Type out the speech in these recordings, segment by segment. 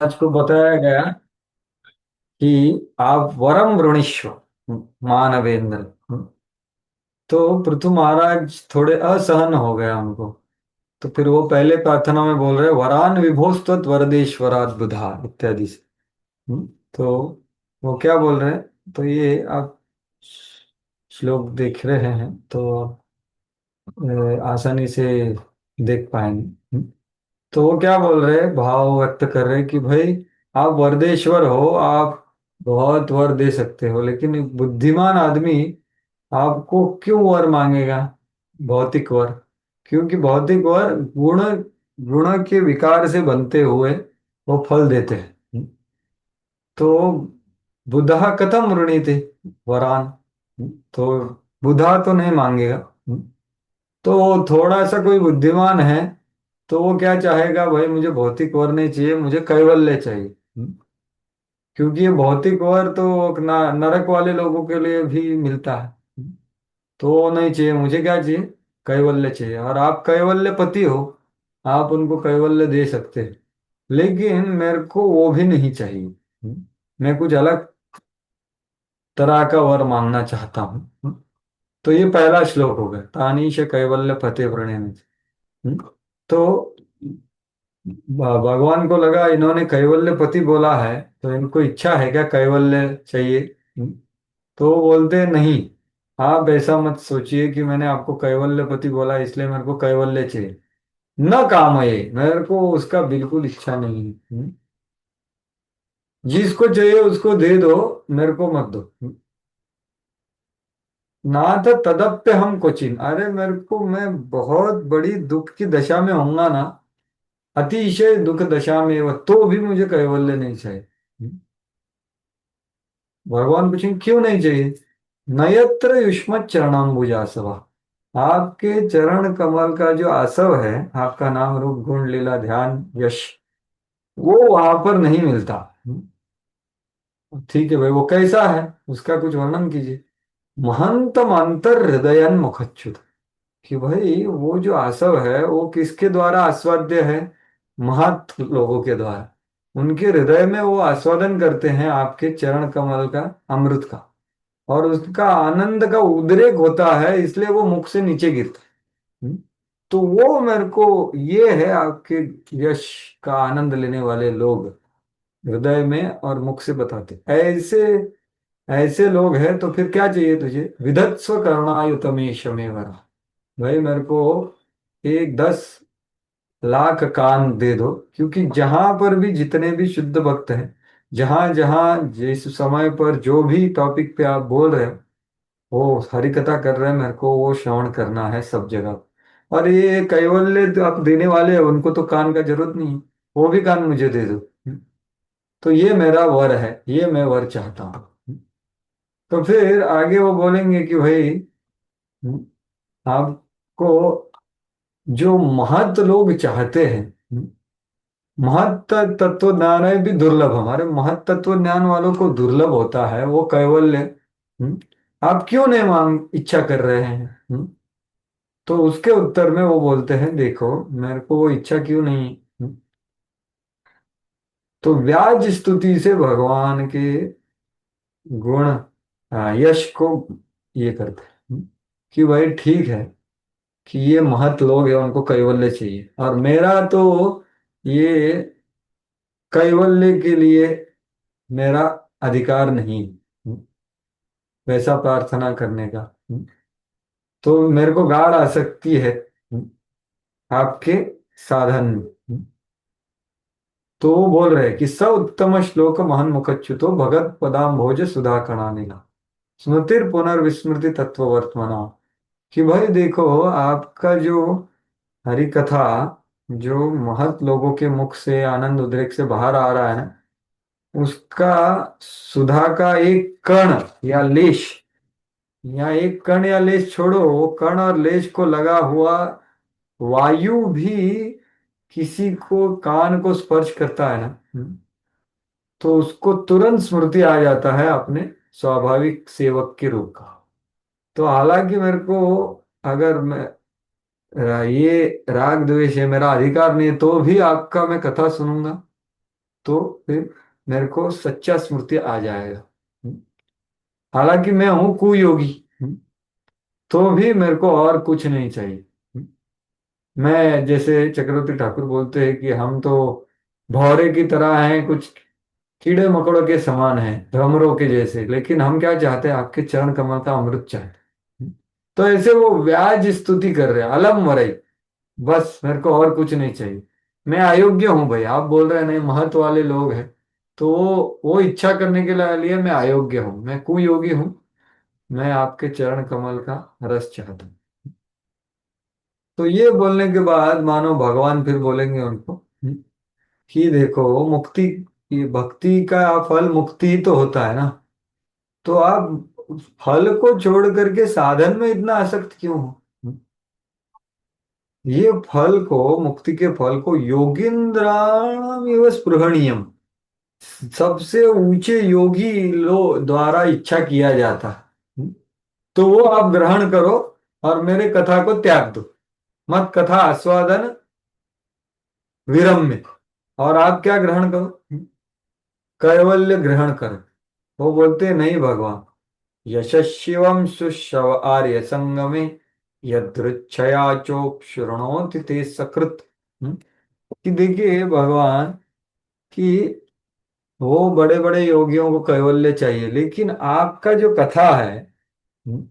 आज को बताया गया कि आप वरम वृणीश्व मानवेंद्र। तो पृथु महाराज थोड़े असहन हो गया उनको। तो फिर वो पहले प्रार्थना में बोल रहे वरान विभोस्तत् वरदेश्वरात् बुधा इत्यादि से। तो वो क्या बोल रहे हैं, तो ये आप श्लोक देख रहे हैं तो आसानी से देख पाएंगे। तो वो क्या बोल रहे हैं, भाव व्यक्त कर रहे हैं कि भाई आप वरदेश्वर हो, आप बहुत वर दे सकते हो, लेकिन एक बुद्धिमान आदमी आपको क्यों वर मांगेगा, भौतिक वर। क्योंकि भौतिक वर गुण गुण के विकार से बनते हुए वो फल देते हैं। तो बुधा कथम वृणीते वरान। तो बुधा तो नहीं मांगेगा। तो थोड़ा सा कोई बुद्धिमान है तो वो क्या चाहेगा, भाई मुझे भौतिक वर नहीं चाहिए, मुझे कैवल्य चाहिए। क्योंकि ये भौतिक वर तो नरक वाले लोगों के लिए भी मिलता है। तो वो नहीं चाहिए, मुझे क्या चाहिए, कैवल्य चाहिए। और आप कैवल्य पति हो, आप उनको कैवल्य दे सकते हैं, लेकिन मेरे को वो भी नहीं चाहिए। मैं कुछ अलग तरह का वर मांगना चाहता हूँ। तो ये पहला श्लोक हो गया, तानीश कैवल्य फतेह प्रणय। तो भगवान को लगा इन्होंने कैवल्य पति बोला है, तो इनको इच्छा है क्या कैवल्य चाहिए। तो वो बोलते हैं, नहीं, आप ऐसा मत सोचिए कि मैंने आपको कैवल्य पति बोला इसलिए मेरे को कैवल्य चाहिए। न काम है, मेरे को उसका बिल्कुल इच्छा नहीं है। जिसको चाहिए उसको दे दो, मेरे को मत दो। नाथ तदप्य हम कोचिन, अरे मेरे को, मैं बहुत बड़ी दुख की दशा में होऊंगा ना, अतिशय दुख दशा में वो, तो भी मुझे कैवल्य नहीं चाहिए। भगवान पूछेंगे क्यों नहीं चाहिए। नयत्र युष्म चरणाम्बुजासवा, आपके चरण कमल का जो आसव है, आपका नाम रूप गुण लीला ध्यान यश, वो वहां पर नहीं मिलता। ठीक है भाई, वो कैसा है, उसका कुछ वर्णन कीजिए। महंतम अंतर हृदयन मुखच्युत, कि भाई वो जो आसव है वो किसके द्वारा आस्वाद्य है, महत लोगों के द्वारा। उनके हृदय में वो आस्वादन करते हैं आपके चरण कमल का, अमृत का, और उसका आनंद का उद्रेक होता है, इसलिए वो मुख से नीचे गिरता है। तो वो मेरे को, ये है आपके यश का आनंद लेने वाले लोग, हृदय में और मुख से बताते ऐसे ऐसे लोग हैं। तो फिर क्या चाहिए तुझे, विधत्स्व करुणायुतमेश में वरा, भाई मेरे को एक 10 लाख कान दे दो। क्योंकि जहां पर भी जितने भी शुद्ध भक्त हैं, जहां जहां जिस समय पर जो भी टॉपिक पे आप बोल रहे हो, वो हरि कथा कर रहे हैं, मेरे को वो श्रवण करना है सब जगह। और ये कैवल्य जो आप देने वाले हैं उनको तो कान का जरूरत नहीं है, वो भी कान मुझे दे दो। तो ये मेरा वर है, ये मैं वर चाहता हूँ। तो फिर आगे वो बोलेंगे कि भाई आपको जो महत लोग चाहते हैं, महत तत्व ज्ञान है भी दुर्लभ, हमारे महत तत्व ज्ञान वालों को दुर्लभ होता है वो कैवल्य। आप क्यों नहीं मांग इच्छा कर रहे हैं। तो उसके उत्तर में वो बोलते हैं, देखो मेरे को वो इच्छा क्यों नहीं है। तो व्याज स्तुति से भगवान के गुण, यश को ये करते हैं कि भाई ठीक है कि ये महत लोग हैं, उनको कैवल्य चाहिए, और मेरा तो ये कैवल्य के लिए मेरा अधिकार नहीं है, वैसा प्रार्थना करने का। तो मेरे को गाढ़ आसक्ति है आपके साधन में। तो वो बोल रहे हैं कि स उत्तम श्लोक महन मुखच्युतो भगत पदाम भोज सुधा कणानेना स्मृतिर पुनर्विस्मृति तत्व वर्तमना, कि भाई देखो आपका जो हरि कथा, जो महत लोगों के मुख से आनंद उद्रेक से बाहर आ रहा है ना, उसका सुधा का एक कण या लेश, या एक कण या लेश छोड़ो, वो कण और लेश को लगा हुआ वायु भी किसी को कान को स्पर्श करता है ना, तो उसको तुरंत स्मृति आ जाता है अपने स्वाभाविक सेवक के रूप का। तो हालांकि मेरे को, अगर मैं ये राग द्वेष है, मेरा अधिकार नहीं है, तो भी आपका मैं कथा सुनूंगा। तो फिर मेरे को सच्चा स्मृति आ जाएगा। हालांकि मैं हूं कुयोगी, तो भी मेरे को और कुछ नहीं चाहिए। मैं, जैसे चक्रवर्ती ठाकुर बोलते हैं कि हम तो भौरे की तरह हैं, कुछ कीड़े मकोड़ों के समान हैं, भ्रमरों के जैसे, लेकिन हम क्या चाहते हैं, आपके चरण कमल का अमृत चाहते हैं। तो ऐसे वो व्याज स्तुति कर रहे हैं, अलम वरई, बस मेरे को और कुछ नहीं चाहिए। मैं अयोग्य हूं भाई, आप बोल रहे हैं नहीं महत्व वाले लोग हैं, तो वो इच्छा करने के लिए मैं अयोग्य हूँ, मैं कुयोगी हूँ। मैं आपके चरण कमल का रस चाहता हूँ। तो ये बोलने के बाद मानो भगवान फिर बोलेंगे उनको कि देखो, मुक्ति, ये भक्ति का फल मुक्ति ही तो होता है ना, तो आप फल को छोड़ करके साधन में इतना आसक्त क्यों हो? ये फल को, मुक्ति के फल को योगींद्राणाम एव स्पृहणीयम, सबसे ऊंचे योगी लो द्वारा इच्छा किया जाता है। तो वो आप ग्रहण करो और मेरे कथा को त्याग दो, मत कथा आस्वादन विरम्य, और आप क्या ग्रहण करो, कैवल्य ग्रहण करो। वो बोलते हैं, नहीं भगवान, यशस्विवं सुशव आर्य संगमे यदृच्छया चोप शृणोति ते सकृत। कि देखिए भगवान, कि वो बड़े बड़े योगियों को कैवल्य चाहिए, लेकिन आपका जो कथा है हम्म,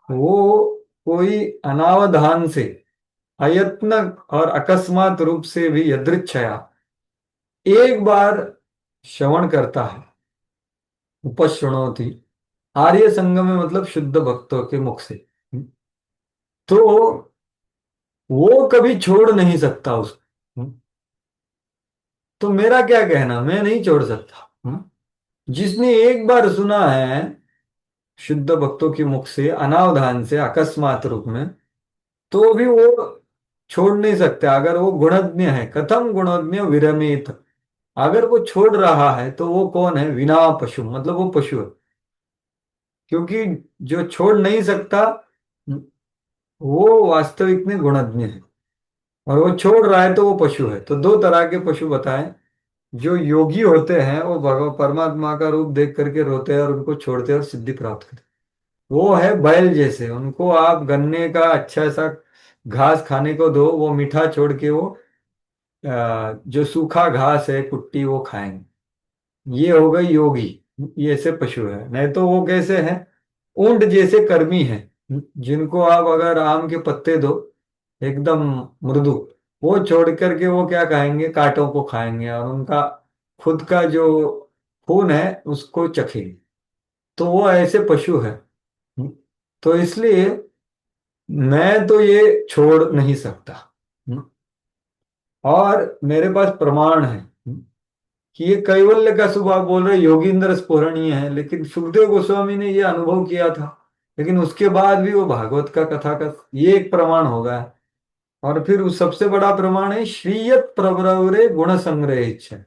वो कोई अनावधान से, अयत्न और अकस्मात रूप से भी यदृच्छया एक बार श्रवण करता है, उपशृणोति, आर्य संगम में मतलब शुद्ध भक्तों के मुख से, तो वो कभी छोड़ नहीं सकता उसको। तो मेरा क्या कहना, मैं नहीं छोड़ सकता। जिसने एक बार सुना है शुद्ध भक्तों के मुख से, अनावधान से, अकस्मात रूप में, तो भी वो छोड़ नहीं सकते। अगर वो गुणज्ञ है, कथम गुणज्ञ विरमित, अगर वो छोड़ रहा है तो वो कौन है, विना पशु, मतलब वो पशु है। क्योंकि जो छोड़ नहीं सकता वो वास्तविक में गुणज्ञ है, और वो छोड़ रहा है तो वो पशु है। तो दो तरह के पशु बताएं। जो योगी होते हैं वो भगवान परमात्मा का रूप देख करके रोते हैं और उनको छोड़ते हैं और सिद्धि प्राप्त करते हैं। वो है बैल जैसे, उनको आप गन्ने का अच्छा सा घास खाने को दो, वो मीठा छोड़ के वो जो सूखा घास है, कुट्टी, वो खाएंगे। ये हो गए योगी, ये ऐसे पशु है। नहीं तो वो कैसे हैं, ऊंट जैसे कर्मी हैं, जिनको आप अगर आम के पत्ते दो, एकदम मृदु, वो छोड़ करके वो क्या खाएंगे, कांटों को खाएंगे, और उनका खुद का जो खून है उसको चखेंगे। तो वो ऐसे पशु है। तो इसलिए मैं तो ये छोड़ नहीं सकता। और मेरे पास प्रमाण है कि ये कैवल्य का स्वभाव, बोल रहे योगींद्र स्फुरणीय है, लेकिन सुखदेव गोस्वामी ने ये अनुभव किया था, लेकिन उसके बाद भी वो भागवत का कथा का, ये एक प्रमाण होगा। और फिर उस सबसे बड़ा प्रमाण है श्रीयत प्रवरे गुण संग्रह इच्छा,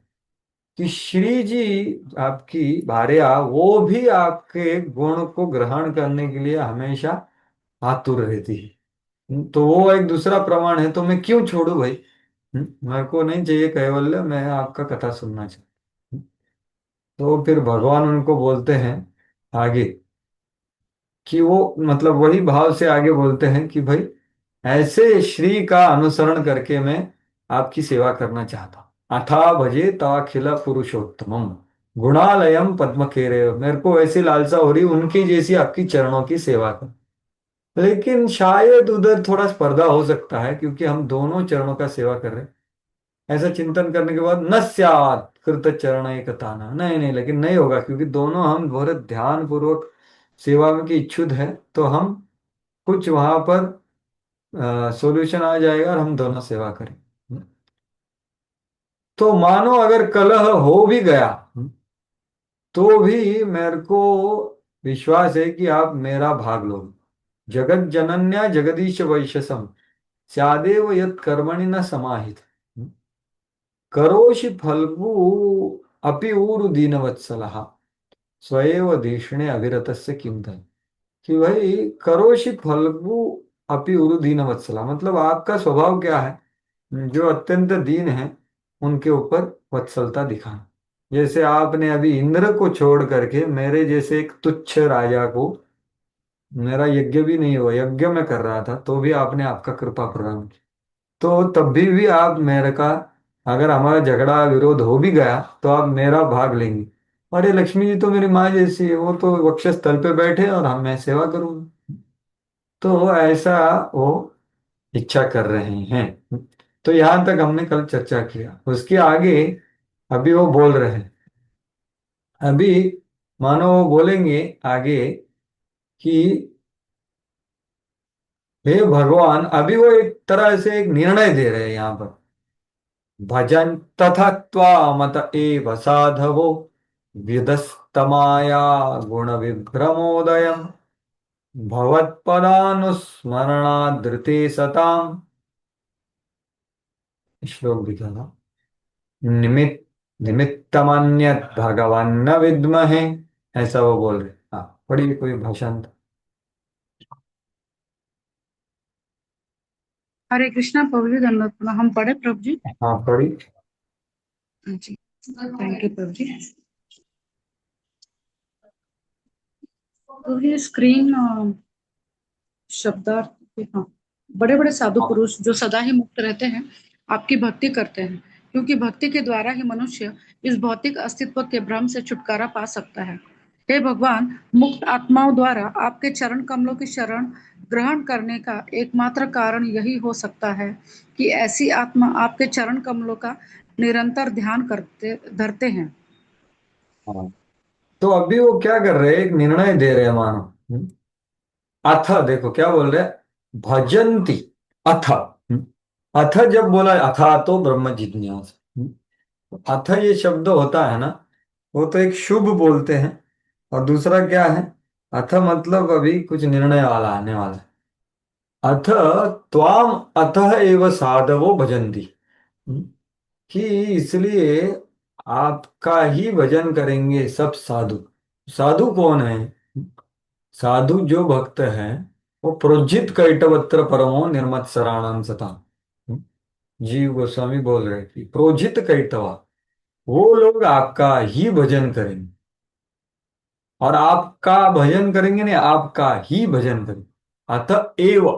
कि श्री जी, आपकी भार्या, वो भी आपके गुण को ग्रहण करने के लिए हमेशा आतुर रहती है। तो वो एक दूसरा प्रमाण है। तो मैं क्यों छोड़ू भाई, मेरे को नहीं चाहिए कैवल्य, मैं आपका कथा सुनना चाहता हूं। तो फिर भगवान उनको बोलते हैं आगे, कि वो मतलब वही भाव से आगे बोलते हैं कि भाई, ऐसे श्री का अनुसरण करके मैं आपकी सेवा करना चाहता हूँ। अथा भजे तवाखिल पुरुषोत्तमम गुणालयम पद्म खेरे, मेरे को ऐसी लालसा हो रही उनकी जैसी आपकी चरणों की सेवा कर। लेकिन शायद उधर थोड़ा स्पर्धा हो सकता है, क्योंकि हम दोनों चरणों का सेवा कर रहे हैं। ऐसा चिंतन करने के बाद न स्यात् कृत चरण एक ताना, नहीं नहीं, लेकिन नहीं होगा, क्योंकि दोनों हम बहुत ध्यान पूर्वक सेवा में के इच्छुक है, तो हम कुछ वहां पर सॉल्यूशन आ जाएगा और हम दोनों सेवा करें। तो मानो अगर कलह हो भी गया, तो भी मेरे को विश्वास है कि आप मेरा भाग लोगे। जगत जनन्या जगदीश वैशसम स्यादेव यत् कर्मणि न समाहित करोषि फल्गु अपि ऊरु दीनवत्सलः स्वयं देशने अविरतस्य किम धन। कि भाई, करोषि फल्गु अपि ऊरु दीनवत्सला, मतलब आपका स्वभाव क्या है, जो अत्यंत दीन है उनके ऊपर वत्सलता दिखाना। जैसे आपने अभी इंद्र को छोड़ करके मेरे जैसे एक तुच्छ राजा को, मेरा यज्ञ भी नहीं हुआ, यज्ञ में कर रहा था तो भी आपने आपका कृपा प्रदान की, तो तब भी आप मेरे का, अगर हमारा झगड़ा विरोध हो भी गया तो आप मेरा भाग लेंगे। अरे लक्ष्मी जी तो मेरी माँ जैसी है, वो तो वक्षस्थल पे बैठे और हम मैं सेवा करूंगा। तो ऐसा वो इच्छा कर रहे हैं। तो यहां तक हमने कल चर्चा किया, उसके आगे अभी वो बोल रहे हैं। अभी मानो वो बोलेंगे आगे कि हे भगवान, अभी वो एक तरह से एक निर्णय दे रहे हैं यहाँ पर। भजन तथा त्वामत एव साधवो विदस्तमाया गुण विभ्रमोदयम् भवत्पदानुस्मरणादृते सताम। श्लोक दिखा था। निमित्त निमित्तमन्यत् भगवन्न विद्महे, ऐसा वो बोल रहे। हाँ, पढ़िए कोई भाषांत। हरे कृष्णा प्रभु जी, धन्यवाद। हम पढ़े प्रभु जी। हाँ पढ़ी। जी, थैंक यू प्रभु जी। तो ये स्क्रीन शब्दार्थ के, हाँ, बड़े बड़े साधु पुरुष जो सदा ही मुक्त रहते हैं आपकी भक्ति करते हैं, क्योंकि भक्ति के द्वारा ही मनुष्य इस भौतिक अस्तित्व के भ्रम से छुटकारा पा सकता है। हे भगवान, मुक्त आत्माओं द्वारा आपके चरण कमलों की शरण ग्रहण करने का एकमात्र कारण यही हो सकता है कि ऐसी आत्मा आपके चरण कमलों का निरंतर ध्यान करते धरते हैं। हाँ, तो अभी वो क्या कर रहे हैं, एक निर्णय दे रहे हैं मानो। अथ देखो क्या बोल रहे हैं, भजंती अथ। अथ जब बोला, अथा तो ब्रह्म जिज्ञासा। अथ ये शब्द होता है ना, वो तो एक शुभ बोलते हैं, और दूसरा क्या है, अथ मतलब अभी कुछ निर्णय वाला आने वाला है। अथ त्वाम अतः एव साधवो भजंती। कि इसलिए आपका ही भजन करेंगे सब साधु। साधु कौन है? साधु जो भक्त हैं, वो प्रोज्झित कैटवत्र परमो निर्मत्सराणाम सता। जीव गोस्वामी बोल रहे कि प्रोज्झित कैटवा, वो लोग आपका ही भजन करेंगे। और आपका भजन करेंगे नहीं, आपका ही भजन करेंगे। अतः एव,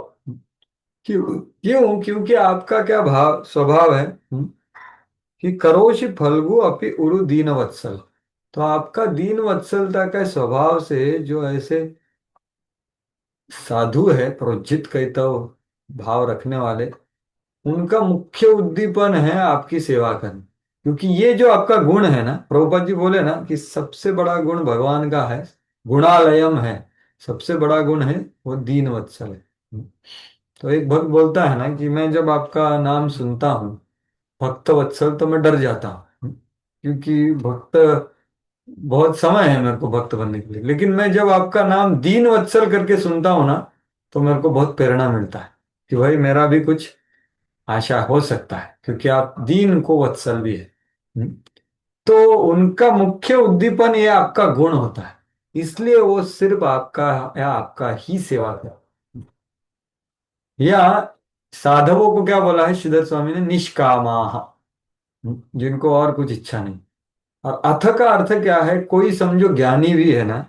क्यों? क्यों? क्योंकि आपका क्या भाव स्वभाव है, कि करोषि फल्गु अपि उरु दीन वत्सल। तो आपका दीन वत्सलता का स्वभाव से जो ऐसे साधु है, प्रोज्झित कैतव भाव रखने वाले, उनका मुख्य उद्दीपन है आपकी सेवा करना। क्योंकि ये जो आपका गुण है ना, प्रभुपाद जी बोले ना कि सबसे बड़ा गुण भगवान का है, गुणालयम है, सबसे बड़ा गुण है वो दीन वत्सल है। तो एक भक्त बोलता है ना कि मैं जब आपका नाम सुनता हूँ भक्त वत्सल, तो मैं डर जाता हूँ, क्योंकि भक्त बहुत समय है मेरे को भक्त बनने के लिए, लेकिन मैं जब आपका नाम दीन वत्सल करके सुनता हूं ना, तो मेरे को बहुत प्रेरणा मिलता है कि भाई मेरा भी कुछ आशा हो सकता है, क्योंकि आप दीन को वत्सल भी है। हम्म। तो उनका मुख्य उद्दीपन ये आपका गुण होता है, इसलिए वो सिर्फ आपका या आपका ही सेवा कर। या साधवों को क्या बोला है श्रीधर स्वामी ने, निष्कामाः, जिनको और कुछ इच्छा नहीं। और अथ का अर्थ क्या है, कोई समझो ज्ञानी भी है ना,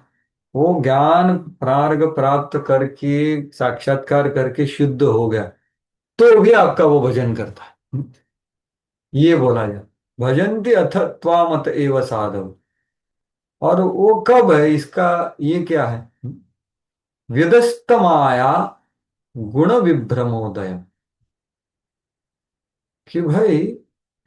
वो ज्ञान प्रार्ग प्राप्त करके साक्षात्कार करके शुद्ध हो गया, तो भी आपका वो भजन करता है। ये बोला जाए, भजन्ति अथ त्वामत एव साधव। और वो कब है इसका, ये क्या है, व्यदस्तमाया गुण विभ्रमोदय। कि भाई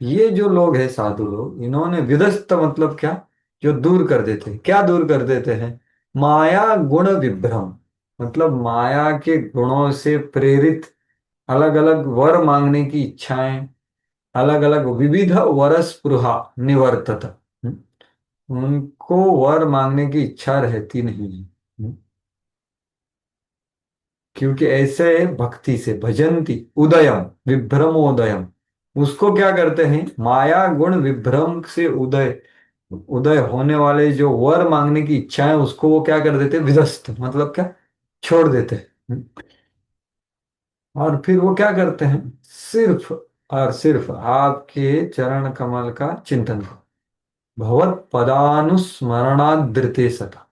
ये जो लोग हैं साधु लोग, इन्होंने विदस्त मतलब क्या, जो दूर कर देते हैं, क्या दूर कर देते हैं, माया गुण विभ्रम, मतलब माया के गुणों से प्रेरित अलग अलग वर मांगने की इच्छाएं, अलग अलग विविध वर स्पृहा निवर्तत। उनको वर मांगने की इच्छा रहती नहीं है। क्योंकि ऐसे भक्ति से भजंती उदयम विभ्रमोदयम, उसको क्या करते हैं, माया गुण विभ्रम से उदय उदय होने वाले जो वर मांगने की इच्छा है, उसको वो क्या कर देते हैं, विदस्त मतलब क्या, छोड़ देते हैं। और फिर वो क्या करते हैं, सिर्फ और सिर्फ आपके चरण कमल का चिंतन करो। भगवत पदानुस्मरणादृते सता।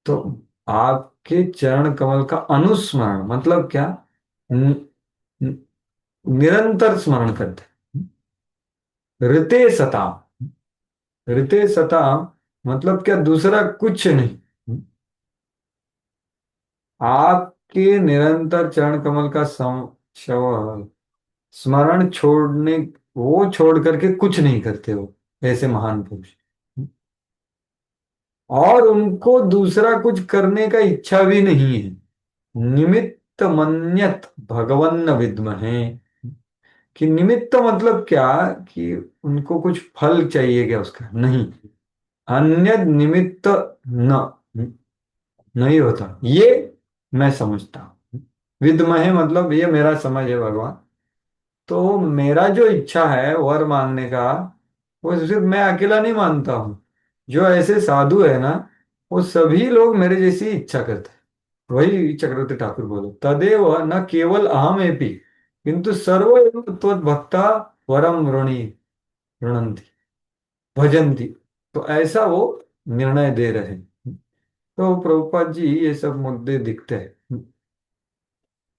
तो आपके चरण कमल का अनुस्मरण मतलब क्या? न, न- निरंतर स्मरण करते, ऋते सता। ऋते सता मतलब क्या? दूसरा कुछ नहीं। आपके निरंतर चरण कमल का स्मरण छोड़ने, वो छोड़ करके कुछ नहीं करते हो, ऐसे महान पुरुष। और उनको दूसरा कुछ करने का इच्छा भी नहीं है। निमित्त मन्यत भगवन्न विद्महे। कि निमित्त मतलब क्या? कि उनको कुछ फल चाहिए क्या उसका? नहीं। अन्य निमित्त न, नहीं होता ये, मैं समझता हूँ। विद्महे मतलब ये मेरा समझ है भगवान। तो मेरा जो इच्छा है वर मांगने का, वो सिर्फ मैं अकेला नहीं मानता हूँ। जो ऐसे साधु है ना, वो सभी लोग मेरे जैसी इच्छा करते हैं। वही चक्रवर्ती ठाकुर बोले, तदेव न केवल अहम एपि किंतु सर्व भक्ता वरम ऋणंती भजंती। तो ऐसा वो निर्णय दे रहे हैं। तो प्रभुपाद जी ये सब मुद्दे दिखते हैं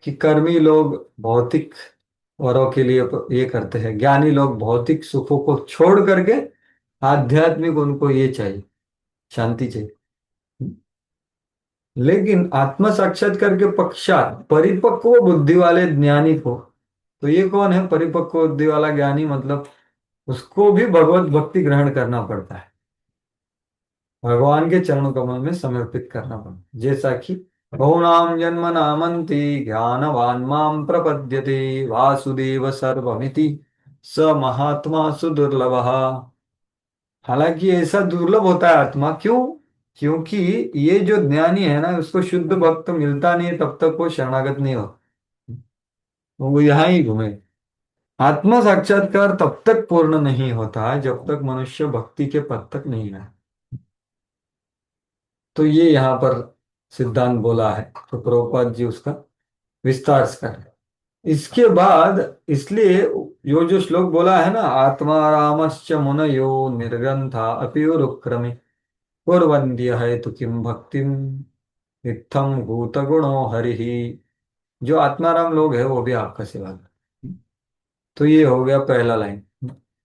कि कर्मी लोग भौतिक वरों के लिए ये करते हैं, ज्ञानी लोग भौतिक सुखों को छोड़ करके आध्यात्मिक उनको ये चाहिए, शांति चाहिए। लेकिन आत्म साक्षात्कार के पश्चात परिपक्व बुद्धि वाले ज्ञानी को, तो ये कौन है परिपक्व बुद्धि वाला ज्ञानी? मतलब उसको भी भगवत भक्ति ग्रहण करना पड़ता है, भगवान के चरण कमल में समर्पित करना पड़ता है। जैसा कि बहूनाम जन्म नामंति ज्ञानवान माम प्रपद्यते वासुदेव सर्वमिति स महात्मा सुदुर्लभ। हालांकि ऐसा दुर्लभ होता है आत्मा, क्यों? क्योंकि ये जो ज्ञानी है ना, उसको शुद्ध भक्त मिलता नहीं है, तब तक वो शरणागत नहीं हो, वो यहाँ ही घूमे। आत्मा साक्षात्कार तब तक पूर्ण नहीं होता जब तक मनुष्य भक्ति के पद तक नहीं है। तो ये यहाँ पर सिद्धांत बोला है, तो प्रभुपाद जी उसका विस्तार से कर रहे हैं। इसके बाद, इसलिए यो जो श्लोक बोला है ना, आत्मा रामश्च मुनयो निर्ग्रंथा अपि उरुक्रमे कुर्वन्त्य है तो किम भक्तिम इत्थम भूत गुणो हरि। जो आत्माराम लोग हैं वो भी आपका सेवा कर। तो ये हो गया पहला लाइन।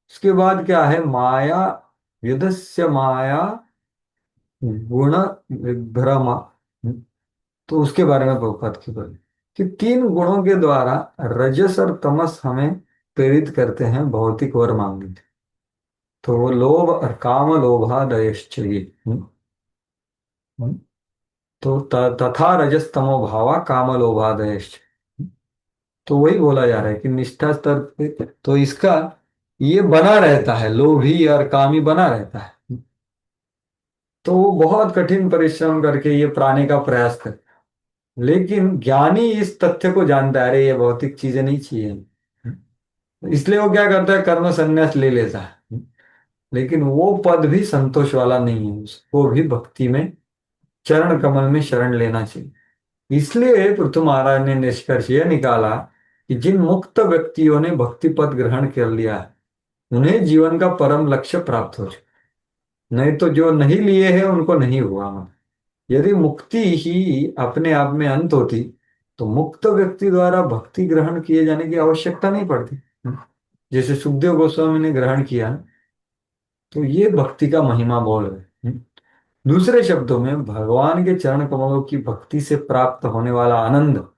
उसके बाद क्या है? माया युधस्य माया गुण विभ्रमा। तो उसके बारे में प्रभुपाद की बोले कि तीन गुणों के द्वारा रजस और तमस हमें प्रेरित करते हैं भौतिक वर मांगने के। तो वो लोभ और काम लोभादयश्च चाहिए। तो तथा रजस तमो भावा काम लोभादयश्च। तो वही बोला जा रहा है कि निष्ठा स्तर पे तो इसका ये बना रहता है, लोभी और कामी बना रहता है। तो वो बहुत कठिन परिश्रम करके ये प्राणी का प्रयास कर, लेकिन ज्ञानी इस तथ्य को जानता है, अरे ये भौतिक चीजें नहीं चाहिए, इसलिए वो क्या करता है? कर्म संन्यास ले लेता है। लेकिन वो पद भी संतोष वाला नहीं है, उसको भी भक्ति में चरण कमल में शरण लेना चाहिए। इसलिए पृथु महाराज ने निष्कर्ष यह निकाला कि जिन मुक्त व्यक्तियों ने भक्ति पद ग्रहण कर लिया है, उन्हें जीवन का परम लक्ष्य प्राप्त हो जाए। नहीं तो जो नहीं लिए हैं उनको नहीं हुआ। यदि मुक्ति ही अपने आप में अंत होती, तो मुक्त व्यक्ति द्वारा भक्ति ग्रहण किए जाने की आवश्यकता नहीं पड़ती। जैसे सुखदेव गोस्वामी ने ग्रहण किया, तो ये भक्ति का महिमा बोल रहे हैं। दूसरे शब्दों में भगवान के चरण कमलों की भक्ति से प्राप्त होने वाला आनंद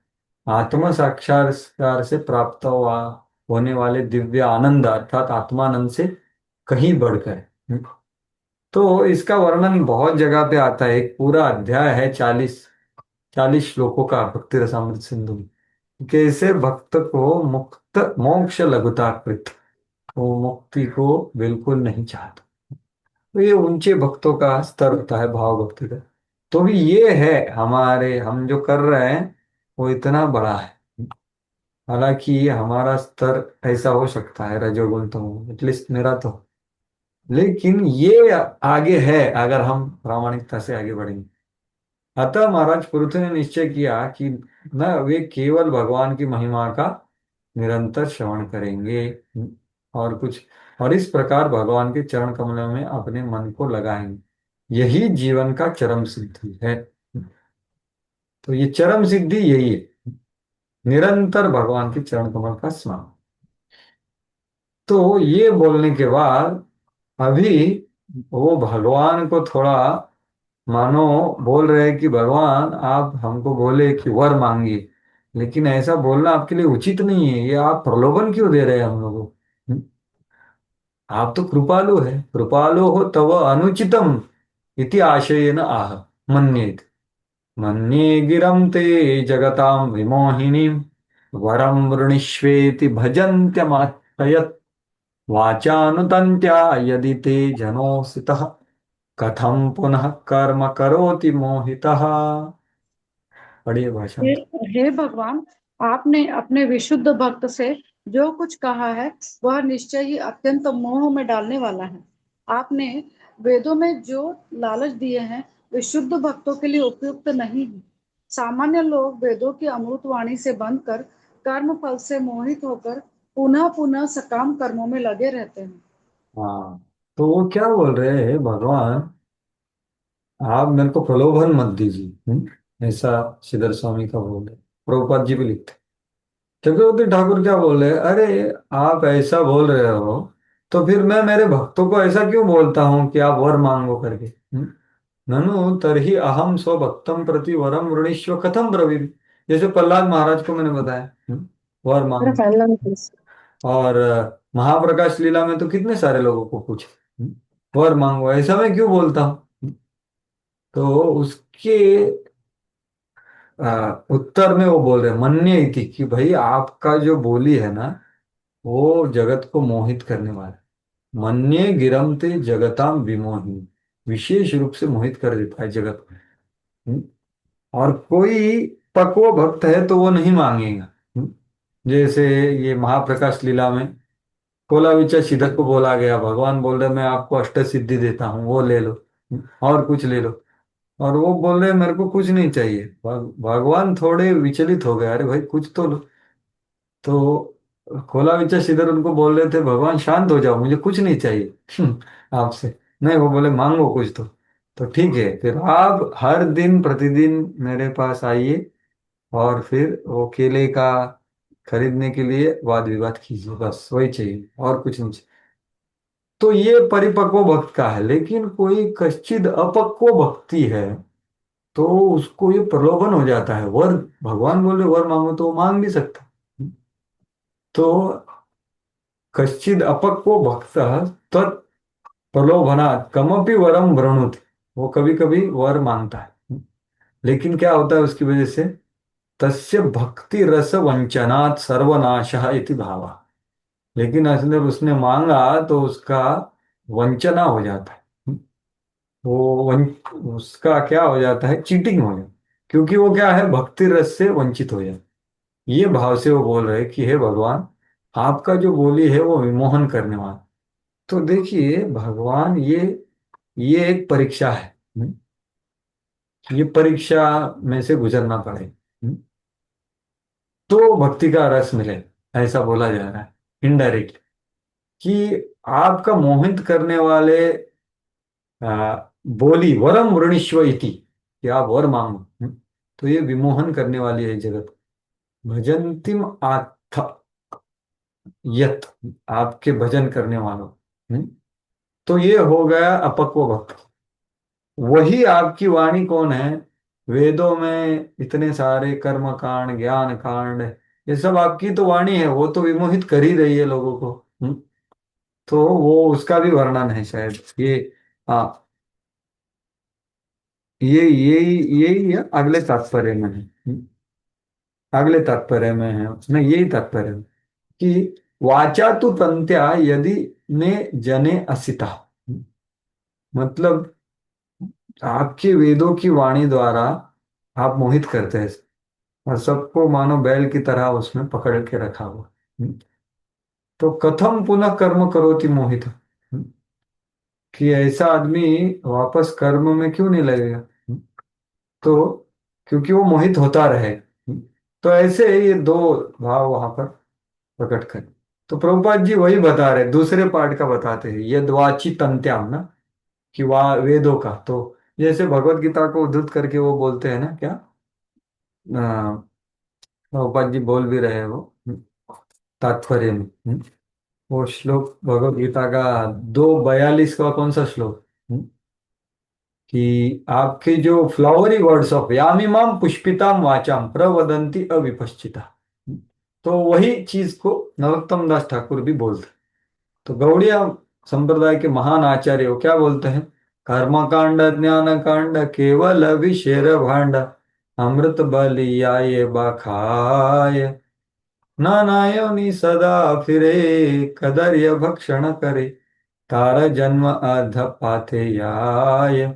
आत्म साक्षात्कार से प्राप्त हुआ होने वाले दिव्य आनंद अर्थात आत्मानंद से कहीं बढ़कर है। तो इसका वर्णन बहुत जगह पे आता है, एक पूरा अध्याय है 40 श्लोकों का भक्ति रसामृत सिंधु में। कैसे भक्त को मुक्त मोक्ष लघुता कृत, वो मुक्ति को बिल्कुल नहीं चाहता। तो ये ऊंचे भक्तों का स्तर होता है भाव भक्ति का। तो भी ये है, हमारे हम जो कर रहे हैं वो इतना बड़ा है। हालांकि ये हमारा स्तर ऐसा हो सकता है रजोगुण तमोगुण, एटलीस्ट मेरा तो। लेकिन ये आगे है अगर हम प्रामाणिकता से आगे बढ़ेंगे। अतः महाराज पृथु ने निश्चय किया कि न वे केवल भगवान की महिमा का निरंतर श्रवण करेंगे और कुछ और इस प्रकार भगवान के चरण कमलों में अपने मन को लगाएंगे, यही जीवन का चरम सिद्धि है। तो ये चरम सिद्धि यही है, निरंतर भगवान के चरण कमल का स्मरण। तो ये बोलने के बाद अभी वो भगवान को थोड़ा मानो बोल रहे हैं कि भगवान आप हमको बोले कि वर मांगिए, लेकिन ऐसा बोलना आपके लिए उचित नहीं है, ये आप प्रलोभन क्यों दे रहे हैं हम लोगों को? आप तो कृपालु है, कृपालु हो तव अनुचितम इति आशयेन आह मन्येत। मन्ये गिरं ते जगतां विमोहिनीं वरं वृणीष्वेति भजन्त्यमात्रयत् वाचानुतन्त्या यदि ते जनोसितः कथं पुनः कर्म करोति मोहितः। पढ़िए भाषा। हे हे भगवान, आपने अपने विशुद्ध भक्त से जो कुछ कहा है वह निश्चय ही अत्यंत मोह में डालने वाला है। आपने वेदों में जो लालच दिए हैं वे शुद्ध भक्तों के लिए उपयुक्त नहीं है। सामान्य लोग वेदों की अमृत वाणी से बंध कर कर्म फल से मोहित होकर पुनः पुनः सकाम कर्मों में लगे रहते हैं। हाँ, तो वो क्या बोल रहे हैं भगवान, आप मेरे को प्रलोभन मत दीजिए। ऐसा श्रीधर स्वामी का बोल रहे, प्रभुपाद जी भी लिखते। चक्रवर्ती ठाकुर क्या बोल रहे हैं, अरे आप ऐसा बोल रहे हो तो फिर मैं मेरे भक्तों को ऐसा क्यों बोलता हूँ कि आप वर मांगो करके? ननु तरही अहम स्वभक्तम प्रति वरम वृणीष्व कथम ब्रवीमि। जैसे प्रहलाद महाराज को मैंने बताया, वर मेरा मांगो। पहला नोटिस। और महाप्रकाश लीला में तो कितने सारे लोगों को पूछे, वर मांगो, ऐसा मैं क्यों बोलता हूँ? तो उसके उत्तर में वो बोल रहे मन्य इति कि भाई आपका जो बोली है ना, वो जगत को मोहित करने वाला है। मन्ये गिरमते जगताम विमोहिनी, विशेष रूप से मोहित कर देता है जगत को। हम्म? और कोई पक्व भक्त है तो वो नहीं मांगेगा। जैसे ये महाप्रकाश लीला में कोला विचा सिद्धक को बोला गया, भगवान बोल रहे मैं आपको अष्ट सिद्धि देता हूँ, वो ले लो, और कुछ ले लो। और वो बोल रहे मेरे को कुछ नहीं चाहिए। भगवान थोड़े विचलित हो गए, अरे भाई कुछ तो लो। तो खोला विचा श्रीधर उनको बोल रहे थे भगवान शांत हो जाओ, मुझे कुछ नहीं चाहिए आपसे। नहीं, वो बोले मांगो कुछ तो ठीक है, फिर आप हर दिन प्रतिदिन मेरे पास आइए और फिर वो केले का खरीदने के लिए वाद विवाद कीजिए, बस वही चाहिए और कुछ नहीं चाहिए। तो ये परिपक्व भक्त का है, लेकिन कोई कश्चित अपक्व भक्ति है तो उसको ये प्रलोभन हो जाता है। वर, भगवान बोले वर मांगो तो वो मांग भी सकता है। तो कश्चिद अपक्व भक्त तत् प्रलोभनात् कमपि वरम वृणुत, वो कभी कभी वर मांगता है, लेकिन क्या होता है उसकी वजह से, तस्य भक्ति रस वंचनात् सर्वनाशः इति भावा। लेकिन असले उसने मांगा तो उसका वंचना हो जाता है। वो उसका क्या हो जाता है, चीटिंग हो जाता, क्योंकि वो क्या है, भक्ति रस से वंचित हो जाता। ये भाव से वो बोल रहे कि हे भगवान, आपका जो बोली है वो विमोहन करने वाला। तो देखिए भगवान, ये एक परीक्षा है। ये परीक्षा में से गुजरना पड़े, तो भक्ति का रस मिले, ऐसा बोला जा रहा है इनडायरेक्ट, कि आपका मोहित करने वाले बोली वरम वृणीष्व इति, कि आप वर मांगो। तो ये विमोहन करने वाली है जगत। भजंतिम आत्थ यत, आपके भजन करने वालों। तो ये हो गया अपक्व भक्त। वही आपकी वाणी कौन है, वेदों में इतने सारे कर्म कांड ज्ञान कांड, ये सब आपकी तो वाणी है, वो तो विमोहित कर ही रही है लोगों को। तो वो उसका भी वर्णन है शायद ये। हाँ, यही है, अगले तात्पर्य में है। अगले तात्पर्य में है, उसमें यही तात्पर्य है कि वाचा तु तंत्या यदि ने जने असिता, मतलब आपके वेदों की वाणी द्वारा आप मोहित करते हैं और सबको मानो बैल की तरह उसमें पकड़ के रखा हुआ। तो कथम पुनः कर्म करोति मोहित, कि ऐसा आदमी वापस कर्म में क्यों नहीं लगेगा? तो क्योंकि वो मोहित होता रहेगा। तो ऐसे ये दो भाव वहां पर प्रकट कर। तो प्रभुपाद जी वही बता रहे, दूसरे पार्ट का बताते हैं, यद्वाची तंत्याम ना, कि वह वेदों का। तो जैसे भगवत गीता को उद्धृत करके वो बोलते हैं ना क्या, प्रभुपाद जी बोल भी रहे हैं वो तात्पर्य में। वो श्लोक भगवत गीता का 2:42 का कौन सा श्लोक, कि आपके जो फ्लावरी वर्ड्स ऑफ यामिमाम पुष्पिताम वाचाम प्रवदंती अविपश्चिता, तो वही चीज को नरोत्तम दास ठाकुर भी बोलते। तो गौड़िया संप्रदाय के महान आचार्य वो क्या बोलते हैं, कर्म कांड ज्ञान कांड केवल विषेर भांड, अमृत बलियाए बखाय, नानायोनि सदा फिरे, कदर्य भक्षण करे, तार जन्म अध पाथे याय।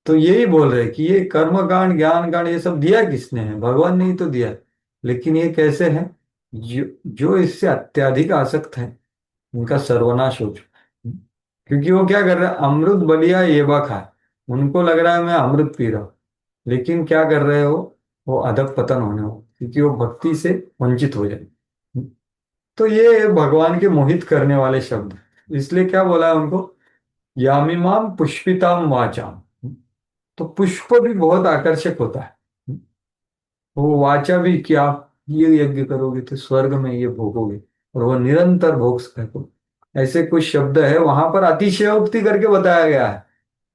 तो यही बोल रहे कि ये कर्म कांड ज्ञान कांड ये सब दिया किसने है, भगवान ने ही तो दिया है। लेकिन ये कैसे है, जो इससे अत्यधिक आसक्त है उनका सर्वनाश हो चुका। क्योंकि वो क्या कर रहे हैं, अमृत बलिया ये खा, उनको लग रहा है मैं अमृत पी रहा हूं, लेकिन क्या कर रहे हो, वो अधप पतन होने हो, क्योंकि वो भक्ति से वंचित हो जाए। तो ये भगवान के मोहित करने वाले शब्द हैं। इसलिए क्या बोला है उनको, यामिमाम पुष्पिताम वाचाम। तो पुष्प भी बहुत आकर्षक होता है। वो वाचा भी, कि आप ये यज्ञ करोगे तो स्वर्ग में ये भोगोगे, और वो निरंतर भोग सको, ऐसे कुछ शब्द है वहां पर अतिशयोक्ति करके बताया गया है।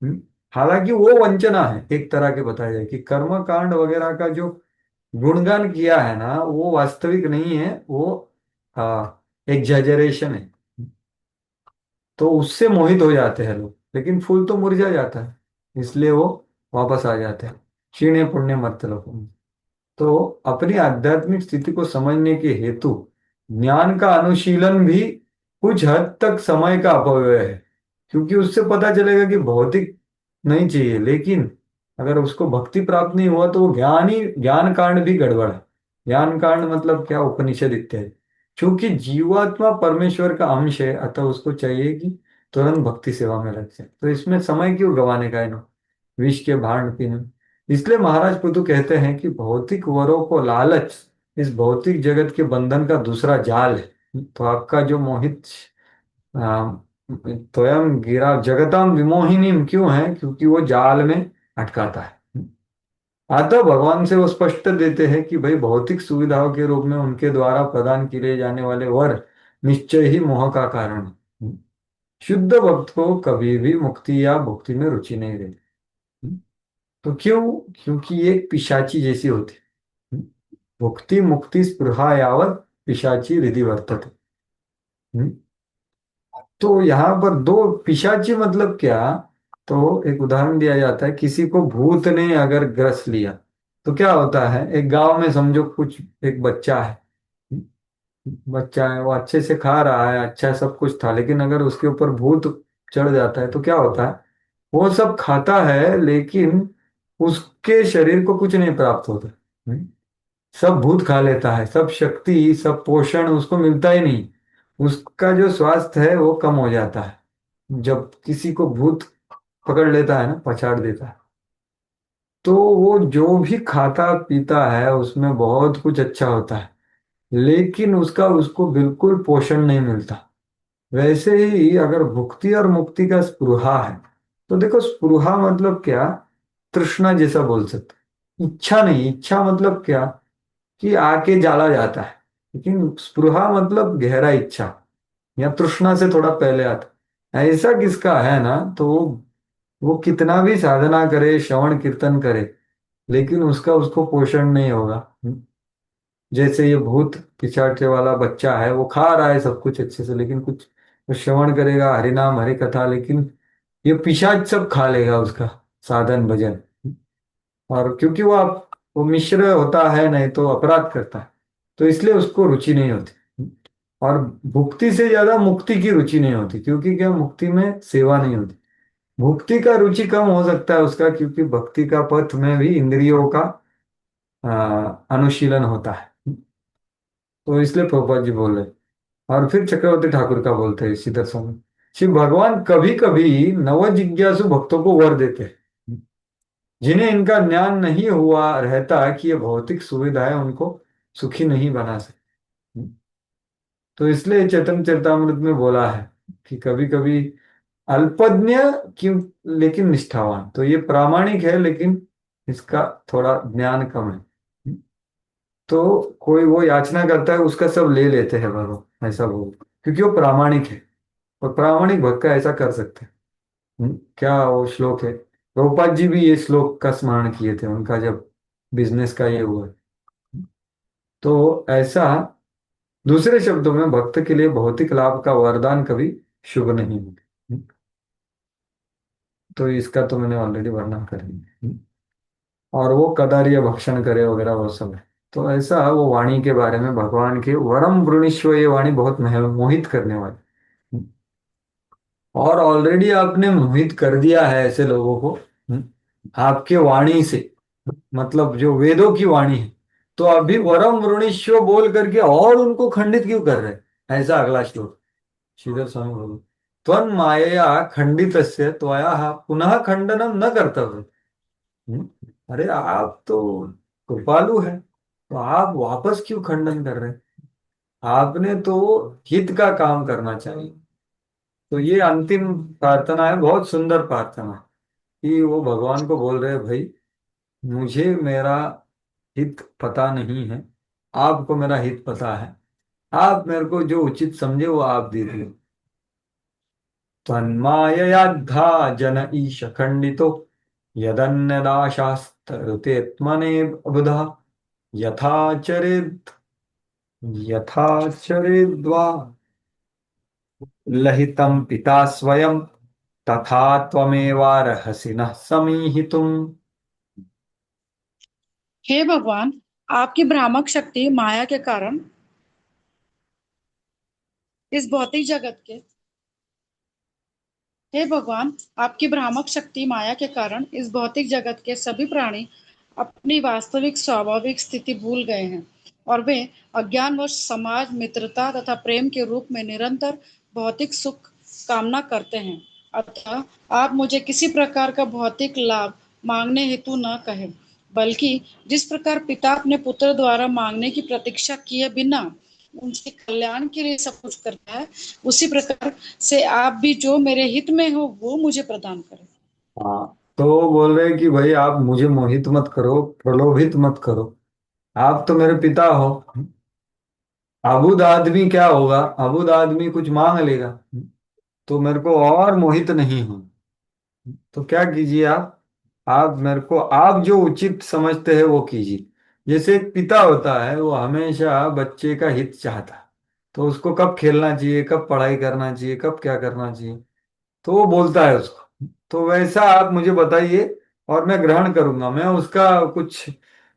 हम्म? हालांकि वो वंचना है एक तरह के, बताया जाए कि कर्म कांड वगैरह का जो गुणगान किया है ना, वो वास्तविक नहीं है, वो एग्जैजरेशन है। तो उससे मोहित हो जाते हैं लोग, लेकिन फूल तो मुरझा जाता है, इसलिए वो वापस आ जाते हैं क्षीणे पुण्य मर्त्यलोक में। तो अपनी आध्यात्मिक स्थिति को समझने के हेतु ज्ञान का अनुशीलन भी कुछ हद तक समय का अपव्यय है, क्योंकि उससे पता चलेगा कि भौतिक नहीं चाहिए, लेकिन अगर उसको भक्ति प्राप्त नहीं हुआ तो वो ज्ञान ही, ज्ञान कांड भी गड़बड़ है। ज्ञान कांड मतलब क्या, उपनिषद इत्यादि। क्योंकि जीवात्मा परमेश्वर का अंश है, अतः उसको चाहिए कि तुरंत भक्ति सेवा में लग जाए, तो इसमें समय क्यों गंवाने का है ना, विष के भांड पीने। इसलिए महाराज पृथु कहते हैं कि भौतिक वरों को लालच इस भौतिक जगत के बंधन का दूसरा जाल है। तो आपका जो मोहित आ, त्वयं गिरा जगताम विमोहिनीम क्यों है, क्योंकि वो जाल में अटकाता है। अतः भगवान से वो स्पष्ट देते हैं कि भाई भौतिक सुविधाओं के रूप में उनके द्वारा प्रदान किए जाने वाले वर निश्चय ही मोह का कारण है। शुद्ध भक्त को कभी भी मुक्ति या भुक्ति में रुचि नहीं रहती। तो क्यों, क्योंकि ये एक पिशाची जैसी होती है। भुक्ति मुक्ति स्पृहा यावत पिशाची हृदि वर्तते। तो यहाँ पर दो पिशाची मतलब क्या, तो एक उदाहरण दिया जाता है, किसी को भूत ने अगर ग्रस लिया तो क्या होता है, एक गांव में समझो कुछ, एक बच्चा है, बच्चा है वो अच्छे से खा रहा है, अच्छा सब कुछ था, लेकिन अगर उसके ऊपर भूत चढ़ जाता है तो क्या होता है, वो सब खाता है लेकिन उसके शरीर को कुछ नहीं प्राप्त होता। सब भूत खा लेता है, सब शक्ति सब पोषण उसको मिलता ही नहीं, उसका जो स्वास्थ्य है वो कम हो जाता है। जब किसी को भूत पकड़ लेता है ना, पछाड़ देता है, तो वो जो भी खाता पीता है उसमें बहुत कुछ अच्छा होता है, लेकिन उसका उसको बिल्कुल पोषण नहीं मिलता। वैसे ही अगर भुक्ति और मुक्ति का स्पृहा है, तो देखो स्पृहा मतलब क्या, तृष्णा जैसा बोल सकते, इच्छा नहीं, इच्छा मतलब क्या, कि आके जाला जाता है, लेकिन स्पृहा मतलब गहरा इच्छा, या तृष्णा से थोड़ा पहले आता है। ऐसा किसका है ना, तो वो कितना भी साधना करे, श्रवण कीर्तन करे, लेकिन उसका उसको पोषण नहीं होगा। जैसे ये भूत पिशाच वाला बच्चा है, वो खा रहा है सब कुछ अच्छे से, लेकिन कुछ वो श्रवण करेगा, हरि नाम हरि कथा, लेकिन ये पिशाच सब खा लेगा उसका साधन भजन। और क्योंकि वो मिश्र होता है, नहीं तो अपराध करता है, तो इसलिए उसको रुचि नहीं होती। और भुक्ति से ज्यादा मुक्ति की रुचि नहीं होती, क्योंकि क्या, मुक्ति में सेवा नहीं होती। भुक्ति का रुचि कम हो सकता है उसका, क्योंकि भक्ति का पथ में भी इंद्रियों का अनुशीलन होता है। तो इसलिए प्रभुपाद जी बोल रहे हैं। और फिर चक्रवर्ती ठाकुर का बोलते हैं इसी दर्शन में, शिव भगवान कभी कभी नव जिज्ञासु भक्तों को वर देते हैं, जिन्हें इनका ज्ञान नहीं हुआ रहता कि ये भौतिक सुविधाएं उनको सुखी नहीं बना सकती। तो इसलिए चैतन्य चरितामृत में बोला है कि कभी कभी अल्पज्ञ क्यों लेकिन निष्ठावान, तो ये प्रामाणिक है लेकिन इसका थोड़ा ज्ञान कम है। तो कोई वो याचना करता है उसका सब ले लेते हैं भगवान, ऐसा बोल, क्योंकि वो प्रामाणिक है। और प्रामाणिक भक्त का ऐसा कर सकते हैं। क्या वो श्लोक है, प्रभुपाद जी भी ये श्लोक का स्मरण किए थे उनका जब बिजनेस का ये हुआ। तो ऐसा, दूसरे शब्दों में भक्त के लिए भौतिक लाभ का वरदान कभी शुभ नहीं है। तो इसका तो मैंने ऑलरेडी वर्णन कर दिया। और वो कदार्य भक्षण करे वगैरह वो सब है। तो ऐसा वो वाणी के बारे में भगवान के वरम वृणीश्व, ये वाणी बहुत मोहित करने वाली। और ऑलरेडी आपने मोहित कर दिया है ऐसे लोगों को आपके वाणी से, मतलब जो वेदों की वाणी है। तो अभी वरम वृणीश्व बोल करके और उनको खंडित क्यों कर रहे हैं? ऐसा अगला श्लोक श्रीधर स्वामी बोलो, त्वं मायया खंडितस्य त्वया पुनः खंडनम न कर्तव्य। अरे आप तो कृपालु हैं, तो आप वापस क्यों खंडन कर रहे हैं? आपने तो हित का काम करना चाहिए। तो ये अंतिम प्रार्थना है, बहुत सुंदर प्रार्थना है कि वो भगवान को बोल रहे हैं, भाई मुझे मेरा हित पता नहीं है, आपको मेरा हित पता है, आप मेरे को जो उचित समझे वो आप दीजिए। तन्माययाद्धा जन ईश खंडितो यदन्यदाशास्तरुतेत्मने बुधा यथाचरेद् यथाचरेद्वा लहितं पिता स्वयं तथा त्वमेवार्हसि नः समीहितुम्। हे भगवान, आपकी भ्रामक शक्ति माया के कारण इस भौतिक जगत के हे भगवान, आपकी भ्रामक शक्ति माया के कारण इस भौतिक जगत के सभी प्राणी अपनी वास्तविक स्वाभाविक स्थिति भूल गए हैं और वे अज्ञानवश समाज, मित्रता तथा प्रेम के रूप में निरंतर भौतिक सुख कामना करते हैं। अतः आप मुझे किसी प्रकार का भौतिक लाभ मांगने हेतु न कहें, बल्कि जिस प्रकार पिता अपने पुत्र द्वारा मांगने की प्रतीक्षा किए बिना उनके कल्याण के लिए सब कुछ करता है, उसी प्रकार से आप भी जो मेरे हित में हो वो मुझे प्रदान करें। हाँ, तो वो बोल रहे हैं कि भाई आप मुझे मोहित मत करो, प्रलोभित मत करो, आप तो मेरे पिता हो। अबुध आदमी क्या होगा, अबुध आदमी कुछ मांग लेगा, तो मेरे को और मोहित नहीं हो। तो क्या कीजिए आप मेरे को, आप जो उचित समझते हैं वो कीजिए। जैसे एक पिता होता है वो हमेशा बच्चे का हित चाहता है, तो उसको कब खेलना चाहिए, कब पढ़ाई करना चाहिए, कब क्या करना चाहिए, तो वो बोलता है उसको। तो वैसा आप मुझे बताइए और मैं ग्रहण करूंगा, मैं उसका कुछ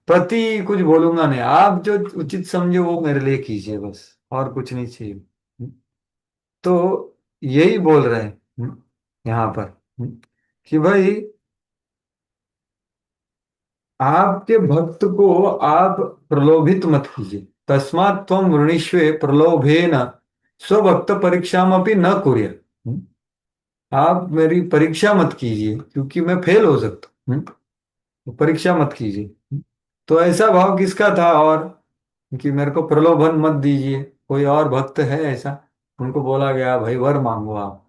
प्रति कुछ बोलूंगा नहीं, आप जो उचित समझे वो मेरे लिए कीजिए बस, और कुछ नहीं चाहिए। तो यही बोल रहे हैं यहाँ पर कि भाई आपके भक्त को आप प्रलोभित मत कीजिए, तस्मात् त्वं वृणीष्वे प्रलोभेन स्वभक्त परीक्षामपि न कुर्य। आप मेरी परीक्षा मत कीजिए क्योंकि मैं फेल हो सकता हूँ। तो परीक्षा मत कीजिए। तो ऐसा भाव किसका था, और कि मेरे को प्रलोभन मत दीजिए। कोई और भक्त है ऐसा, उनको बोला गया भाई वर मांगो आप,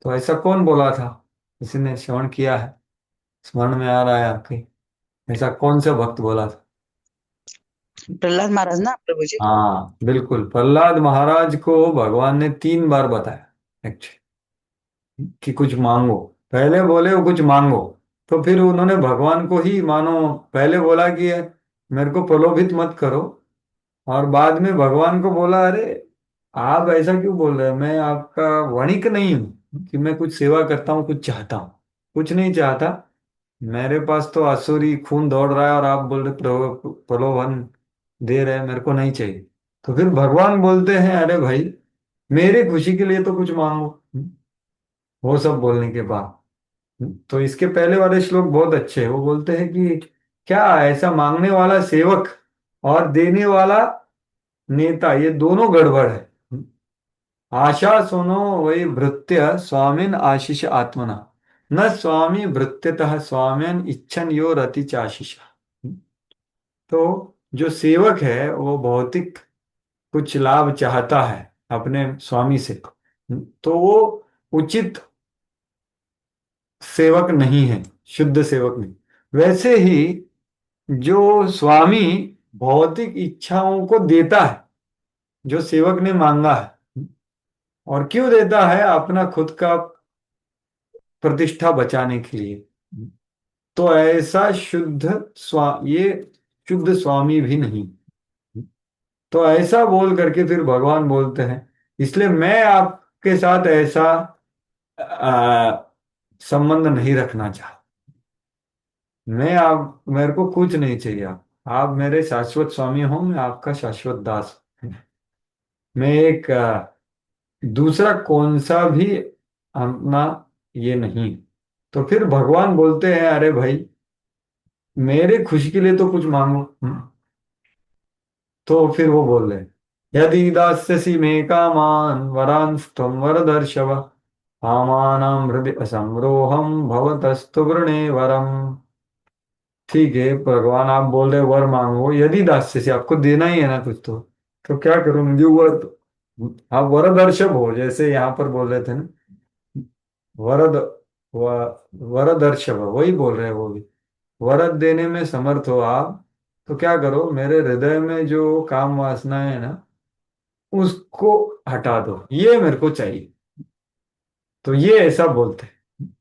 तो ऐसा कौन बोला था? किसी ने श्रवण किया है, स्मरण में आ रहा है आपके? ऐसा कौन सा भक्त बोला था? प्रहलाद महाराज ना प्रभु जी। हाँ बिल्कुल, प्रहलाद महाराज को भगवान ने 3 बार बताया एक्चुअली कि कुछ मांगो। पहले बोले वो कुछ मांगो, तो फिर उन्होंने भगवान को ही मानो, पहले बोला कि मेरे को प्रलोभित मत करो, और बाद में भगवान को बोला अरे आप ऐसा क्यों बोल रहे हैं, मैं आपका वणिक नहीं हूं कि मैं कुछ सेवा करता हूँ, कुछ चाहता हूँ, कुछ नहीं चाहता। मेरे पास तो आसुरी खून दौड़ रहा है और आप बोल रहे प्रलोभन दे रहे हैं, मेरे को नहीं चाहिए। तो फिर भगवान बोलते हैं अरे भाई मेरी खुशी के लिए तो कुछ मांगो। वो सब बोलने के बाद तो इसके पहले वाले श्लोक बहुत अच्छे हैं। वो बोलते हैं कि क्या ऐसा मांगने वाला सेवक और देने वाला नेता, ये दोनों गड़बड़ है। आशा सुनो वही भृत्य स्वामिन आशीष आत्मना, न स्वामी भृत्यतः स्वाम्यन इच्छन यो रति चाशीष। तो जो सेवक है वो भौतिक कुछ लाभ चाहता है अपने स्वामी से, तो वो उचित सेवक नहीं है, शुद्ध सेवक नहीं। वैसे ही जो स्वामी भौतिक इच्छाओं को देता है, जो सेवक ने मांगा है, और क्यों देता है? अपना खुद का प्रतिष्ठा बचाने के लिए। तो ऐसा ये शुद्ध स्वामी भी नहीं। तो ऐसा बोल करके फिर भगवान बोलते हैं, इसलिए मैं आपके साथ ऐसा आ, संबंध नहीं रखना चाहता। मेरे को कुछ नहीं चाहिए। आप मेरे शाश्वत स्वामी हो, मैं आपका शाश्वत दास हूं। मैं एक दूसरा कौन सा भी अपना ये नहीं। तो फिर भगवान बोलते हैं, अरे भाई, मेरे खुशी के लिए तो कुछ मांगो। तो फिर वो बोल रहे हैं, यदि दास्यसि मे कामान वरांस्त्वं वरदर्शव कामानां हृदय संरोहम भवतस्तु वृणे वरम। ठीक है भगवान, आप बोल रहे वर मांगो, यदि दास्यसि, आपको देना ही है ना कुछ तो क्या करूं? मुझे आप वरदर्शव हो, जैसे यहाँ पर बोल रहे थे ना, वरद वरदर्शव, वही बोल रहे हैं वो भी। वरद देने में समर्थ हो आप, तो क्या करो, मेरे हृदय में जो काम वासना है ना, उसको हटा दो, ये मेरे को चाहिए। तो ये ऐसा बोलते हैं।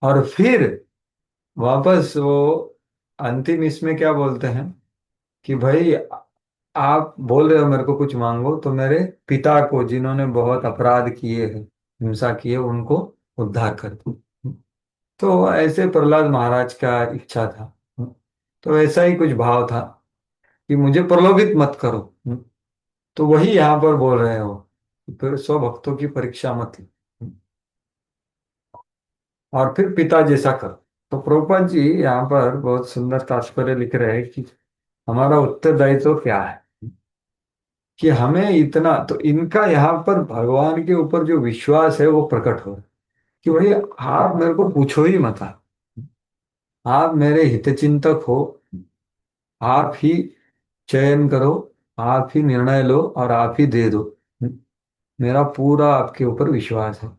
और फिर वापस वो अंतिम इसमें क्या बोलते हैं कि भाई, आप बोल रहे हो मेरे को कुछ मांगो, तो मेरे पिता को, जिन्होंने बहुत अपराध किए हैं, हिंसा की है, उनको उद्धार कर दो। तो ऐसे प्रहलाद महाराज का इच्छा था। तो ऐसा ही कुछ भाव था कि मुझे प्रलोभित मत करो। तो वही यहाँ पर बोल रहे हो, फिर सौ भक्तों की परीक्षा मत लो, और फिर पिता जैसा करो। तो प्रभुपाद जी यहाँ पर बहुत सुंदर तात्पर्य लिख रहे हैं कि हमारा उत्तरदायित्व क्या है, कि हमें इतना तो इनका यहाँ पर भगवान के ऊपर जो विश्वास है वो प्रकट हो रहा है कि भाई, आप मेरे को पूछो ही मत, आप मेरे हितचिंतक हो, आप ही चयन करो, आप ही निर्णय लो और आप ही दे दो। मेरा पूरा आपके ऊपर विश्वास है।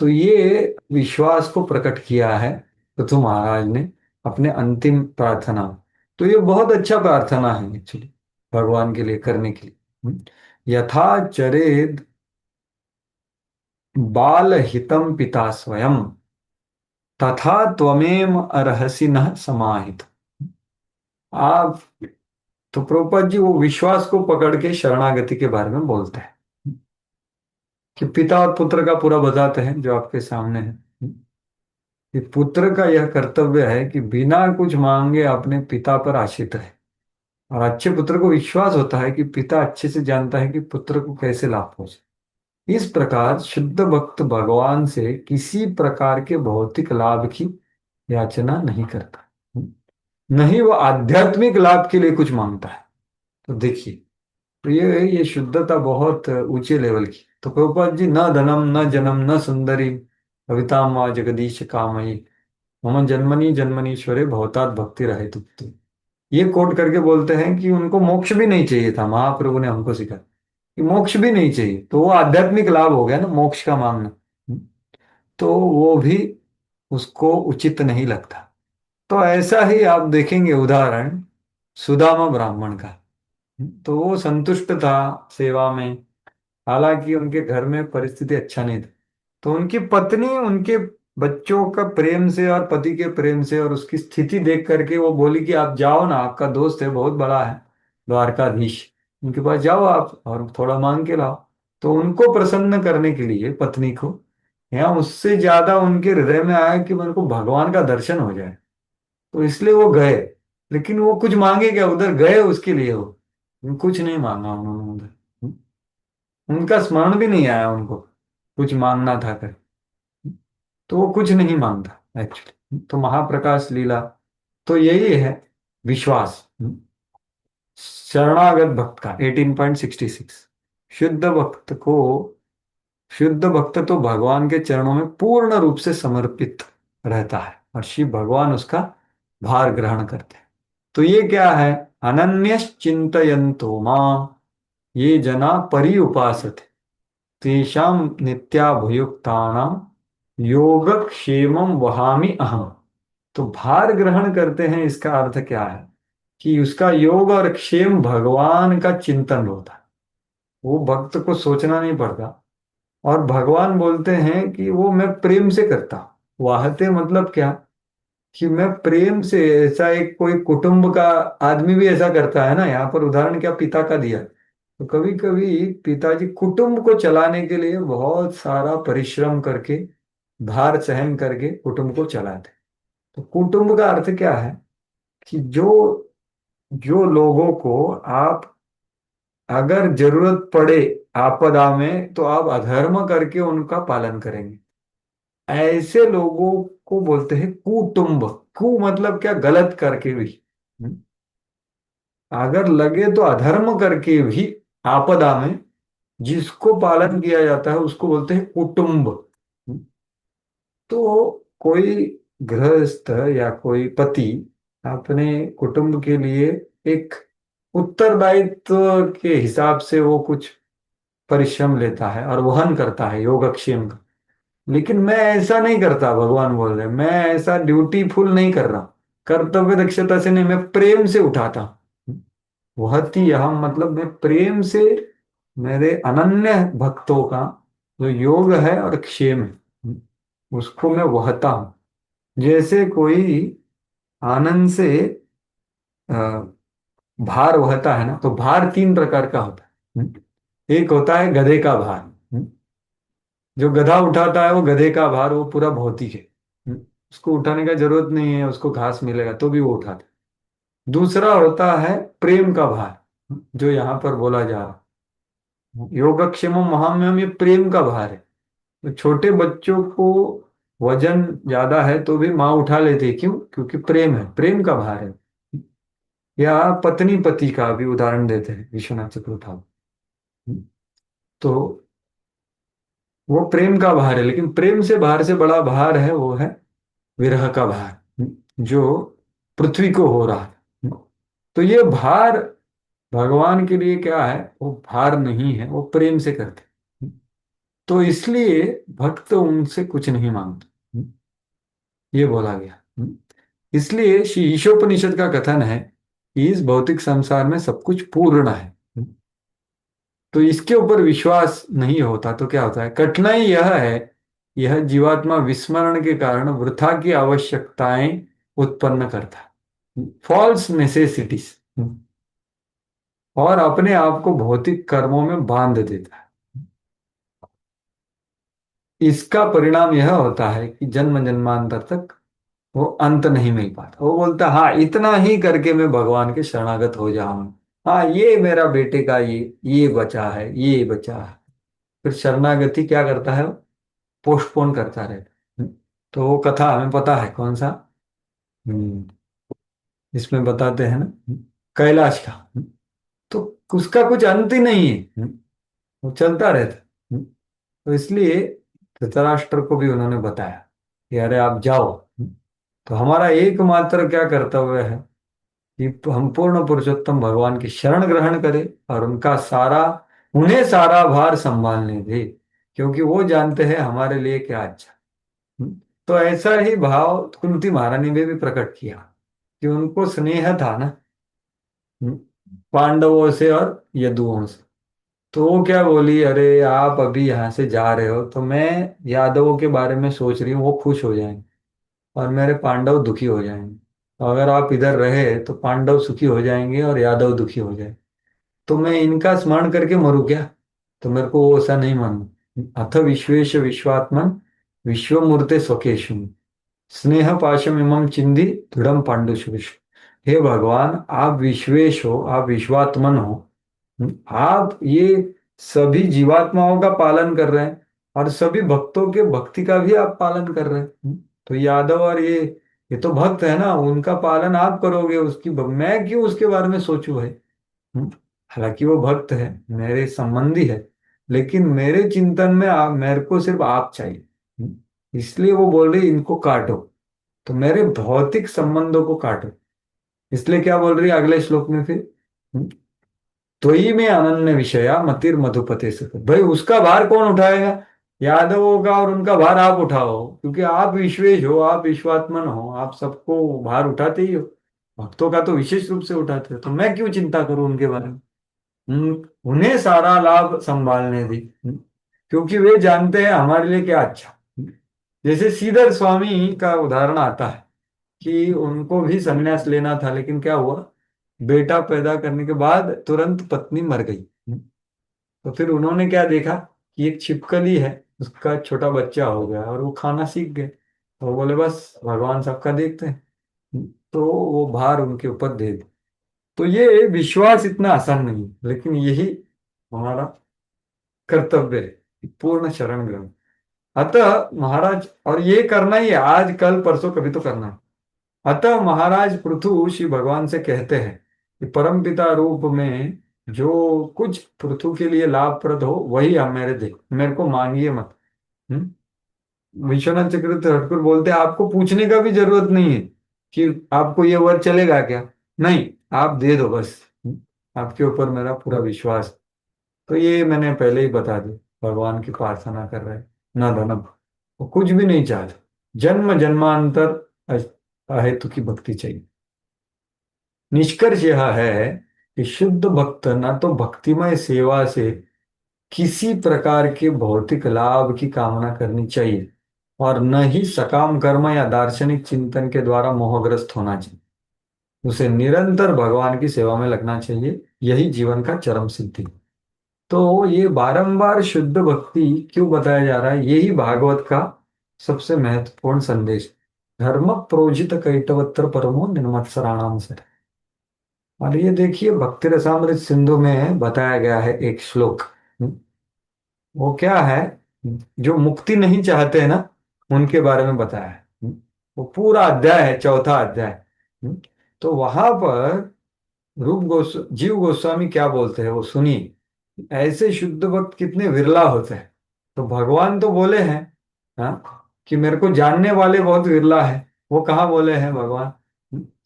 तो ये विश्वास को प्रकट किया है पृथु महाराज ने अपने अंतिम प्रार्थना में। तो ये बहुत अच्छा प्रार्थना है एक्चुअली, भगवान के लिए करने के लिए। यथा चरेद बाल हितम पिता स्वयं, तथा त्वमेम अर्हसि न समाहित। आप तो प्रभुपाद जी वो विश्वास को पकड़ के शरणागति के बारे में बोलते हैं कि पिता और पुत्र का पूरा बताते हैं जो आपके सामने है, कि पुत्र का यह कर्तव्य है कि बिना कुछ मांगे अपने पिता पर आश्रित रहे। और अच्छे पुत्र को विश्वास होता है कि पिता अच्छे से जानता है कि पुत्र को कैसे लाभ पहुंचे। इस प्रकार शुद्ध भक्त भगवान से किसी प्रकार के भौतिक लाभ की याचना नहीं करता, नहीं वो आध्यात्मिक लाभ के लिए कुछ मांगता है। तो देखिए, तो ये शुद्धता बहुत ऊंचे लेवल की। तो प्रभुपाद जी, न धनम न जन्म न सुंदरी कविता माँ जगदीश कामयी मम जन्मनी जन्मनीश्वरे भवतात भक्ति रहे तुक्ति। ये कोट करके बोलते हैं कि उनको मोक्ष भी नहीं चाहिए था, महाप्रभु ने हमको सिखाया कि मोक्ष भी नहीं चाहिए, तो वो आध्यात्मिक लाभ हो गया ना मोक्ष का मांगना। तो वो भी उसको उचित नहीं लगता। तो ऐसा ही आप देखेंगे उदाहरण सुदामा ब्राह्मण का। तो वो संतुष्ट था सेवा में, हालांकि उनके घर में परिस्थिति अच्छा नहीं था। तो उनकी पत्नी उनके बच्चों का प्रेम से और पति के प्रेम से और उसकी स्थिति देख करके वो बोली कि आप जाओ ना, आपका दोस्त है बहुत बड़ा है द्वारकाधीश, उनके पास जाओ आप और थोड़ा मांग के लाओ। तो उनको प्रसन्न करने के लिए पत्नी को, या उससे ज्यादा उनके हृदय में आया कि मेरे को भगवान का दर्शन हो जाए, तो इसलिए वो गए। लेकिन वो कुछ मांगे क्या? उधर गए उसके लिए, वो कुछ नहीं मांगा उन्होंने उधर, उनका स्मरण भी नहीं आया उनको कुछ मांगना था कर। तो वो कुछ नहीं मांगता एक्चुअली। तो महाप्रकाश लीला तो यही है, विश्वास। शरणागत भक्त का 18.66, शुद्ध भक्त को, शुद्ध भक्त तो भगवान के चरणों में पूर्ण रूप से समर्पित रहता है और शिव भगवान उसका भार ग्रहण करते हैं। तो ये क्या है? अनन्यश्चिन्तयन्तो माम् ये जना पर्युपासते तेषां नित्याभुयुक्तानां योगक्षेमं वहामि अहम। तो भार ग्रहण करते हैं, इसका अर्थ क्या है कि उसका योग और क्षेम भगवान का चिंतन होता है। वो भक्त को सोचना नहीं पड़ता। और भगवान बोलते हैं कि वो मैं प्रेम से करता हूं। वाहते मतलब क्या कि मैं प्रेम से, ऐसा एक कोई कुटुंब का आदमी भी ऐसा करता है ना। यहाँ पर उदाहरण क्या पिता का दिया, तो कभी कभी पिताजी कुटुंब को चलाने के लिए बहुत सारा परिश्रम करके, भार सहन करके कुटुंब को चलाते। तो कुटुंब का अर्थ क्या है कि जो जो लोगों को आप, अगर जरूरत पड़े आपदा में, तो आप अधर्म करके उनका पालन करेंगे, ऐसे लोगों को बोलते हैं कुटुंब। कु मतलब क्या, गलत करके भी। हम्म? अगर लगे तो अधर्म करके भी आपदा में जिसको पालन किया जाता है उसको बोलते हैं कुटुंब। तो कोई गृहस्थ या कोई पति अपने कुटुंब के लिए एक उत्तरदायित्व के हिसाब से वो कुछ परिश्रम लेता है और वहन करता है योगक्षेम का। लेकिन मैं ऐसा नहीं करता, भगवान बोल रहे हैं, मैं ऐसा ड्यूटीफुल नहीं कर रहा, कर्तव्य दक्षता से नहीं, मैं प्रेम से उठाता हूं। वहती अहम मतलब मैं प्रेम से मेरे अनन्य भक्तों का जो योग है और क्षेम है उसको मैं वहता हूं। जैसे कोई आनंद से अ, भार वहता है ना, तो भार तीन प्रकार का होता है। एक होता है गधे का भार। जो गधा उठाता है वो गधे का भार, वो पूरा भौतिक है। उसको उठाने का जरूरत नहीं है, उसको घास मिलेगा तो भी वो उठाता है। दूसरा होता है प्रेम का भार, जो यहाँ पर बोला जा रहा है योगक्षेम महाम्यम, ये प्रेम का भार है। तो छोटे बच्चों को वजन ज्यादा है तो भी माँ उठा लेती है, क्यों? क्योंकि प्रेम है, प्रेम का भार है। या पत्नी पति का भी उदाहरण देते हैं विश्वनाथ चक्रवर्ती। तो वो प्रेम का भार है, लेकिन प्रेम से भार से बड़ा भार है, वो है विरह का भार, जो पृथ्वी को हो रहा है। तो ये भार भगवान के लिए क्या है, वो भार नहीं है, वो प्रेम से करते हैं। तो इसलिए भक्त उनसे कुछ नहीं मांगते, ये बोला गया। इसलिए श्री ईशोपनिषद का कथन है कि इस भौतिक संसार में सब कुछ पूर्ण है। तो इसके ऊपर विश्वास नहीं होता तो क्या होता है, कठिनाई यह है, यह जीवात्मा विस्मरण के कारण वृथा की आवश्यकताएं उत्पन्न करता है, फॉल्स नेसेसिटीज, और अपने आप को भौतिक कर्मों में बांध देता है। इसका परिणाम यह होता है कि जन्म जन्मांतर तक वो अंत नहीं मिल पाता। वो बोलता हाँ इतना ही करके मैं भगवान के शरणागत हो जाऊं, हाँ ये मेरा बेटे का ये बचा है, ये बचा है। फिर शरणागति क्या करता है, पोस्टपोन करता रहता है। तो वो कथा हमें पता है कौन सा, हम्म, इसमें बताते हैं ना, कैलाश का। तो उसका कुछ अंत ही नहीं है, वो चलता रहता है। तो इसलिए धृतराष्ट्र को भी उन्होंने बताया कि अरे आप जाओ। तो हमारा एकमात्र क्या कर्तव्य है कि हम पूर्ण पुरुषोत्तम भगवान की शरण ग्रहण करें और उनका सारा, उन्हें सारा भार संभालने दे, क्योंकि वो जानते हैं हमारे लिए क्या अच्छा। तो ऐसा ही भाव कुंती महारानी ने भी प्रकट किया कि उनको स्नेह था ना पांडवों से और यदुओं से। तो वो क्या बोली, अरे आप अभी यहाँ से जा रहे हो तो मैं यादवों के बारे में सोच रही हूँ, वो खुश हो जाएंगे और मेरे पांडव दुखी हो जाएंगे। तो अगर आप इधर रहे तो पांडव सुखी हो जाएंगे और यादव दुखी हो जाएंगे। तो मैं इनका स्मरण करके मरूं क्या? तो मेरे को वो ऐसा नहीं मानना। अथ विश्वेश विश्वात्मन विश्वमूर्ते स्वकेशु स्नेह पाशम इमम चिंदी दृढ़म पांडुशुष। हे भगवान, आप विश्वेश हो, आप विश्वात्मन हो, आप ये सभी जीवात्माओं का पालन कर रहे हैं और सभी भक्तों के भक्ति का भी आप पालन कर रहे हैं। तो यादव और ये तो भक्त है ना, उनका पालन आप करोगे, उसकी मैं क्यों उसके बारे में सोचूं भाई। हम्म, हालांकि वो भक्त है, मेरे संबंधी है, लेकिन मेरे चिंतन में आप, मेरे को सिर्फ आप चाहिए। इसलिए वो बोल रही इनको काटो, तो मेरे भौतिक संबंधों को काटो। इसलिए क्या बोल रही है अगले श्लोक में फिर, त्वयि में अनन्य विषया मतिर मधुपते से, भाई उसका भार कौन उठाएगा? यादवों का और उनका भार आप उठाओ, क्योंकि आप विश्वेश हो, आप विश्वात्मन हो, आप सबको भार उठाते ही हो। भक्तों का तो विशेष रूप से उठाते हो, तो मैं क्यों चिंता करूं उनके बारे में? उन्हें सारा लाभ संभालने दी। क्योंकि वे जानते हैं हमारे लिए क्या अच्छा। जैसे श्रीधर स्वामी का उदाहरण आता है कि उनको भी संन्यास लेना था, लेकिन क्या हुआ, बेटा पैदा करने के बाद तुरंत पत्नी मर गई। तो फिर उन्होंने क्या देखा कि एक छिपकली है, उसका छोटा बच्चा हो गया और वो खाना सीख गए, तो वो बोले बस भगवान सबका देखते हैं। तो वो भार उनके ऊपर दे दी। तो ये विश्वास इतना आसान नहीं है, लेकिन यही हमारा कर्तव्य है, पूर्ण शरण ग्रहण। अतः महाराज, और ये करना ही है, आज कल परसों कभी तो करना है। अतः महाराज पृथु श्री भगवान से कहते हैं कि परमपिता रूप में जो कुछ पृथु के लिए लाभप्रद हो वही आप मेरे दे, मेरे को मांगिए मत। विश्वनाथ चक्रवर्ती ठाकुर बोलते हैं आपको पूछने का भी जरूरत नहीं है कि आपको ये वर चलेगा क्या। नहीं, आप दे दो बस। आपके ऊपर मेरा पूरा विश्वास है। तो ये मैंने पहले ही बता दी, भगवान की प्रार्थना कर रहे हैं, न धनम, वो कुछ भी नहीं चाहते, जन्म जन्मांतर अहेतु की भक्ति चाहिए। निष्कर्ष यह है कि शुद्ध भक्त न तो भक्तिमय सेवा से किसी प्रकार के भौतिक लाभ की कामना करनी चाहिए, और न ही सकाम कर्म या दार्शनिक चिंतन के द्वारा मोहग्रस्त होना चाहिए। उसे निरंतर भगवान की सेवा में लगना चाहिए, यही जीवन का चरम सिद्धि। तो ये बारंबार शुद्ध भक्ति क्यों बताया जा रहा है, यही भागवत का सबसे महत्वपूर्ण संदेश। धर्म प्रोजित कैटवत्र परमो निर्मत्सराणाम से। और ये देखिए भक्ति रसामृत सिंधु में बताया गया है एक श्लोक। वो क्या है, जो मुक्ति नहीं चाहते हैं ना, उनके बारे में बताया है। वो पूरा अध्याय है, चौथा अध्याय। तो वहां पर जीव गोस्वामी क्या बोलते हैं वो सुनिए। ऐसे शुद्ध भक्त कितने विरला होते हैं। तो भगवान तो बोले हैं, हाँ, कि मेरे को जानने वाले बहुत विरला है। वो कहाँ बोले हैं भगवान?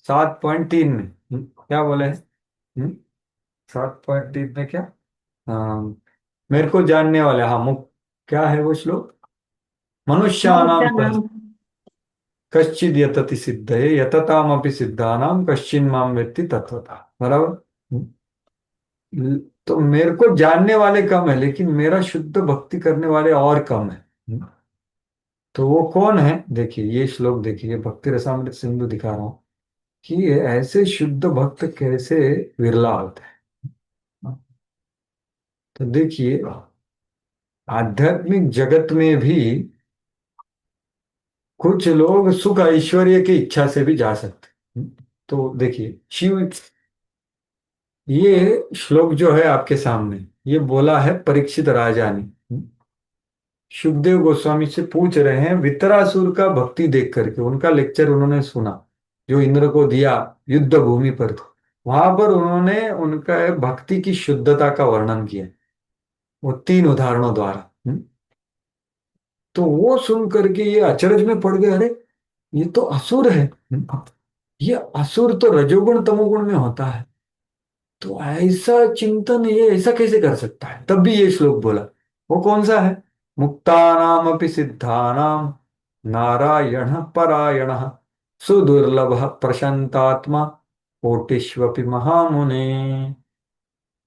7.3 में। क्या बोले हैं? 7.3 में क्या? हाँ, मेरे को जानने वाले, हाँ मुख, क्या है वो श्लोक? मनुष्याणाम मनुष्याणाम। कश्चिद यतति सिद्धये यततामपि सिद्धानाम कश्चिन माम वेत्ति तत्वता। बराबर। तो मेरे को जानने वाले कम है, लेकिन मेरा शुद्ध भक्ति करने वाले और कम है। तो वो कौन है? देखिए ये श्लोक, देखिए भक्ति रसामृत सिंधु दिखा रहा हूँ कि ये ऐसे शुद्ध भक्त कैसे विरला होते हैं। तो देखिए आध्यात्मिक जगत में भी कुछ लोग सुख ऐश्वर्य की इच्छा से भी जा सकते हैं। तो देखिए शिव, ये श्लोक जो है आपके सामने, ये बोला है परीक्षित राजा ने। सुखदेव गोस्वामी से पूछ रहे हैं वितरासुर का भक्ति देख करके, उनका लेक्चर उन्होंने सुना जो इंद्र को दिया युद्ध भूमि पर। तो वहां पर उन्होंने उनका भक्ति की शुद्धता का वर्णन किया, वो 3 उदाहरणों द्वारा। तो वो सुन करके ये अचरज में पड़ गए, अरे ये तो असुर है। ये असुर तो रजोगुण तमोगुण में होता है, तो ऐसा चिंतन ये ऐसा कैसे कर सकता है? तब भी ये श्लोक बोला। वो कौन सा है? मुक्तानाम अपि सिद्धानाम नारायण परायण सुदुर्लभ प्रशांतात्मा कोटिष्वपि महामुने।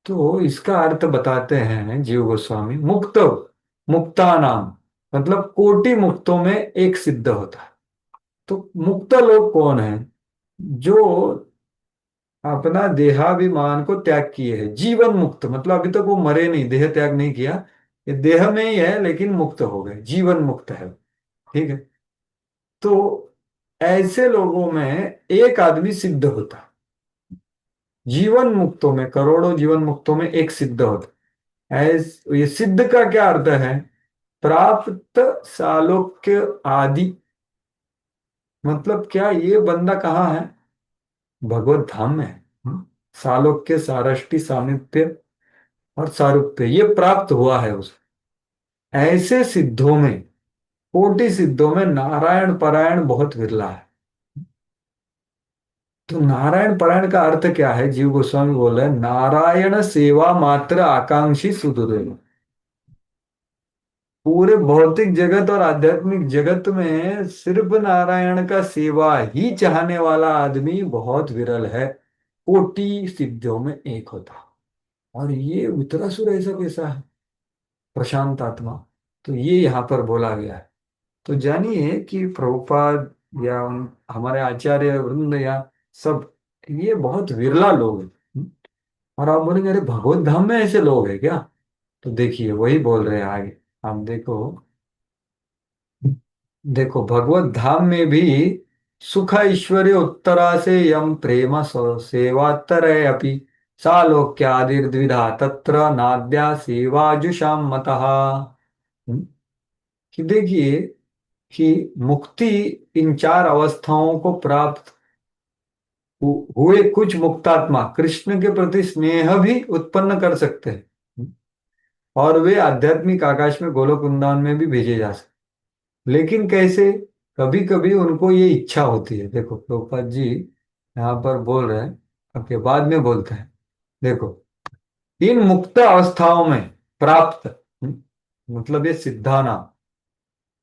तो इसका अर्थ बताते हैं जीव गोस्वामी, मुक्तानाम मतलब कोटि मुक्तों में एक सिद्ध होता है। तो मुक्त लोग कौन है? जो अपना देहाभिमान को त्याग किए हैं, जीवन मुक्त, मतलब अभी तक वो मरे नहीं, देह त्याग नहीं किया, ये देह में ही है लेकिन मुक्त हो गए, जीवन मुक्त है। ठीक है। तो ऐसे लोगों में एक आदमी सिद्ध होता है। जीवन मुक्तों में, करोड़ों जीवन मुक्तों में एक सिद्ध होता है। ये सिद्ध का क्या अर्थ है? प्राप्त सालोक्य आदि। मतलब क्या ये बंदा कहाँ है? भगवत धाम में है। सालोक्य, सारष्टि, सामीप्य और सारूप्य ये प्राप्त हुआ है उसे। ऐसे सिद्धों में, कोटि सिद्धों में नारायण परायण बहुत विरला है। तो नारायण परायण का अर्थ क्या है? जीव गोस्वामी बोल रहे हैं, नारायण सेवा मात्र आकांक्षी सुदुर्लभ। पूरे भौतिक जगत और आध्यात्मिक जगत में सिर्फ नारायण का सेवा ही चाहने वाला आदमी बहुत विरल है। कोटि सिद्धियों में एक होता। और ये उत्तरासुर ऐसा कैसा है? प्रशांत आत्मा। तो ये यहाँ पर बोला गया है। तो जानिए कि प्रभुपाद या हमारे आचार्य वृंद या सब, ये बहुत विरला लोग हैं। और आप बोलेंगे अरे भगवत धाम में ऐसे लोग हैं क्या? तो देखिए वही बोल रहे हैं आगे। आप देखो, देखो भगवत धाम में भी सुख ऐश्वर्य उत्तरा से यम प्रेम सेवात्तर अपि सालोक्यादिर्द्विधा तत्र नाद्या सेवाजुषाम मतः। कि देखिए कि मुक्ति इन चार अवस्थाओं को प्राप्त हुए कुछ मुक्तात्मा कृष्ण के प्रति स्नेह भी उत्पन्न कर सकते हैं, और वे आध्यात्मिक आकाश में गोलोक वृंदावन में भी भेजे जा सकते। लेकिन कैसे? कभी कभी उनको ये इच्छा होती है। देखो प्रभुपाद जी यहाँ पर बोल रहे हैं, आपके बाद में बोलते हैं, देखो इन मुक्त अवस्थाओं में प्राप्त, मतलब ये सिद्धाना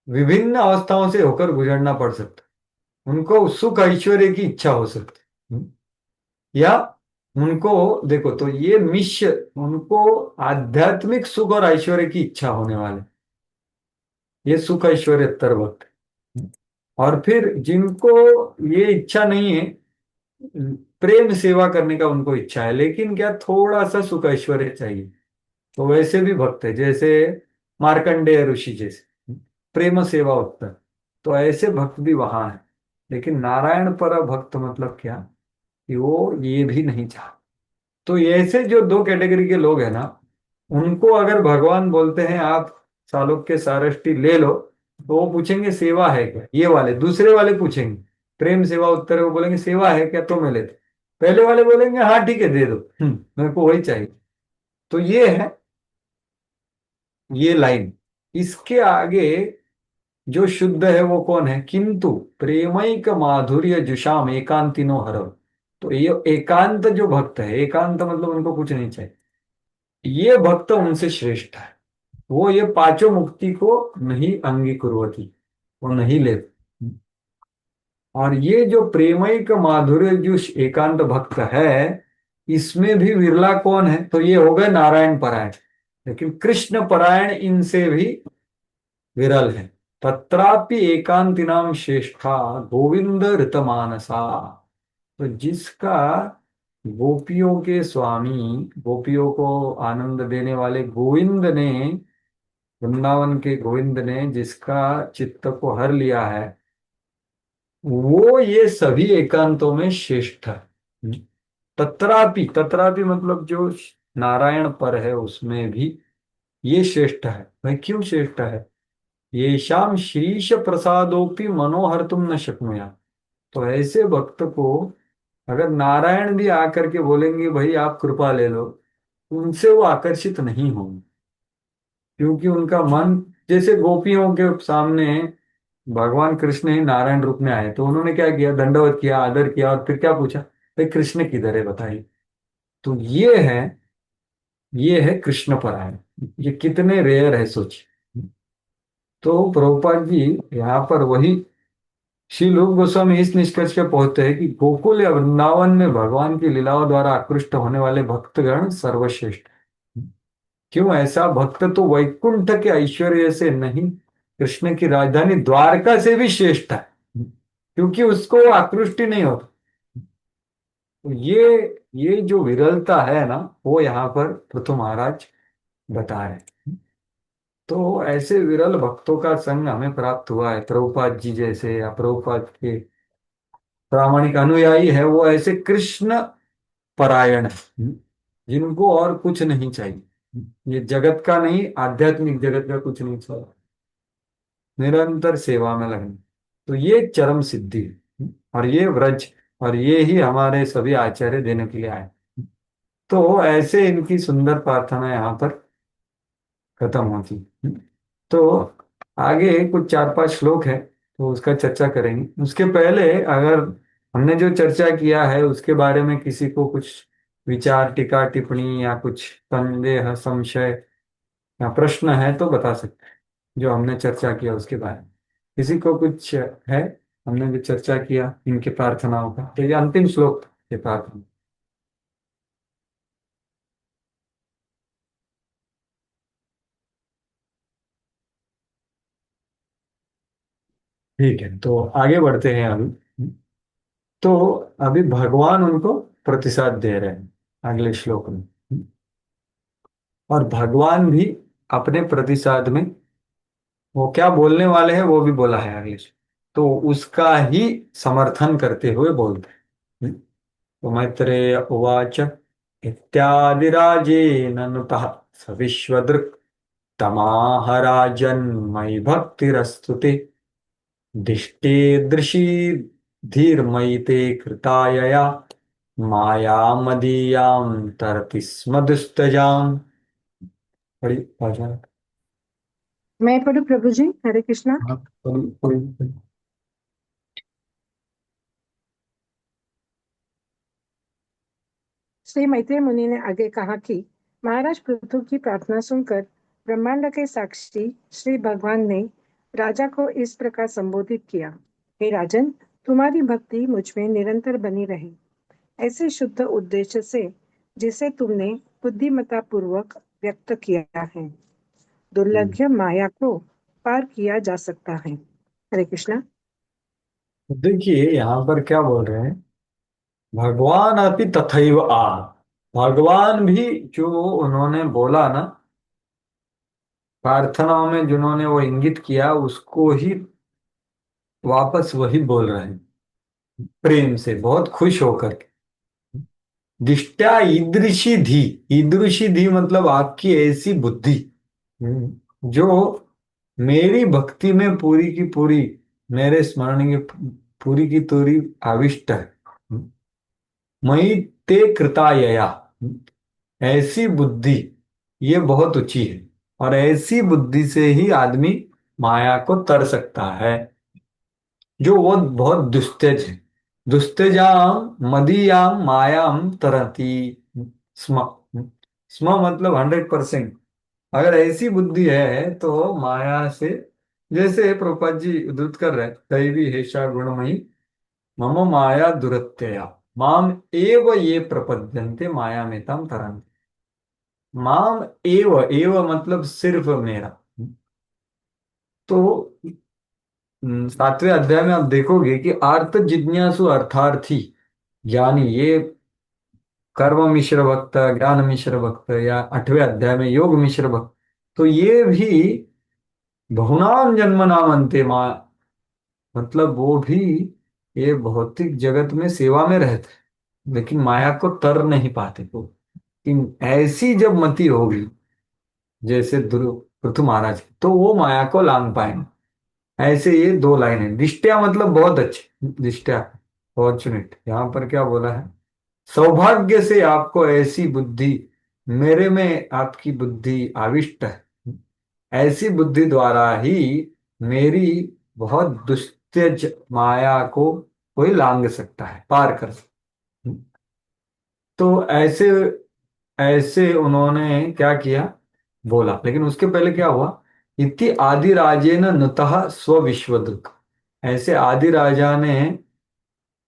विभिन्न अवस्थाओं से होकर गुजरना पड़ सकता है। उनको सुख ऐश्वर्य की इच्छा हो सकती है, या उनको, देखो तो ये मिश्र, उनको आध्यात्मिक सुख और ऐश्वर्य की इच्छा होने वाले, ये सुख ऐश्वर्य भक्त। और फिर जिनको ये इच्छा नहीं है, प्रेम सेवा करने का उनको इच्छा है, लेकिन क्या थोड़ा सा सुख ऐश्वर्य चाहिए, तो वैसे भी भक्त है, जैसे मार्कंडेय ऋषि जैसे प्रेम सेवा उत्तर। तो ऐसे भक्त भी वहां है। लेकिन नारायण पर भक्त मतलब क्या? कि वो ये भी नहीं चाहते। तो ऐसे जो दो कैटेगरी के लोग हैं ना, उनको अगर भगवान बोलते हैं आप सालोक्य सारष्टी ले लो, तो वो पूछेंगे सेवा है क्या? ये वाले दूसरे वाले पूछेंगे प्रेम सेवा उत्तर, वो बोलेंगे सेवा है क्या, तो मैं लेते। पहले वाले बोलेंगे हाँ ठीक है दे दो, मेरे को वही चाहिए। तो ये है, ये लाइन। इसके आगे जो शुद्ध है वो कौन है? किंतु प्रेमैक माधुर्य जुषाम एकांतिनो हरव। तो ये एकांत जो भक्त है, एकांत मतलब उनको कुछ नहीं चाहिए, ये भक्त उनसे श्रेष्ठ है। वो ये पांचों मुक्ति को नहीं अंगीकुर्वती, वो नहीं लेते। और ये जो प्रेमैक माधुर्य जो एकांत भक्त है, इसमें भी विरला कौन है? तो ये हो गए नारायण परायण। लेकिन कृष्ण परायण इनसे भी विरल है। तत्रापि एकांतिनाम श्रेष्ठा गोविंद ऋतमानसा। तो जिसका गोपियों के स्वामी, गोपियों को आनंद देने वाले गोविंद ने, वृंदावन के गोविंद ने जिसका चित्त को हर लिया है, वो ये सभी एकांतों में श्रेष्ठ है। तत्रापि, तत्रापि मतलब जो नारायण पर है उसमें भी ये श्रेष्ठ है। भाई क्यों श्रेष्ठ है? ये शाम शीर्ष प्रसादोपि मनोहर तुम न शक्नुया। तो ऐसे भक्त को अगर नारायण भी आकर के बोलेंगे भाई आप कृपा ले लो, उनसे वो आकर्षित नहीं होंगे। क्योंकि उनका मन, जैसे गोपियों के सामने भगवान कृष्ण ही नारायण रूप में आए, तो उन्होंने क्या किया? दंडवत किया, आदर किया, और फिर क्या पूछा? भाई कृष्ण किधर है बताइए। तो ये है कृष्ण परायण। ये कितने रेयर है सोचिए। तो प्रभुपाद जी यहाँ पर वही, श्री रूप गोस्वामी इस निष्कर्ष पे पहुंचते हैं कि गोकुल या वृंदावन में भगवान की लीलाओं द्वारा आकृष्ट होने वाले भक्तगण सर्वश्रेष्ठ हैं। क्यों? ऐसा भक्त तो वैकुंठ के ऐश्वर्य से नहीं, कृष्ण की राजधानी द्वारका से भी श्रेष्ठ है, क्योंकि उसको आकृष्टि नहीं होती। तो ये जो विरलता है ना, वो यहाँ पर पृथु महाराज बता रहे हैं। तो ऐसे विरल भक्तों का संग हमें प्राप्त हुआ है। प्रभुपाद जी जैसे, या प्रभुपाद के प्रामाणिक अनुयायी है, वो ऐसे कृष्ण परायण है, जिनको और कुछ नहीं चाहिए। ये जगत का नहीं, आध्यात्मिक जगत का कुछ नहीं चाहिए, निरंतर सेवा में लगना। तो ये चरम सिद्धि है, और ये व्रज, और ये ही हमारे सभी आचार्य देने के लिए आए। तो ऐसे इनकी सुंदर प्रार्थना यहाँ पर खत्म होती। तो आगे कुछ चार पांच श्लोक है, तो उसका चर्चा करेंगे। उसके पहले अगर हमने जो चर्चा किया है उसके बारे में किसी को कुछ विचार, टीका, टिप्पणी या कुछ संदेह, संशय या प्रश्न है तो बता सकते हैं, जो हमने चर्चा किया उसके बारे में। किसी को कुछ है? हमने जो चर्चा किया इनके प्रार्थनाओं का, तो ये अंतिम श्लोक था, ये प्रार्थना। ठीक है, तो आगे बढ़ते हैं अभी। तो अभी भगवान उनको प्रतिसाद दे रहे हैं अगले श्लोक में। और भगवान भी अपने प्रतिसाद में वो क्या बोलने वाले हैं वो भी बोला है अगले श्लोक। तो उसका ही समर्थन करते हुए बोलते हैं। तो मैत्रेय उवाच इत्यादिराजेन नुतः स विश्वदृक् तमाह राजन् मयि भक्तिरस्तु ते दिष्टेदृशी धीर्मयि ते कृतायया मायामदीयां तरति स्म दुस्तजाम्। बड़ी भाषा। मैं पढ़ू प्रभु जी, हरे कृष्णा। हाँ, बड़ी। श्री मैत्रेय मुनि ने आगे कहा कि महाराज पृथु की प्रार्थना सुनकर ब्रह्मांड के साक्षी श्री भगवान ने राजा को इस प्रकार संबोधित किया। हे राजन, तुम्हारी भक्ति मुझ में निरंतर बनी रहे, ऐसे शुद्ध उद्देश्य से जिसे तुमने बुद्धिमत्ता पूर्वक व्यक्त किया है, दुर्लभ माया को पार किया जा सकता है। हरे कृष्णा। देखिए यहाँ पर क्या बोल रहे हैं, भगवान अपि तथैव आह। भगवान भी जो उन्होंने बोला ना, प्रार्थनाओं में जिन्होंने वो इंगित किया उसको ही वापस वही बोल रहे हैं, प्रेम से, बहुत खुश होकर के। दिष्टा ईदृशी धी। ईदृशी धी मतलब आपकी ऐसी बुद्धि जो मेरी भक्ति में पूरी की पूरी, मेरे स्मरण की पूरी की पूरी आविष्ट है। मयि ते कृतायया। ऐसी बुद्धि ये बहुत ऊंची है, और ऐसी बुद्धि से ही आदमी माया को तर सकता है, जो वो बहुत दुस्तेज है। दुस्तेजाम मदीयाम मायाम तरती स्म। स्म मतलब 100%। अगर ऐसी बुद्धि है तो माया से, जैसे प्रभुपाद जी उद्धृत कर रहे हैं, दैवी हेषा गुणमयी मम माया दुरत्यया माम एव ये प्रपद्यन्ते माया में तम तरन्ति। माम एव, एव मतलब सिर्फ मेरा। तो 7वें अध्याय में आप देखोगे कि अर्थ जिज्ञासु अर्थार्थी ज्ञानी, ये कर्म मिश्र भक्त, ज्ञान मिश्र भक्त, या 8वें अध्याय में योग मिश्र भक्त, तो ये भी बहुनाम जन्म नाम अंते माँ, मतलब वो भी ये भौतिक जगत में सेवा में रहते हैं, लेकिन माया को तर नहीं पाते। तो इन ऐसी जब मति होगी जैसे पृथु महाराज की, तो वो माया को लांग पाएंगे। ऐसे ये दो लाइन है। दिष्टया मतलब बहुत अच्छे, दिष्टया फॉर्चुनेट। यहाँ पर क्या बोला है, सौभाग्य से आपको ऐसी बुद्धि, मेरे में आपकी बुद्धि आविष्ट है। ऐसी बुद्धि द्वारा ही मेरी बहुत दुस्तेज माया को कोई लांग सकता है, पार कर सकता है। तो ऐसे ऐसे उन्होंने क्या किया, बोला। लेकिन उसके पहले क्या हुआ, इति आदि राजेन नुतः स्व विश्वदृक्। ऐसे आदि राजा ने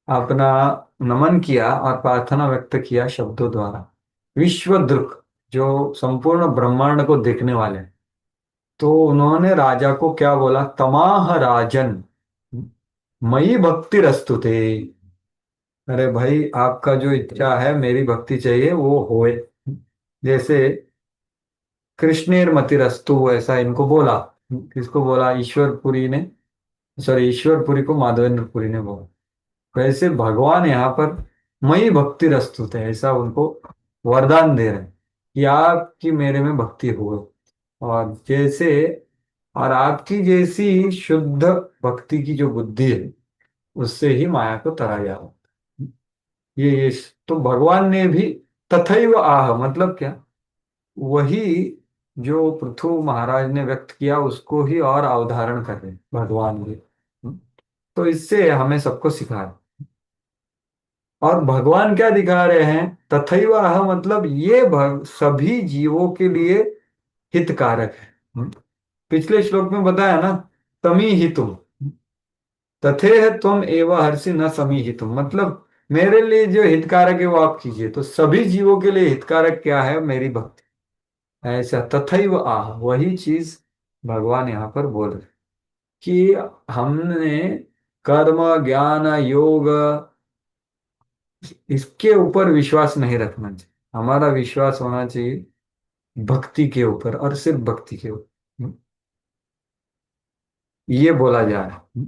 अपना नमन किया और प्रार्थना व्यक्त किया शब्दों द्वारा। विश्वदृक् जो संपूर्ण ब्रह्मांड को देखने वाले हैं। तो उन्होंने राजा को क्या बोला, तमाह राजन मई भक्ति रस्तुते। अरे भाई, आपका जो इच्छा है मेरी भक्ति चाहिए वो होए। जैसे कृष्णेर मतिरस्तु, ऐसा इनको बोला। किसको बोला, ईश्वरपुरी ने, सॉरी ईश्वरपुरी को माधवेंद्रपुरी ने बोला। वैसे भगवान यहाँ पर मई भक्ति रस्तुत है, ऐसा उनको वरदान दे रहे हैं कि आपकी मेरे में भक्ति हो। और जैसे, और आपकी जैसी शुद्ध भक्ति की जो बुद्धि है उससे ही माया को तरा जाओ। ये तो भगवान ने भी तथैव आह मतलब क्या, वही जो पृथु महाराज ने व्यक्त किया उसको ही और अवधारण कर रहे हैं भगवान भी। तो इससे हमें सबको सिखा है और भगवान क्या दिखा रहे हैं, तथैव अह, मतलब ये सभी जीवों के लिए हितकारक है। पिछले श्लोक में बताया ना, तमी हितुम तथेह त्वम एव हर्षि न समी हितुम, मतलब मेरे लिए जो हितकारक है वो आप कीजिए। तो सभी जीवों के लिए हितकारक क्या है, मेरी भक्ति। ऐसा तथैव आह, वही चीज भगवान यहाँ पर बोल रहे कि हमने कर्म ज्ञान योग इसके ऊपर विश्वास नहीं रखना चाहिए। हमारा विश्वास होना चाहिए भक्ति के ऊपर, और सिर्फ भक्ति के ऊपर। ये बोला जा रहा है,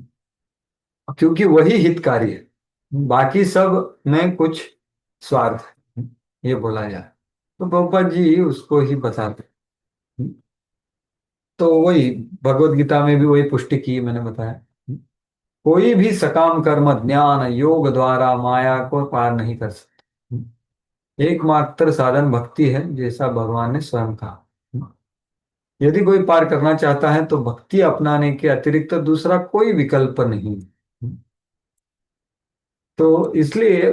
क्योंकि वही हितकारी है, बाकी सब में कुछ स्वार्थ है, ये बोला जा रहा है। तो प्रभुपाद जी उसको ही बताते हैं। तो वही भगवत गीता में भी वही पुष्टि की मैंने बताया। कोई भी सकाम कर्म ज्ञान योग द्वारा माया को पार नहीं कर सकते। एकमात्र साधन भक्ति है, जैसा भगवान ने स्वयं कहा। यदि कोई पार करना चाहता है तो भक्ति अपनाने के अतिरिक्त दूसरा कोई विकल्प नहीं। तो इसलिए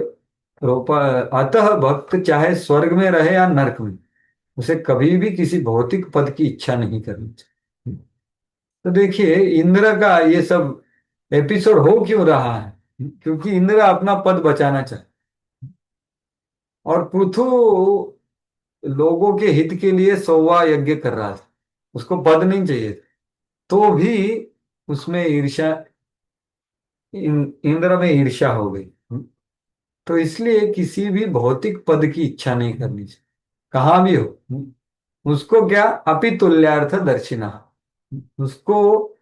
रोपा अतः भक्त चाहे स्वर्ग में रहे या नरक में, उसे कभी भी किसी भौतिक पद की इच्छा नहीं करनी चाहिए। तो देखिए इंद्र का ये सब एपिसोड हो क्यों रहा है, क्योंकि इंद्र अपना पद बचाना चाहे, और पृथु लोगों के हित के लिए 100वां यज्ञ कर रहा था, उसको पद नहीं चाहिए था। तो भी उसमें ईर्ष्या, इंद्र में ईर्ष्या हो गई। तो इसलिए किसी भी भौतिक पद की इच्छा नहीं करनी चाहिए, कहाँ भी हो। उसको क्या, अपि तुल्यार्थ दर्शिना, उसको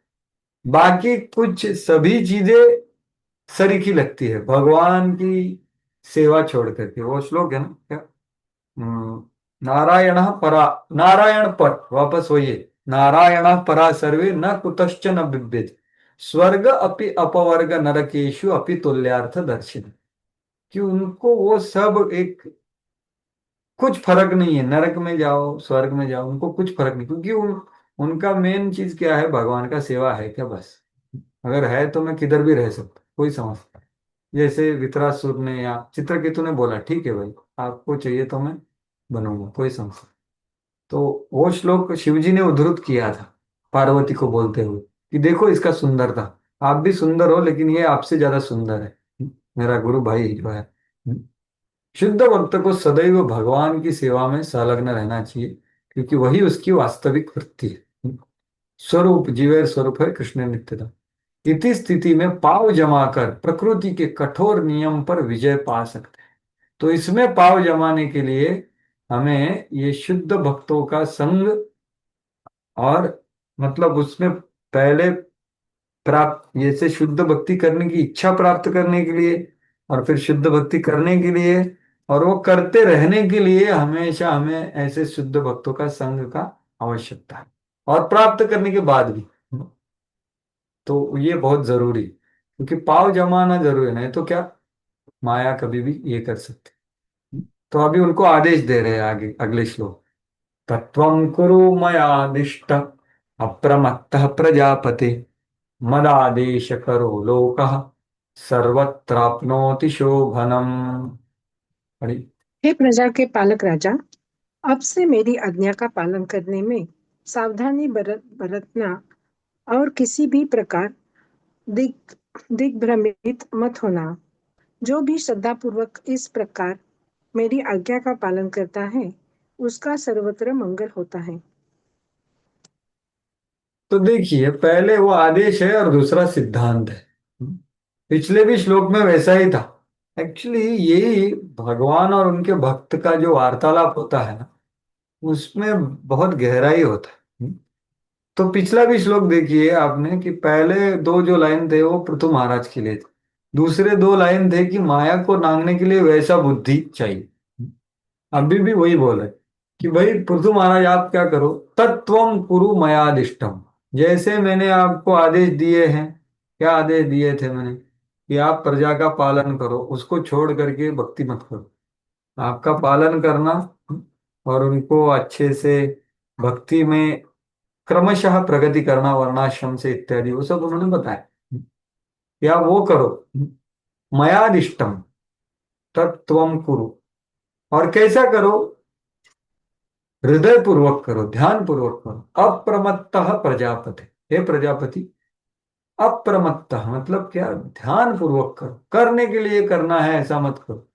बाकी कुछ सभी चीजें सरीखी लगती है भगवान की सेवा छोड़ करके। वो श्लोक है ना क्या, हम्म, नारायण परा, नारायण पर, वापस वही है, नारायण परा सर्वे न कुतश्च न बिभ्यति स्वर्ग अपि अपवर्ग नरकेशु अपि तुल्यार्थ दर्शिन, कि उनको वो सब एक कुछ फर्क नहीं है, नरक में जाओ स्वर्ग में जाओ उनको कुछ फर्क नहीं, क्योंकि उनका मेन चीज क्या है, भगवान का सेवा है क्या, बस। अगर है तो मैं किधर भी रह सकता, कोई समस्या नहीं। जैसे वितरासुर ने या चित्रकेतु ने बोला, ठीक है भाई, आपको चाहिए तो मैं बनूंगा, कोई समस्या नहीं। तो वो श्लोक शिवजी ने उद्धृत किया था पार्वती को बोलते हुए कि देखो इसका सुंदरता, आप भी सुंदर हो लेकिन ये आपसे ज्यादा सुंदर है, मेरा गुरु भाई जो है। शुद्ध भक्त को सदैव भगवान की सेवा में संलग्न रहना चाहिए, क्योंकि वही उसकी वास्तविक वृत्ति है। स्वरूप जीवेर स्वरूप है कृष्ण नित्यता। इति स्थिति में पाव जमाकर प्रकृति के कठोर नियम पर विजय पा सकते हैं। तो इसमें पाव जमाने के लिए हमें ये शुद्ध भक्तों का संग, और मतलब उसमें पहले प्राप्त, जैसे शुद्ध भक्ति करने की इच्छा प्राप्त करने के लिए, और फिर शुद्ध भक्ति करने के लिए, और वो करते रहने के लिए हमेशा हमें ऐसे शुद्ध भक्तों का संग का आवश्यकता है, और प्राप्त करने के बाद भी। तो ये बहुत जरूरी है, क्योंकि पाव जमाना जरूरी है, नहीं तो क्या माया कभी भी ये कर सकते। तो अभी उनको आदेश दे रहे हैं आगे अगले श्लोक, तत्वं कुरु मयादिष्ट अप्रमत्तः प्रजापते मदादेश करो लोकः सर्वत्राप्नोति शोभनम। अरे, हे प्रजा के पालक राजा, अब से मेरी आज्ञा का पालन करने में सावधानी बरतना और किसी भी प्रकार दिग दिग्भ्रमित मत होना। जो भी श्रद्धा पूर्वक इस प्रकार मेरी आज्ञा का पालन करता है उसका सर्वत्र मंगल होता है। तो देखिए पहले वो आदेश है और दूसरा सिद्धांत है। पिछले भी श्लोक में वैसा ही था। एक्चुअली यही भगवान और उनके भक्त का जो वार्तालाप होता है ना, उसमें बहुत गहराई होता है। तो पिछला भी श्लोक देखिए आपने, कि पहले दो जो लाइन थे वो पृथु महाराज के लिए थे, दूसरे दो लाइन थे कि माया को नांगने के लिए वैसा बुद्धि चाहिए। अभी भी वही बोल रहे कि भाई पृथु महाराज आप क्या करो, तत्वम कुरु मयादिष्टम, जैसे मैंने आपको आदेश दिए हैं। क्या आदेश दिए थे मैंने, कि आप प्रजा का पालन करो, उसको छोड़ करके भक्ति मत करो। आपका पालन करना और उनको अच्छे से भक्ति में क्रमशः प्रगति करना, वर्णाश्रम से इत्यादि वो सब उन्होंने बताया, या वो करो मयादिष्टम। तत्त्वम कुरु। और कैसा करो? हृदय पूर्वक करो, ध्यान पूर्वक करो। अप्रमत्तः प्रजापति, हे प्रजापति, अप्रमत्तः मतलब क्या? ध्यान पूर्वक करो। करने के लिए करना है ऐसा मत करो,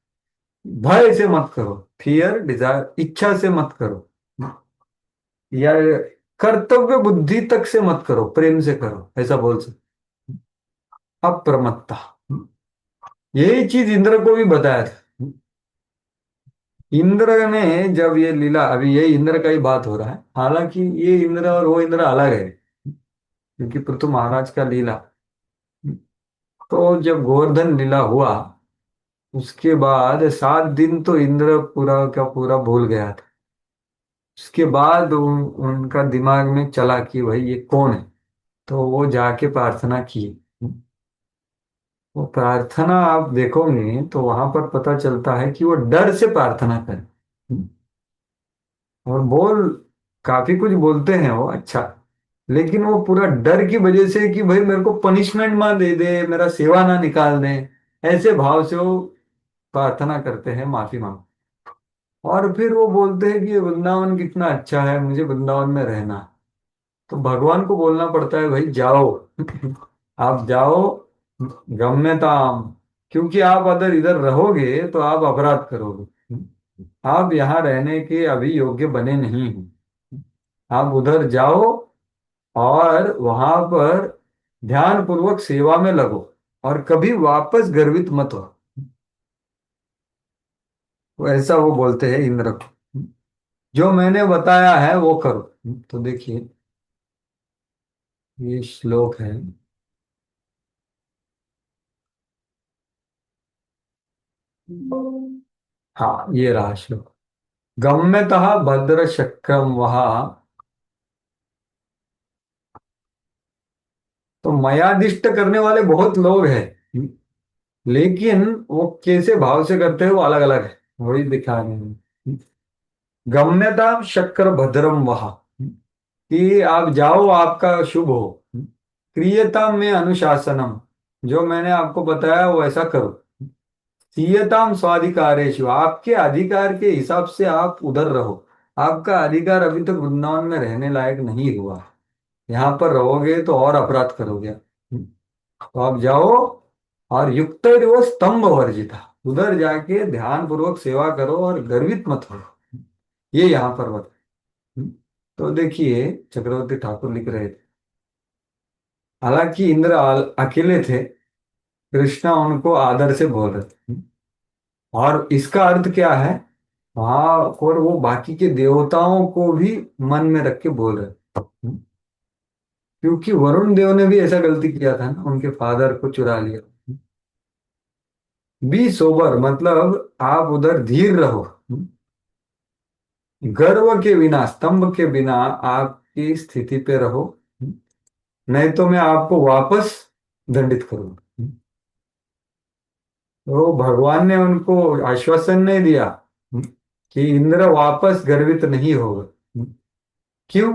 भय से मत करो, फियर डिजायर इच्छा से मत करो, या कर्तव्य बुद्धि तक से मत करो, प्रेम से करो, ऐसा बोल सकते। अप्रमत्ता, यही चीज इंद्र को भी बताया था। इंद्र ने जब ये लीला, अभी ये इंद्र का ही बात हो रहा है, हालांकि ये इंद्र और वो इंद्र अलग है, क्योंकि पृथु महाराज का लीला। तो जब गोवर्धन लीला हुआ, उसके बाद 7 दिन तो इंद्र पूरा का पूरा भूल गया था। उसके बाद उनका दिमाग में चला कि भाई ये कौन है। तो वो जाके प्रार्थना की। वो प्रार्थना आप देखोगे तो वहां पर पता चलता है कि वो डर से प्रार्थना करे। और बोल काफी कुछ बोलते हैं वो, अच्छा, लेकिन वो पूरा डर की वजह से कि भाई मेरे को पनिशमेंट ना दे दे, मेरा सेवा ना निकाल दे, ऐसे भाव से वो प्रार्थना करते हैं, माफी मांग। और फिर वो बोलते हैं कि ये वृंदावन कितना अच्छा है, मुझे वृंदावन में रहना है। तो भगवान को बोलना पड़ता है भाई जाओ, आप जाओ, गम्यताम, क्योंकि आप अगर इधर रहोगे तो आप अपराध करोगे, आप यहाँ रहने के अभी योग्य बने नहीं हैं। आप उधर जाओ और वहां पर ध्यान पूर्वक सेवा में लगो, और कभी वापस गर्वित मत हो। तो ऐसा वो बोलते हैं इंद्र को, जो मैंने बताया है वो करो। तो देखिए, ये श्लोक है। हाँ, ये रहा श्लोक। गम्यतः भद्र शक्रम वहा। तो मयादिष्ट करने वाले बहुत लोग हैं, लेकिन वो कैसे भाव से करते हैं वो अलग अलग है, वही दिखा रहे हैं। गम्यता शक्र भद्रम वहा, कि आप जाओ, आपका शुभ हो। क्रियता में अनुशासनम, जो मैंने आपको बताया वो ऐसा करो। सीयताम स्वाधिकारेषु, आपके अधिकार के हिसाब से आप उधर रहो। आपका अधिकार अभी तक वृंदावन में रहने लायक नहीं हुआ, यहाँ पर रहोगे तो और अपराध करोगे। तो आप जाओ, और युक्त वो स्तंभ वर्जिता, उधर जाके ध्यान पूर्वक सेवा करो और गर्वित मत हो, ये यहाँ पर बता। तो देखिए, चक्रवर्ती ठाकुर लिख रहे थे, हालांकि इंद्र अकेले थे, कृष्णा उनको आदर से बोल रहे थे। और इसका अर्थ क्या है? वहां और वो बाकी के देवताओं को भी मन में रख के बोल रहे थे। क्योंकि वरुण देव ने भी ऐसा गलती किया था ना, उनके फादर को चुरा लिया। बी सोबर मतलब आप उधर धीर रहो, गर्व के बिना, स्तंभ के बिना आपकी स्थिति पे रहो, नहीं तो मैं आपको वापस दंडित करूंगा। तो भगवान ने उनको आश्वासन नहीं दिया कि इंद्र वापस गर्वित नहीं होगा। क्यों?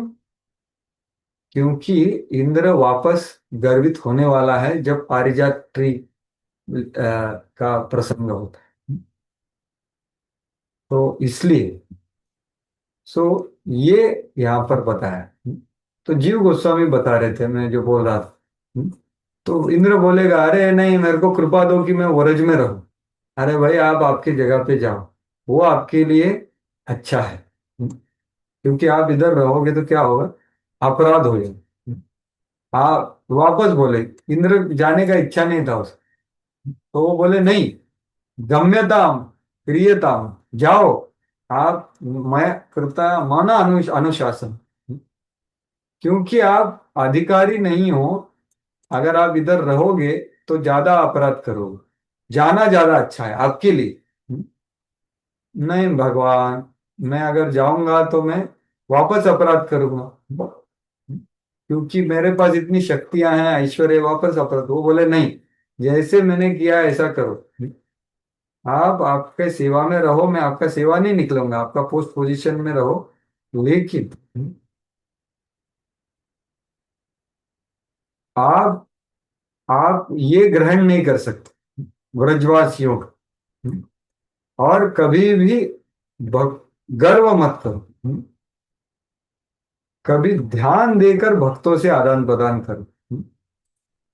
क्योंकि इंद्र वापस गर्वित होने वाला है जब पारिजात ट्री का प्रसंग होता है। तो इसलिए, सो ये यहाँ पर बताया। तो जीव गोस्वामी बता रहे थे, मैं जो बोल रहा था। तो इंद्र बोलेगा, अरे नहीं, मेरे को कृपा दो कि मैं वरज में रहूं। अरे भाई, आप आपकी जगह पे जाओ, वो आपके लिए अच्छा है। क्योंकि आप इधर रहोगे तो क्या होगा? अपराध हो जाएगा। आप वापस बोले, इंद्र जाने का इच्छा नहीं था उसे। तो वो बोले नहीं, गम्यताम प्रियताम, जाओ आप, मैं करता माना अनुशासन, क्योंकि आप अधिकारी नहीं हो। अगर आप इधर रहोगे तो ज्यादा अपराध करोगे, जाना ज्यादा अच्छा है आपके लिए। नहीं भगवान, मैं अगर जाऊंगा तो मैं वापस अपराध करूंगा, क्योंकि मेरे पास इतनी शक्तियां हैं, ऐश्वर्य, वापस अपराध। वो बोले नहीं, जैसे मैंने किया ऐसा करो। आप आपके सेवा में रहो, मैं आपका सेवा नहीं निकलूंगा, आपका पोस्ट पोजीशन में रहो, लेकिन आप आप ये ग्रहण नहीं कर सकते ब्रजवासियों का। और कभी भी गर्व मत करो। कभी ध्यान देकर भक्तों से आदान प्रदान करो।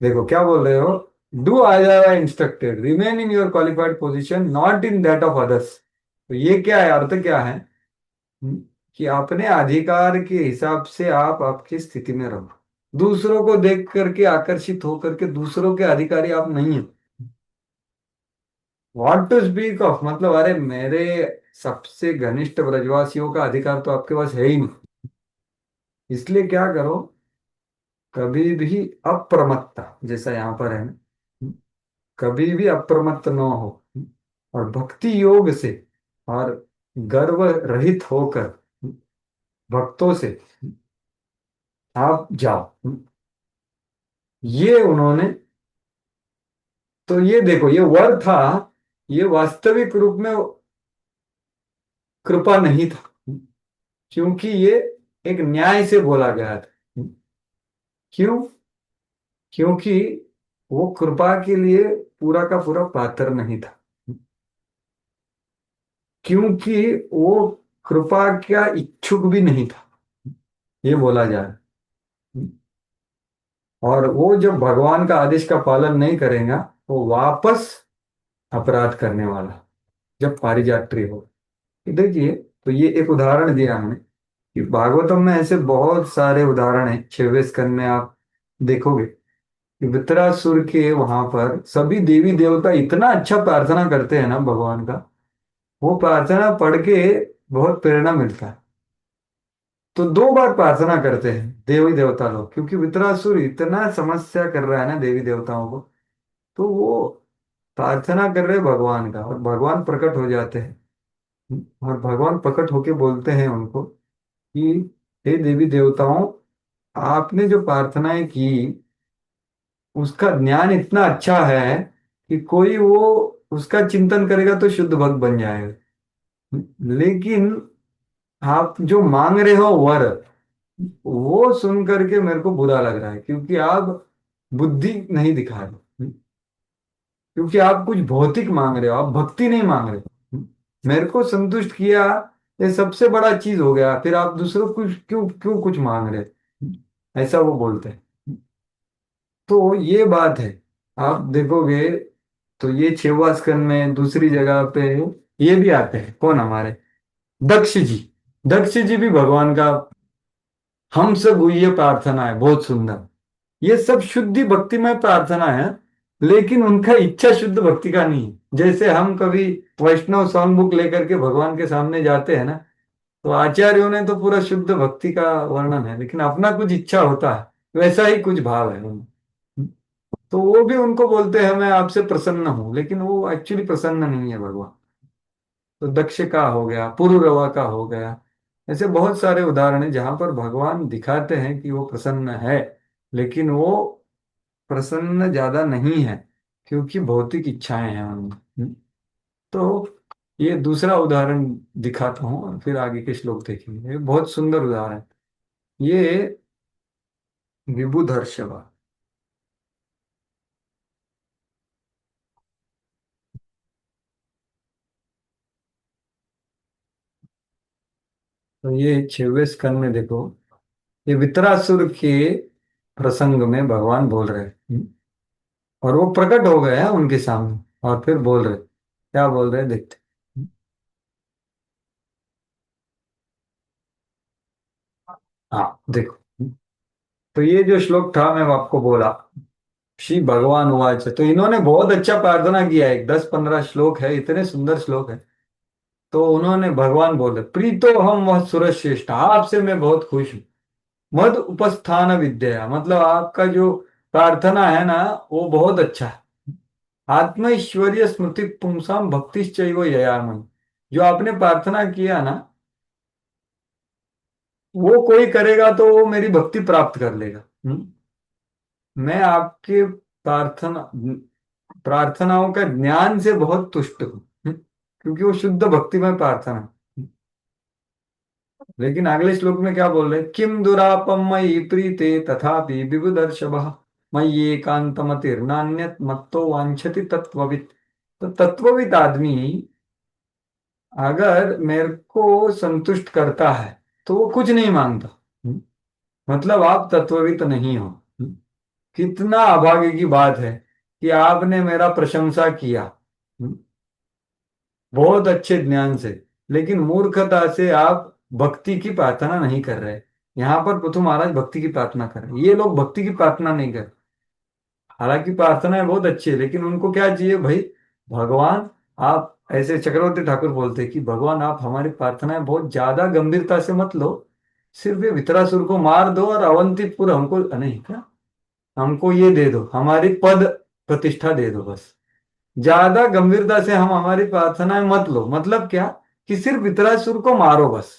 देखो क्या बोल रहे हो, do as I are instructed, remain in your qualified position, not in that of others. तो ये क्या है, अर्थ क्या है? हम्म, कि अपने अधिकार के हिसाब से आप आपकी स्थिति में रहो। दूसरों को देख करके आकर्षित होकर के दूसरों के अधिकारी आप नहीं है। व्हाट टू स्पीक ऑफ, मतलब अरे मेरे सबसे घनिष्ठ ब्रजवासियों का अधिकार तो आपके पास है ही नहीं। इसलिए क्या करो, कभी भी अप्रमत्ता, जैसा यहाँ पर है ना, कभी भी अप्रमत्त न हो, और भक्ति योग से और गर्व रहित होकर भक्तों से आप जाओ। ये उन्होंने, तो ये देखो ये वर था, ये वास्तविक रूप में कृपा नहीं था, क्योंकि ये एक न्याय से बोला गया था। क्यों? क्योंकि वो कृपा के लिए पूरा का पूरा पात्र नहीं था, क्योंकि वो कृपा का इच्छुक भी नहीं था, ये बोला जाए। और वो जब भगवान का आदेश का पालन नहीं करेगा, वो वापस अपराध करने वाला, जब पारिजात्री हो। देखिए, तो ये एक उदाहरण दिया हमने कि भागवतम में ऐसे बहुत सारे उदाहरण हैं। 6वें स्कंद में आप देखोगे कि वृत्रासुर के वहां पर सभी देवी देवता इतना अच्छा प्रार्थना करते हैं ना भगवान का, वो प्रार्थना पढ़ के बहुत प्रेरणा मिलता है। तो 2 बार प्रार्थना करते हैं देवी देवता लोग, क्योंकि वृत्रासुर इतना समस्या कर रहा है ना देवी देवताओं को। तो वो प्रार्थना कर रहे भगवान का, और भगवान प्रकट हो जाते हैं। और भगवान प्रकट होके बोलते हैं उनको कि हे देवी देवताओं, आपने जो प्रार्थनाएं की उसका ज्ञान इतना अच्छा है कि कोई वो उसका चिंतन करेगा तो शुद्ध भक्त बन जाएगा। लेकिन आप जो मांग रहे हो वर, वो सुन करके मेरे को बुरा लग रहा है, क्योंकि आप बुद्धि नहीं दिखा रहे, क्योंकि आप कुछ भौतिक मांग रहे हो, आप भक्ति नहीं मांग रहे हो। मेरे को संतुष्ट किया, ये सबसे बड़ा चीज हो गया, फिर आप दूसरों को क्यों क्यों कुछ मांग रहे, ऐसा वो बोलते हैं। तो ये बात है, आप देखोगे तो ये 6वां स्कंद में दूसरी जगह पे ये भी आते हैं, कौन हमारे दक्ष जी। दक्ष जी भी भगवान का हम सब ये प्रार्थना है बहुत सुंदर। ये सब शुद्धि भक्तिमय प्रार्थना है, लेकिन उनका इच्छा शुद्ध भक्ति का नहीं है। जैसे हम कभी वैष्णव सॉन्ग बुक लेकर के भगवान के सामने जाते हैं ना, तो आचार्यों ने तो पूरा शुद्ध भक्ति का वर्णन है, लेकिन अपना कुछ इच्छा होता है, वैसा ही कुछ भाव है उनमें। तो वो भी उनको बोलते हैं मैं आपसे प्रसन्न हूं, लेकिन वो एक्चुअली प्रसन्न नहीं है भगवान। तो दक्ष का हो गया, पुरुरवा का हो गया, ऐसे बहुत सारे उदाहरण हैं जहां पर भगवान दिखाते हैं कि वो प्रसन्न है, लेकिन वो प्रसन्न ज्यादा नहीं है, क्योंकि भौतिक इच्छाएं हैं उनमें। तो ये दूसरा उदाहरण दिखाता हूँ, और फिर आगे के श्लोक देखेंगे। ये बहुत सुंदर उदाहरण है, ये विबुधर्षभा। तो ये 6वें स्कंद में देखो, ये वितरासुर के प्रसंग में भगवान बोल रहे हैं। और वो प्रकट हो गए हैं उनके सामने, और फिर बोल रहे, क्या बोल रहे हैं देखते हैं। हाँ देखो, तो ये जो श्लोक था मैं आपको बोला, श्री भगवान वाच, तो इन्होंने बहुत अच्छा प्रार्थना किया है, 10-15 श्लोक है, इतने सुंदर श्लोक है। तो उन्होंने भगवान बोले, प्रीतो हम वह सुरश्रेष्ठ, आपसे मैं बहुत खुश हूँ। मद उपस्थान विद्या, मतलब आपका जो प्रार्थना है ना वो बहुत अच्छा है। आत्म ऐश्वर्य स्मृति पुंसाम भक्तिश्चैव ययामन, जो आपने प्रार्थना किया ना, वो कोई करेगा तो वो मेरी भक्ति प्राप्त कर लेगा। मैं आपके प्रार्थना प्रार्थनाओं का ज्ञान से बहुत तुष्ट हूँ। क्योंकि वो शुद्ध भक्तिमय प्रार्थना है। लेकिन अगले श्लोक में क्या बोल रहे हैं, किम दुरापम मयि प्रीते तथापि विबुदर्शभ, मयि एकांतमतिर्नान्यत् मत्तो वांछति तत्ववित्। तो तत्वविद आदमी अगर मेरे को संतुष्ट करता है तो वो कुछ नहीं मांगता। हम्म, मतलब आप तत्ववित नहीं हो। कितना अभागे की बात है कि आपने मेरा प्रशंसा किया, बहुत अच्छे ज्ञान से, लेकिन मूर्खता से आप भक्ति की प्रार्थना नहीं कर रहे। यहाँ पर पृथु महाराज भक्ति की प्रार्थना कर रहे, ये लोग भक्ति की प्रार्थना नहीं कर। हालांकि प्रार्थनाएं बहुत अच्छी है, लेकिन उनको क्या चाहिए भाई? भगवान आप, ऐसे चक्रवर्ती ठाकुर बोलते हैं कि भगवान आप हमारी प्रार्थनाएं बहुत ज्यादा गंभीरता से मत लो, सिर्फ ये वितरासुर को मार दो और अवंतीपुर हमको, नहीं क्या, हमको ये दे दो, हमारी पद प्रतिष्ठा दे दो बस। ज्यादा गंभीरता से हम हमारी प्रार्थनाएं मत लो, मतलब क्या, कि सिर्फ वितरासुर को मारो बस,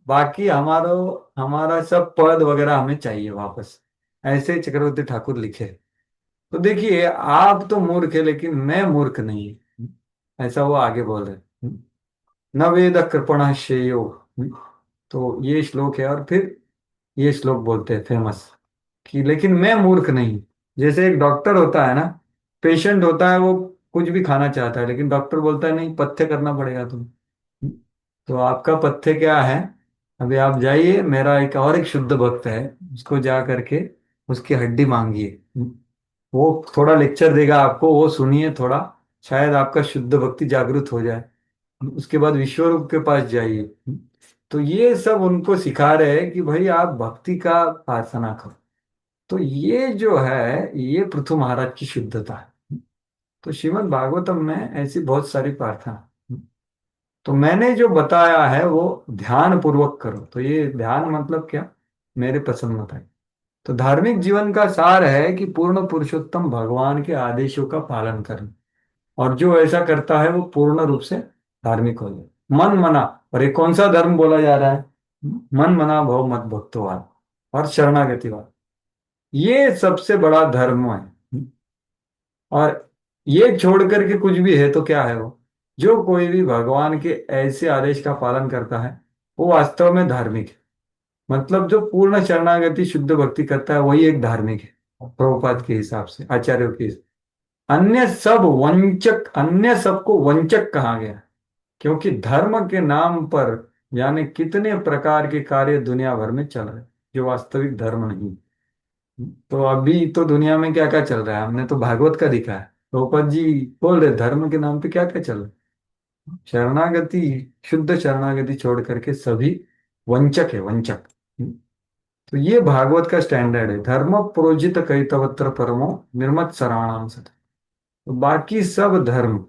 बाकी हमारा हमारा सब पद वगैरह हमें चाहिए वापस। ऐसे चक्रवर्ती ठाकुर लिखे। तो देखिए आप तो मूर्ख है, लेकिन मैं मूर्ख नहीं, ऐसा वो आगे बोल रहे। न वेद कृपण श्रेयो। तो ये श्लोक है, और फिर ये श्लोक बोलते हैं फेमस, कि लेकिन मैं मूर्ख नहीं। जैसे एक डॉक्टर होता है ना, पेशेंट होता है, वो कुछ भी खाना चाहता है, लेकिन डॉक्टर बोलता है नहीं, पथ्य करना पड़ेगा तुम्हें। तो आपका पथ्य क्या है? अभी आप जाइए, मेरा एक शुद्ध भक्त है, उसको जा करके उसकी हड्डी मांगिए, वो थोड़ा लेक्चर देगा आपको, वो सुनिए थोड़ा, शायद आपका शुद्ध भक्ति जागृत हो जाए। उसके बाद विश्वरूप के पास जाइए। तो ये सब उनको सिखा रहे हैं कि भाई आप भक्ति का प्रार्थना करो। तो ये जो है, ये पृथु महाराज की शुद्धता है। तो श्रीमद् भागवतम में ऐसी बहुत सारी प्रार्थना, तो मैंने जो बताया है वो ध्यान पूर्वक करो। तो ये ध्यान मतलब क्या, मेरे पसंद मत है। तो धार्मिक जीवन का सार है कि पूर्ण पुरुषोत्तम भगवान के आदेशों का पालन करना, और जो ऐसा करता है वो पूर्ण रूप से धार्मिक हो जाए। मन मना, और ये कौन सा धर्म बोला जा रहा है? मन मना भव मत भक्तोवाद और शरणागतिवाद, ये सबसे बड़ा धर्म है। और ये छोड़ करके कुछ भी है तो क्या है वो? जो कोई भी भगवान के ऐसे आदेश का पालन करता है वो वास्तव में धार्मिक है। मतलब जो पूर्ण शरणागति शुद्ध भक्ति करता है वही एक धार्मिक है, प्रभुपाद के हिसाब से, आचार्यों के हिसाब। अन्य सब वंचक, अन्य सबको वंचक कहा गया, क्योंकि धर्म के नाम पर जाने कितने प्रकार के कार्य दुनिया भर में चल रहे हैं, जो वास्तविक धर्म नहीं। तो अभी तो दुनिया में क्या क्या चल रहा है, हमने तो भागवत का दिखा है। प्रभुपाद जी बोल रहे धर्म के नाम पे क्या क्या चल रहा है। शरणागति, शुद्ध शरणागति छोड़ करके सभी वंचक है, वंचक। तो ये भागवत का स्टैंडर्ड है, धर्म प्रोजित कैतवत्र परमो निर्मत सराणाम सत। तो बाकी सब धर्म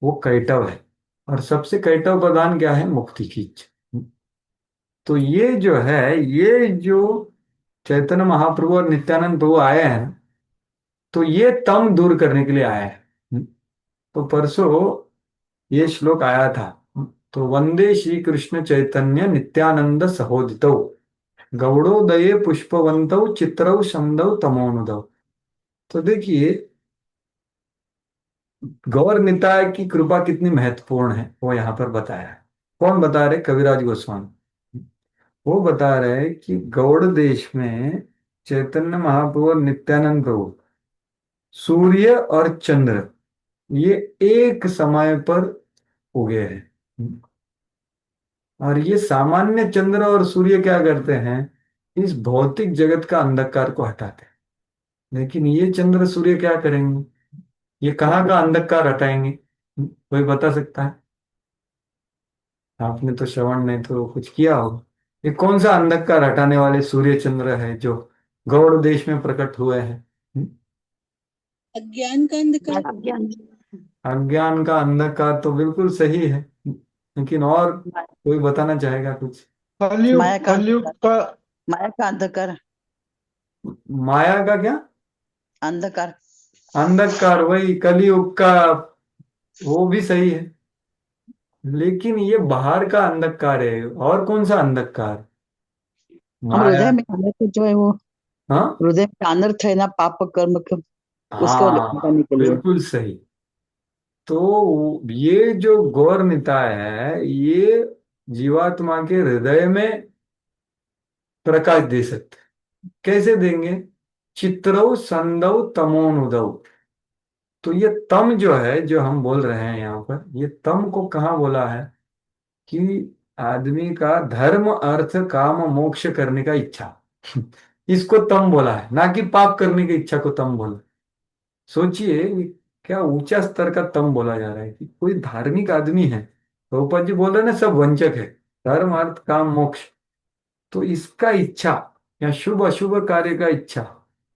वो कैटव है, और सबसे कैटव प्रधान क्या है? मुक्ति की इच्छा। तो ये जो है, ये जो चैतन्य महाप्रभु और नित्यानंद प्रभु आए हैं, तो ये तम दूर करने के लिए आए हैं। तो परसों ये श्लोक आया था, तो वंदे श्री कृष्ण चैतन्य नित्यानंद सहोदितौ गौड़ोदये पुष्पवंतौ चित्रौ शंदौ तमोनुदौ। तो देखिए गौर निताय की कृपा कितनी महत्वपूर्ण है, वो यहाँ पर बताया है। कौन बता रहे? कविराज गोस्वामी। वो बता रहे कि गौड़ देश में चैतन्य महाप्रभु और नित्यानंद प्रभु, सूर्य और चंद्र, ये एक समय पर उगे हैं। और ये सामान्य चंद्र और सूर्य क्या करते हैं? इस भौतिक जगत का अंधकार को हटाते हैं। लेकिन ये चंद्र सूर्य क्या करेंगे? ये कहाँ का अंधकार हटाएंगे? कोई बता सकता है? आपने तो श्रवण नहीं तो कुछ किया होगा। ये कौन सा अंधकार हटाने वाले सूर्य चंद्र है जो गौड़ देश में प्रकट हुए हैं? अज्ञान का अंधकार। अज्ञान। अज्ञान का अंधकार तो बिल्कुल सही है, लेकिन और कोई बताना चाहेगा कुछ? कलयुग माया का कलयुग का माया का अंधकार। माया का क्या? अंधकार। अंधकार, वही कलयुग का, वो भी सही है। लेकिन ये बाहर का अंधकार है, और कौन सा अंधकार? हम माया। हृदय में अनर्थ जो है वो, हाँ हृदय में अनर्थ है ना, पाप कर्म के, उसको हाँ, हटाने के लिए। बिल्कुल सही। तो ये जो गौर निताय है, ये जीवात्मा के हृदय में प्रकाश दे सकते हैं। कैसे देंगे? चित्रौ संदौ तमोनुदौ। तो ये तम जो है, जो हम बोल रहे हैं यहाँ पर, ये तम को कहाँ बोला है कि आदमी का धर्म अर्थ काम मोक्ष करने का इच्छा, इसको तम बोला है, ना कि पाप करने की इच्छा को तम बोला। सोचिए ये क्या ऊंचा स्तर का तम बोला जा रहा है कि कोई धार्मिक आदमी है, प्रभुपाद जी बोल रहे हैं ना, सब वंचक है, धर्म अर्थ काम मोक्ष, तो इसका इच्छा या शुभ अशुभ कार्य का इच्छा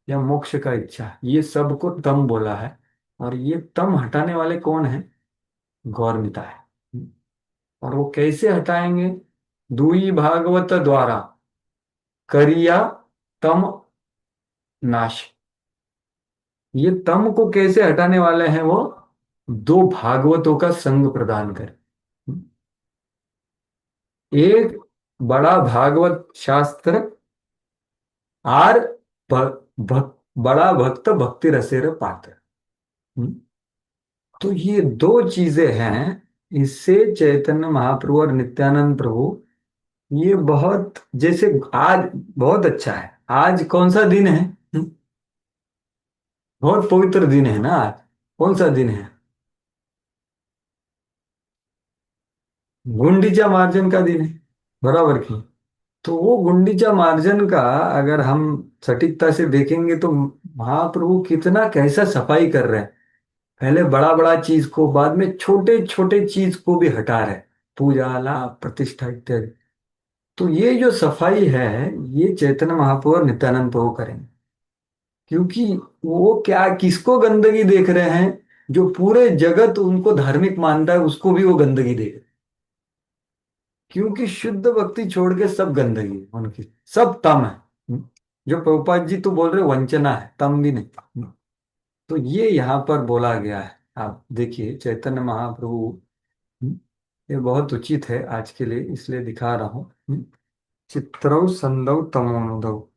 या मोक्ष का इच्छा, ये सबको तम बोला है। और ये तम हटाने वाले कौन है? गौरमिता है। और वो कैसे हटाएंगे? दुई भागवत द्वारा करिया तम नाश। ये तम को कैसे हटाने वाले हैं वो? दो भागवतों का संग प्रदान कर, एक बड़ा भागवत शास्त्र आर बड़ा भक्त भक्ति रसेर पात्र। हम्म, तो ये दो चीजें हैं, इससे चैतन्य महाप्रभु और नित्यानंद प्रभु, ये बहुत जैसे आज बहुत अच्छा है। आज कौन सा दिन है? बहुत पवित्र दिन है ना आज। कौन सा दिन है? गुंडीचा मार्जन का दिन है, बराबर की। तो वो गुंडीचा मार्जन का अगर हम सटीकता से देखेंगे तो महाप्रभु कितना कैसा सफाई कर रहे हैं। पहले बड़ा बड़ा चीज को, बाद में छोटे छोटे चीज को भी हटा रहे, पूजा लाभ प्रतिष्ठा इत्यादि। तो ये जो सफाई है, ये चैतन्य महाप्रभु और नित्यानंद प्रभु करेंगे। क्योंकि वो क्या, किसको गंदगी देख रहे हैं? जो पूरे जगत उनको धार्मिक मानता है, उसको भी वो गंदगी देख रहे हैं। क्योंकि शुद्ध भक्ति छोड़ के सब गंदगी है उनकी, सब तम है। जो प्रभुपाद जी तो बोल रहे वंचना है, तम भी नहीं। तो ये यहाँ पर बोला गया है। आप देखिए चैतन्य महाप्रभु, ये बहुत उचित है आज के लिए, इसलिए दिखा रहा हूँ। चित्रौ संदौ तमोनुदौ।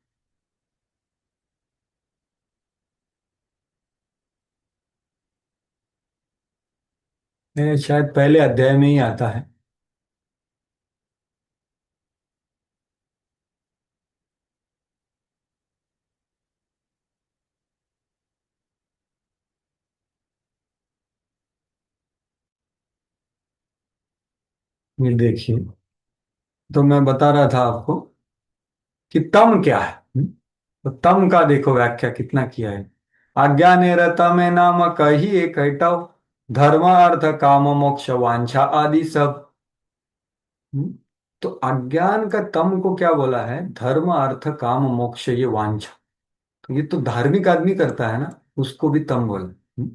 ये शायद पहले अध्याय में ही आता है। ये देखिए, तो मैं बता रहा था आपको कि तम क्या है। तो तम का देखो व्याख्या कितना किया है। अज्ञाने में नाम कही एक धर्म अर्थ काम मोक्ष वांछा आदि सब। हम्म, तो अज्ञान का तम को क्या बोला है? धर्म अर्थ काम मोक्ष ये वांछा। तो ये तो धार्मिक आदमी करता है ना, उसको भी तम बोला।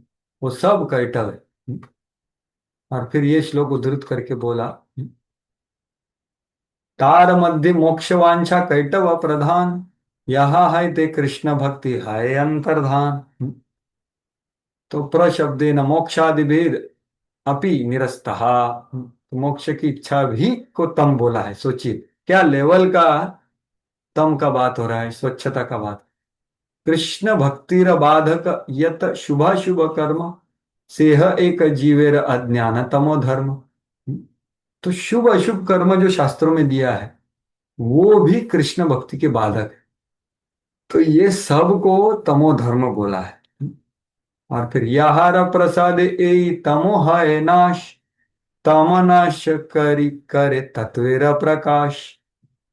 वो सब कैटव है। और फिर ये श्लोक उद्धृत करके बोला, तार मध्य मोक्ष वांछा कैटव प्रधान, यहाँ है ते कृष्ण भक्ति है अंतर्धान। तो प्रशब्देन मोक्षादि भेद अपि निरस्तः। तो मोक्ष की इच्छा भी को तम बोला है। सोचिए क्या लेवल का तम का बात हो रहा है, स्वच्छता का बात। कृष्ण भक्तिर बाधक यत शुभाशुभ कर्म, सेह एक जीवेर अज्ञान तमो धर्म। तो शुभ अशुभ कर्म जो शास्त्रों में दिया है, वो भी कृष्ण भक्ति के बाधक है। तो ये सब को तमो धर्म बोला है। और फिर यहार प्रसाद ए तमो है नाश, तम नाश करी करे तत्वेर प्रकाश।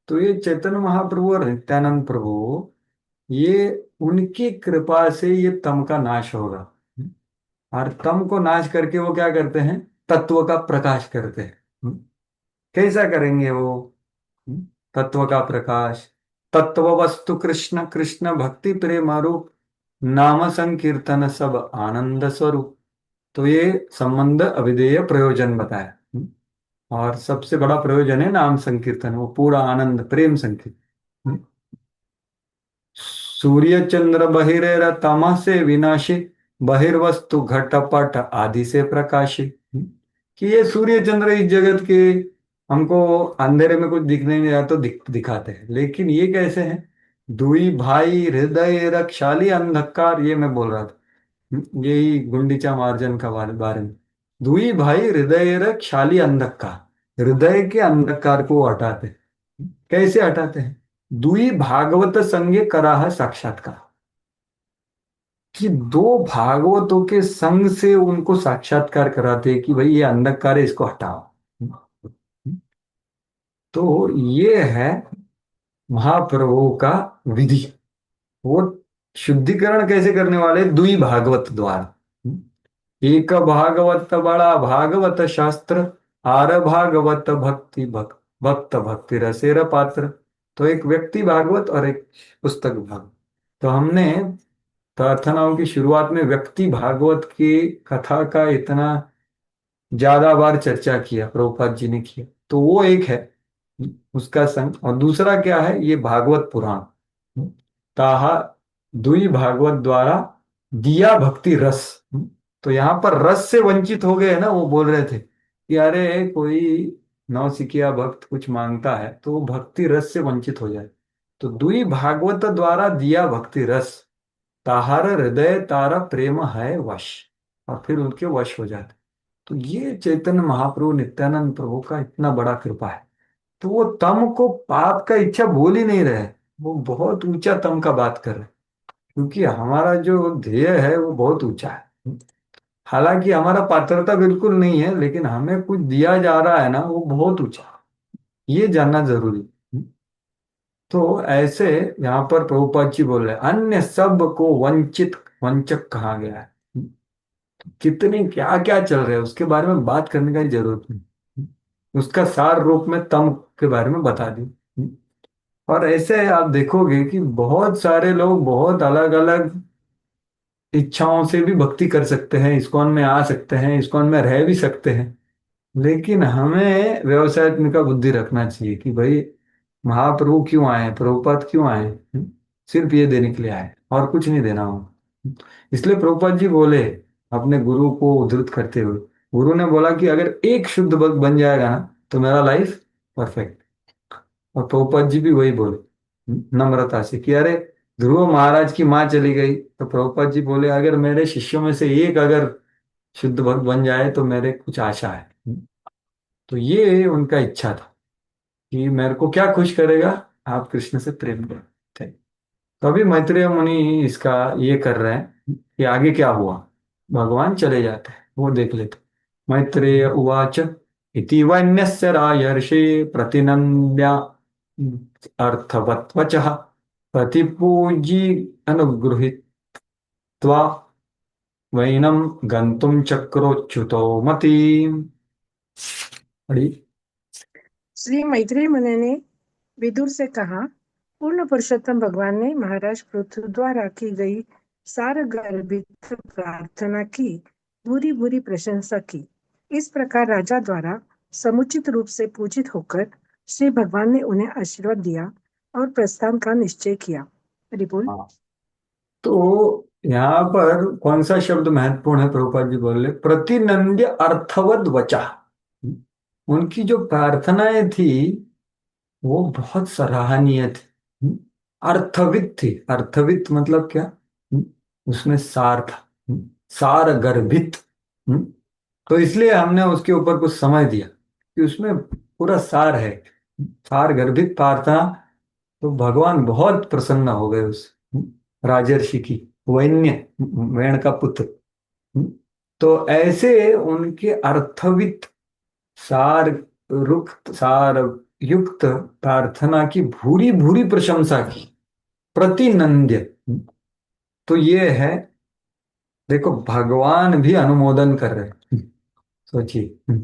तो ये चैतन्य महाप्रभु और नित्यानंद प्रभु, ये उनकी कृपा से ये तम का नाश होगा। और तम को नाश करके वो क्या करते हैं? तत्व का प्रकाश करते हैं। कैसा करेंगे वो? तत्व का प्रकाश, तत्व वस्तु कृष्ण कृष्ण भक्ति प्रेम रूप, नाम संकीर्तन सब आनंद स्वरूप। तो ये संबंध अभिधेय प्रयोजन बताया। और सबसे बड़ा प्रयोजन है नाम संकीर्तन, वो पूरा आनंद प्रेम संकीर्तन। सूर्य चंद्र बहिरेर तमः से विनाशी, बहिर्वस्तु घटपट आदि से प्रकाशी। कि ये सूर्य चंद्र इस जगत के हमको अंधेरे में कुछ दिखने नहीं आता तो दिखाते हैं, लेकिन ये कैसे हैं? दुई भाई हृदय रक्षाली अंधकार, ये मैं बोल रहा था। यही गुंडीचा मार्जन का बारे में। दुई भाई हृदय रक्षाली अंधकार, हृदय के अंधकार को हटाते हैं। कैसे हटाते हैं? दुई भागवत संगे करा है साक्षात्कार। कि दो भागवतों के संग से उनको साक्षात्कार कराते कि भाई ये अंधकार है, इसको हटाओ। तो ये है महाप्रभु का विधि। वो शुद्धिकरण कैसे करने वाले? दुई भागवत द्वारा। एक भागवत बड़ा भागवत शास्त्र, आर भागवत भक्ति भक्त भक्ति रसेर पात्र। तो एक व्यक्ति भागवत और एक पुस्तक भागवत। तो हमने प्रार्थनाओं की शुरुआत में व्यक्ति भागवत की कथा का इतना ज्यादा बार चर्चा किया, प्रभुपाद जी ने किया। तो वो एक है उसका संग। और दूसरा क्या है? ये भागवत पुराण, ताहा दुई भागवत द्वारा दिया भक्ति रस। तो यहाँ पर रस से वंचित हो गए ना, वो बोल रहे थे कि अरे कोई नौसिखिया भक्त कुछ मांगता है तो वो भक्ति रस से वंचित हो जाए। तो दुई भागवत द्वारा दिया भक्ति रस, ताहार हृदय तारा प्रेम है वश। और फिर उनके वश हो जाते। तो ये चैतन्य महाप्रभु नित्यानंद प्रभु का इतना बड़ा कृपा है। तो वो तम को पाप का इच्छा बोल ही नहीं रहे, वो बहुत ऊंचा तम का बात कर रहे हैं। क्योंकि हमारा जो ध्येय है वो बहुत ऊंचा है। हालांकि हमारा पात्रता बिल्कुल नहीं है, लेकिन हमें कुछ दिया जा रहा है ना, वो बहुत ऊंचा है। ये जानना जरूरी है। तो ऐसे यहाँ पर प्रभुपाद जी बोल रहे हैं अन्य सब को वंचित वंचक कहा गया है। कितने क्या क्या चल रहे हैं उसके बारे में बात करने की जरूरत नहीं। उसका सार रूप में तम के बारे में बता दी। और ऐसे आप देखोगे कि बहुत सारे लोग बहुत अलग अलग इच्छाओं से भी भक्ति कर सकते हैं, इस्कॉन में आ सकते हैं, इस्कॉन में रह भी सकते हैं। लेकिन हमें व्यवसायत्मिका बुद्धि रखना चाहिए कि भाई महाप्रभु क्यों आए, प्रभुपाद क्यों आए? सिर्फ ये देने के लिए आए और कुछ नहीं देना हो। इसलिए प्रभुपाद जी बोले अपने गुरु को उद्धृत करते हुए, गुरु ने बोला कि अगर एक शुद्ध भक्त बन जाएगा ना तो मेरा लाइफ परफेक्ट। और प्रभुपाद जी भी वही बोले नम्रता से कि अरे ध्रुव महाराज की माँ चली गई, तो प्रभुपाद जी बोले अगर मेरे शिष्यों में से एक अगर शुद्ध भक्त बन जाए तो मेरे कुछ आशा है। तो ये उनका इच्छा था कि मेरे को क्या खुश करेगा, आप कृष्ण से प्रेम करें। तो अभी मैत्रेय मुनि इसका ये कर रहे हैं कि आगे क्या हुआ। भगवान चले जाते हैं, वो देख लेते। मैत्रेय उवाच इति वन्यस्य राजर्षि प्रतिनन्द्या अर्थवत् वचः प्रतिपूजी अनुगृहीत्वा वैनं गन्तुं चक्रोच्युतो मतिम्। अड़ी। श्री मैत्रेय मुनि ने विदुर से कहा, पूर्ण पुरुषोत्तम भगवान ने महाराज पृथु द्वारा की गई सार गर्भित प्रार्थना की बुरी बुरी प्रशंसा की। इस प्रकार राजा द्वारा समुचित रूप से पूजित होकर श्री भगवान ने उन्हें आशीर्वाद दिया और प्रस्थान का निश्चय किया। रिपोल। हाँ, तो यहाँ पर कौन सा शब्द महत्वपूर्ण है? प्रभुपाद जी बोल रहे प्रतिनंद्य अर्थवद वचा। उनकी जो प्रार्थनाएं थी वो बहुत सराहनीय थी। अर्थवित थी। अर्थवित मतलब क्या? उसमें सार था। सार गर्भित। तो इसलिए हमने उसके ऊपर कुछ समय दिया कि उसमें पूरा सार है। सार गर्भित प्रार्थना। तो भगवान बहुत प्रसन्न हो गए उस राजर्षि की। वैन्य, वैण का पुत्र। तो ऐसे उनके अर्थवित सार रुक्त सार युक्त प्रार्थना की भूरी भूरी प्रशंसा की। प्रतिनंद्य। तो ये है, देखो भगवान भी अनुमोदन कर रहे हैं। सोचिए,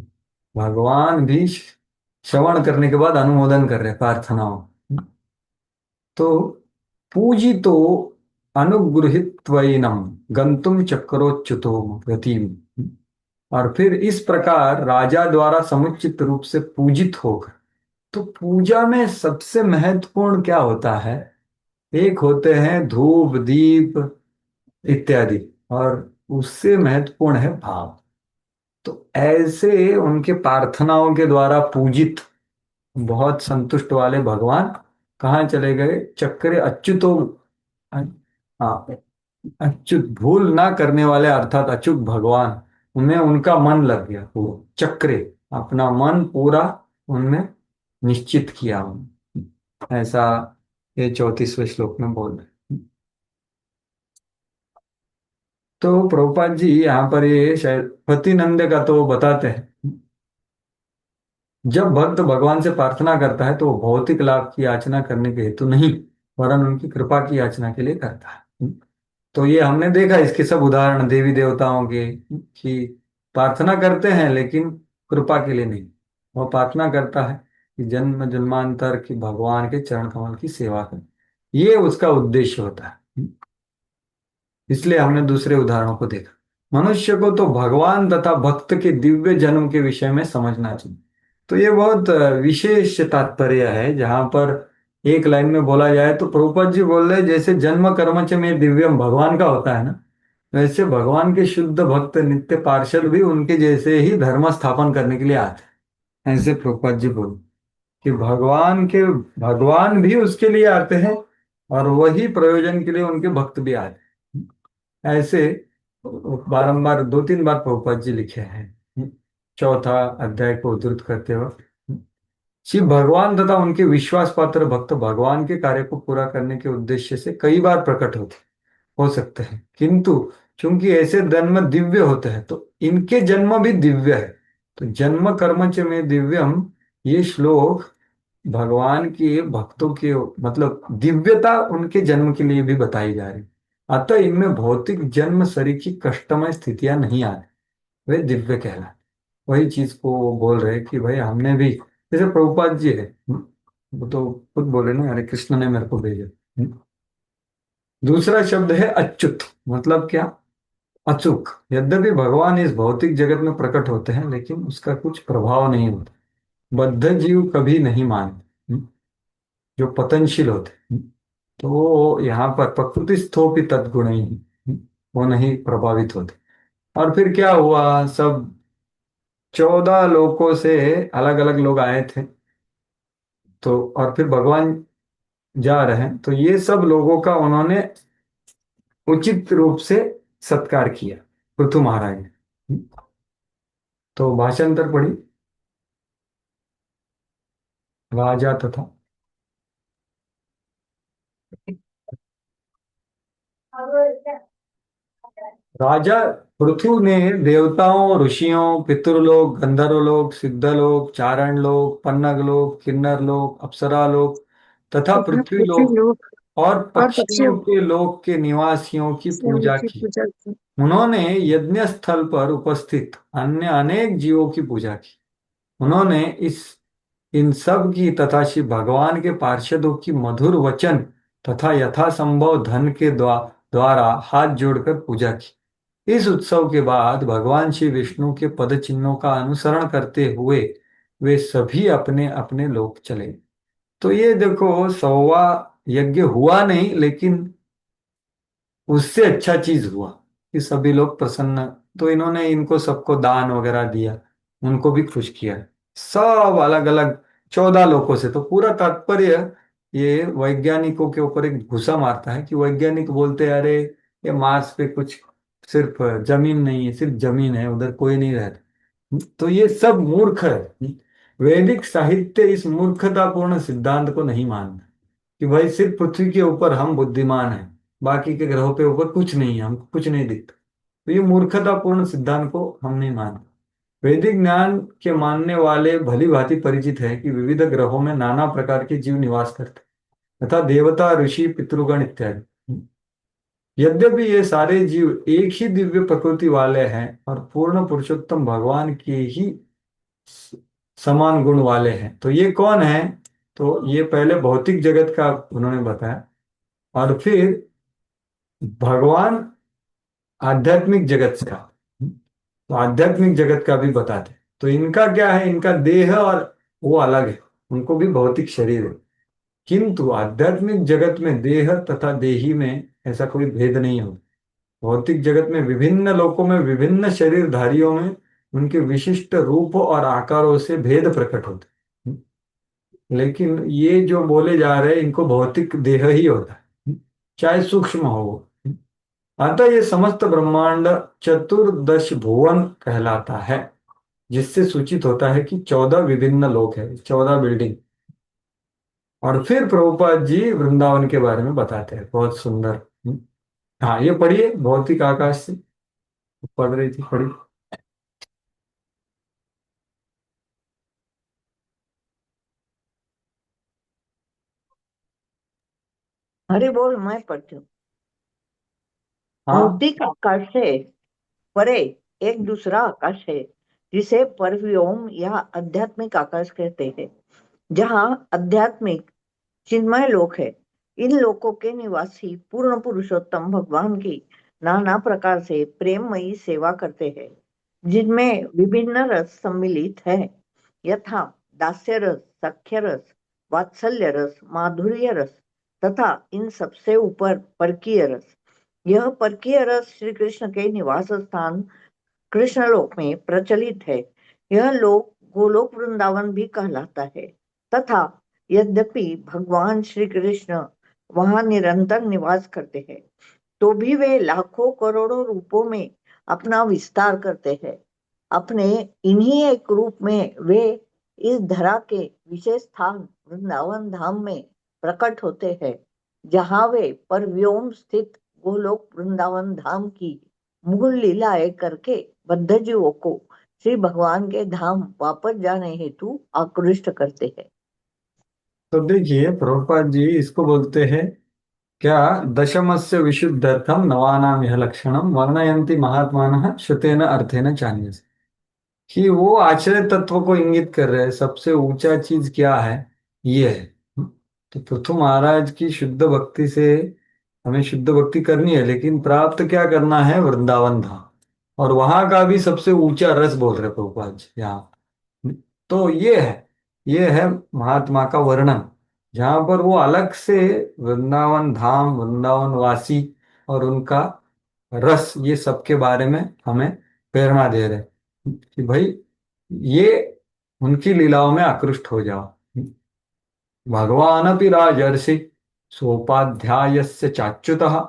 भगवान भी श्रवण करने के बाद अनुमोदन कर रहे हैं प्रार्थनाओं। तो पूजितो अनुगृहीत्वैनं गंतुम चक्रोच्युतो गतिम। और फिर इस प्रकार राजा द्वारा समुचित रूप से पूजित होकर। तो पूजा में सबसे महत्वपूर्ण क्या होता है? एक होते हैं धूप दीप इत्यादि, और उससे महत्वपूर्ण है भाव। तो ऐसे उनके प्रार्थनाओं के द्वारा पूजित बहुत संतुष्ट वाले भगवान कहाँ चले गए? चक्र अच्युतो। हाँ, अच्युत भूल ना करने वाले अर्थात अच्युत भगवान, उनमें उनका मन लग गया। वो चक्रे अपना मन पूरा उनमें निश्चित किया ऐसा ये 34वें श्लोक में बोल रहे हैं। तो प्रभुपाद जी यहाँ पर ये शायद पति नंद का तो बताते हैं, जब भक्त भगवान से प्रार्थना करता है तो वो भौतिक लाभ की याचना करने के हेतु नहीं, वरन उनकी कृपा की याचना के लिए करता है। तो ये हमने देखा इसके सब उदाहरण देवी देवताओं के, कि प्रार्थना करते हैं लेकिन कृपा के लिए नहीं। वो प्रार्थना करता है कि जन्म जन्मांतर की भगवान के चरण कमल की सेवा करें, ये उसका उद्देश्य होता है। इसलिए हमने दूसरे उदाहरणों को देखा। मनुष्य को तो भगवान तथा भक्त के दिव्य जन्म के विषय में समझना चाहिए। तो ये बहुत विशेष तात्पर्य है, जहां पर एक लाइन में बोला जाए तो प्रभुपद जी बोल रहे जैसे जन्म कर्म च में दिव्यम भगवान का होता है ना, वैसे भगवान के शुद्ध भक्त नित्य पार्षद भी उनके जैसे ही धर्म स्थापन करने के लिए आते हैं। ऐसे प्रभुपद जी बोले कि भगवान भी उसके लिए आते हैं और वही प्रयोजन के लिए उनके भक्त भी आते हैं। ऐसे बारंबार 2-3 बार प्रभुपाद जी लिखे हैं। चौथा अध्याय को उद्धृत करते वक्त शिव भगवान तथा उनके विश्वास पात्र भक्त भगवान के कार्य को पूरा करने के उद्देश्य से कई बार प्रकट होते हो सकते हैं, किंतु चूंकि ऐसे जन्म दिव्य होते हैं तो इनके जन्म भी दिव्य है। तो जन्म कर्म च में दिव्यम, ये श्लोक भगवान के भक्तों के मतलब दिव्यता उनके जन्म के लिए भी बताई जा रही। अतः इनमें भौतिक जन्म शरीर की कष्टमय स्थितियां नहीं आ रही, वे दिव्य कहलाते। वही चीज को वो बोल रहे कि भाई हमने भी, जैसे प्रभुपाद जी है, वो तो खुद बोले ना, हरे कृष्ण ने मेरे को भेजा। दूसरा शब्द है अच्युत, मतलब क्या? अचूक। यद्यपि भगवान इस भौतिक जगत में प्रकट होते हैं लेकिन उसका कुछ प्रभाव नहीं होता। बद्ध जीव कभी नहीं मानते, जो पतनशील होते तो वो यहाँ पर प्रकृति स्थोपी तत्गुण ही, वो नहीं प्रभावित होते। और फिर क्या हुआ, सब 14 लोकों से अलग अलग लोग आए थे, तो और फिर भगवान जा रहे हैं, तो ये सब लोगों का उन्होंने उचित रूप से सत्कार किया पृथु महाराज ने। तो भाषांतर पढ़ी राजा तथा राजा पृथु ने देवताओं, ऋषियों, पितृलोक, गंधर्वलोक, सिद्धलोक, चारण लोक, पन्नग लोक, किन्नर लोक, अप्सरा लोक तथा तथा पृथ्वी पृथ्वी लोक लोक और और पक्षियों पक्षियों के लोक के निवासियों की से पूजा उनकी की। पूजा की। उन्होंने यज्ञ स्थल पर उपस्थित अन्य अनेक जीवों की पूजा की। उन्होंने इस इन सब की तथा श्री भगवान के पार्षदों की मधुर वचन तथा यथासंभव धन के द्वारा हाथ जोड़कर पूजा की। इस उत्सव के बाद भगवान श्री विष्णु के पद चिन्हों का अनुसरण करते हुए वे सभी अपने अपने लोक चले। तो ये देखो, 100वां यज्ञ हुआ नहीं लेकिन उससे अच्छा चीज हुआ कि सभी लोग प्रसन्न। तो इन्होंने इनको सबको दान वगैरह दिया, उनको भी खुश किया, सब अलग अलग 14 लोगों से। तो पूरा तात्पर्य ये वैज्ञानिकों के ऊपर एक घुसा मारता है कि वैज्ञानिक बोलते हैं अरे ये मार्स पे कुछ सिर्फ जमीन नहीं है, सिर्फ जमीन है, उधर कोई नहीं रहता। तो ये सब मूर्ख है। वैदिक साहित्य इस मूर्खतापूर्ण सिद्धांत को नहीं मानता कि भाई सिर्फ पृथ्वी के ऊपर हम बुद्धिमान हैं, बाकी के ग्रहों पे ऊपर कुछ नहीं है, हमको कुछ नहीं दिखता। तो ये मूर्खतापूर्ण सिद्धांत को हम नहीं मानते। वैदिक ज्ञान के मानने वाले भली भांति परिचित है कि विविध ग्रहों में नाना प्रकार के जीव निवास करते हैं तथा देवता, ऋषि, पितृगण इत्यादि। यद्यपि ये सारे जीव एक ही दिव्य प्रकृति वाले हैं और पूर्ण पुरुषोत्तम भगवान के ही स- समान गुण वाले हैं। तो ये कौन है? तो ये पहले भौतिक जगत का उन्होंने बताया, और फिर भगवान आध्यात्मिक जगत से आ, तो आध्यात्मिक जगत का भी बताते। तो इनका क्या है, इनका देह और वो अलग है, उनको भी भौतिक शरीर है, किंतु आध्यात्मिक जगत में देह तथा देही में ऐसा कोई भेद नहीं होता। भौतिक जगत में विभिन्न लोकों में विभिन्न शरीरधारियों में उनके विशिष्ट रूप और आकारों से भेद प्रकट होते, लेकिन ये जो बोले जा रहे हैं इनको भौतिक देह ही होता है, चाहे सूक्ष्म हो। अतः ये समस्त ब्रह्मांड चतुर्दश भुवन कहलाता है, जिससे सूचित होता है कि 14 विभिन्न लोक है, 14 बिल्डिंग। और फिर प्रभुपाद जी वृंदावन के बारे में बताते हैं, बहुत सुंदर। हाँ, ये पढ़िए भौतिक आकाश से। पढ़ रही थी, पढ़ी। हरि बोल, मैं पढ़ती हूँ। हाँ। भौतिक आकाश से परे एक दूसरा आकाश है, जिसे परव्योम या आध्यात्मिक आकाश कहते हैं, जहाँ आध्यात्मिक चिन्मय लोक है। इन लोकों के निवासी पूर्ण पुरुषोत्तम भगवान की नाना प्रकार से प्रेममयी सेवा करते हैं, जिनमें विभिन्न रस सम्मिलित है, यथा दास्य रस, सख्य रस, वात्सल्य रस, माधुर्य रस तथा इन सबसे ऊपर परकीय रस। यह परकीय रस श्री कृष्ण के निवास स्थान कृष्णलोक में प्रचलित है। यह लोक गोलोक वृंदावन भी कहलाता है, तथा यद्यपि भगवान श्री कृष्ण वहां निरंतर निवास करते हैं, तो भी वे लाखों करोड़ों रूपों में अपना विस्तार करते हैं। अपने इन्हीं एक रूप में वे इस धरा के विशेष स्थान वृंदावन धाम में प्रकट होते हैं, जहाँ वे परव्योम स्थित गोलोक वृंदावन धाम की मूल लीलाएं करके बद्ध जीवों को श्री भगवान के धाम वापस जाने हेतु आकृष्ट करते हैं। तो देखिए, प्रभुपाद जी इसको बोलते हैं क्या, दशमस्य विशुद्धर्थम नवानाम यह लक्षणम वर्णयन्ति महात्मानः श्रुतेन अर्थेन चान्यस। कि वो आश्रय तत्व को इंगित कर रहे हैं, सबसे ऊंचा चीज क्या है, ये है। तो पृथु महाराज की शुद्ध भक्ति से हमें शुद्ध भक्ति करनी है, लेकिन प्राप्त क्या करना है, वृंदावन धाम। और वहां का भी सबसे ऊंचा रस बोल रहे प्रभुपाद जी यहाँ। तो ये है महात्मा का वर्णन, जहां पर वो अलग से वृंदावन धाम, वृंदावन वासी और उनका रस, ये सब के बारे में हमें प्रेरणा दे रहे हैं कि भाई ये उनकी लीलाओं में आकृष्ट हो जाओ। भगवानपि राजर्षि सोपाध्यायस्य चाच्युतः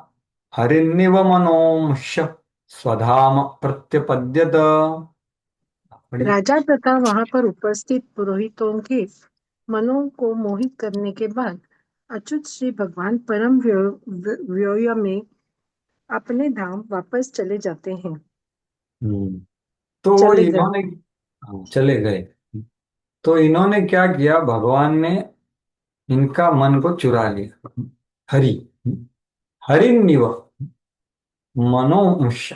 हरिन्निव मनोंश स्वधाम प्रत्यपद्यत। पढ़िए। राजा तथा वहां पर उपस्थित पुरोहितों के मनों को मोहित करने के बाद अच्युत श्री भगवान परम व्यय में अपने धाम वापस चले जाते हैं। तो चले गए। इन्होंने, हाँ, चले गए। तो इन्होंने क्या किया, भगवान ने इनका मन को चुरा लिया। हरि, हरिन्निव मनोंश,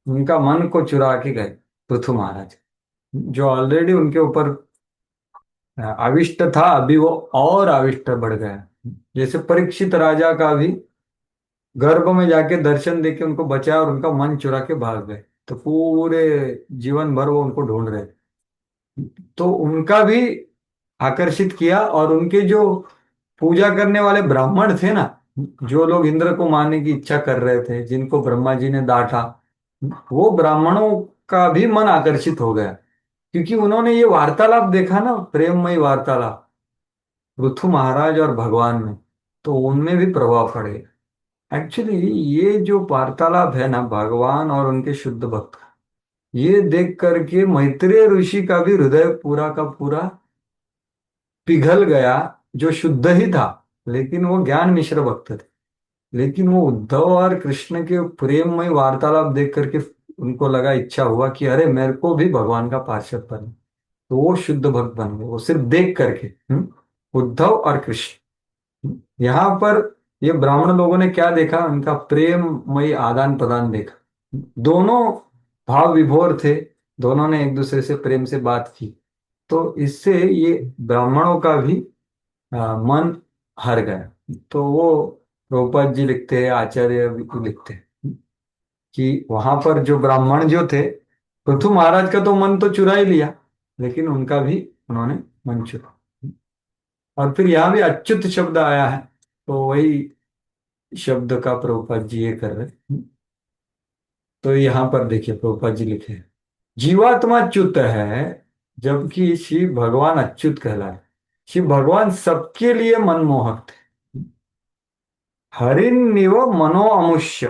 उनका मन को चुरा के गए पृथु महाराज, जो ऑलरेडी उनके ऊपर आविष्ट था, अभी वो और आविष्ट बढ़ गया। जैसे परीक्षित राजा का भी गर्भ में जाके दर्शन देके उनको बचाया और उनका मन चुरा के भाग गए, तो पूरे जीवन भर वो उनको ढूंढ रहे। तो उनका भी आकर्षित किया, और उनके जो पूजा करने वाले ब्राह्मण थे ना, जो लोग इंद्र को मारने की इच्छा कर रहे थे, जिनको ब्रह्मा जी ने डांटा, वो ब्राह्मणों का भी मन आकर्षित हो गया, क्योंकि उन्होंने ये वार्तालाप देखा ना, प्रेममय वार्तालाप पृथु महाराज और भगवान में, तो उनमें भी प्रभाव पड़ेगा। एक्चुअली ये जो वार्तालाप है ना भगवान और उनके शुद्ध भक्त का, ये देख करके मैत्रेय ऋषि का भी हृदय पूरा का पूरा पिघल गया, जो शुद्ध ही था, लेकिन वो ज्ञान मिश्र भक्त थे। लेकिन वो उद्धव और कृष्ण के प्रेममय वार्तालाप देख करके उनको लगा, इच्छा हुआ कि अरे मेरे को भी भगवान का पार्षद बनना। तो वो शुद्ध भक्त बन गए, वो सिर्फ देख करके। उद्धव और कृष्ण, यहाँ पर ये ब्राह्मण लोगों ने क्या देखा, उनका प्रेममय आदान प्रदान देखा। दोनों भाव विभोर थे, दोनों ने एक दूसरे से प्रेम से बात की, तो इससे ये ब्राह्मणों का भी मन हर गया। तो वो प्रभुपाद जी लिखते हैं, आचार्य भी लिखते हैं कि वहां पर जो ब्राह्मण जो थे, पृथु महाराज का तो मन तो चुरा ही लिया, लेकिन उनका भी उन्होंने मन चुरा। और फिर यहाँ भी अच्युत शब्द आया है, तो वही शब्द का प्रभुपाद जी ये कर रहे हैं। तो यहाँ पर देखिए प्रभुपाद जी लिखे हैं, जीवात्मा च्युत है, जबकि शिव भगवान अच्युत कहलाए। शिव भगवान सबके लिए मनमोहक थे। हरिन्निव मनो अमुष्य,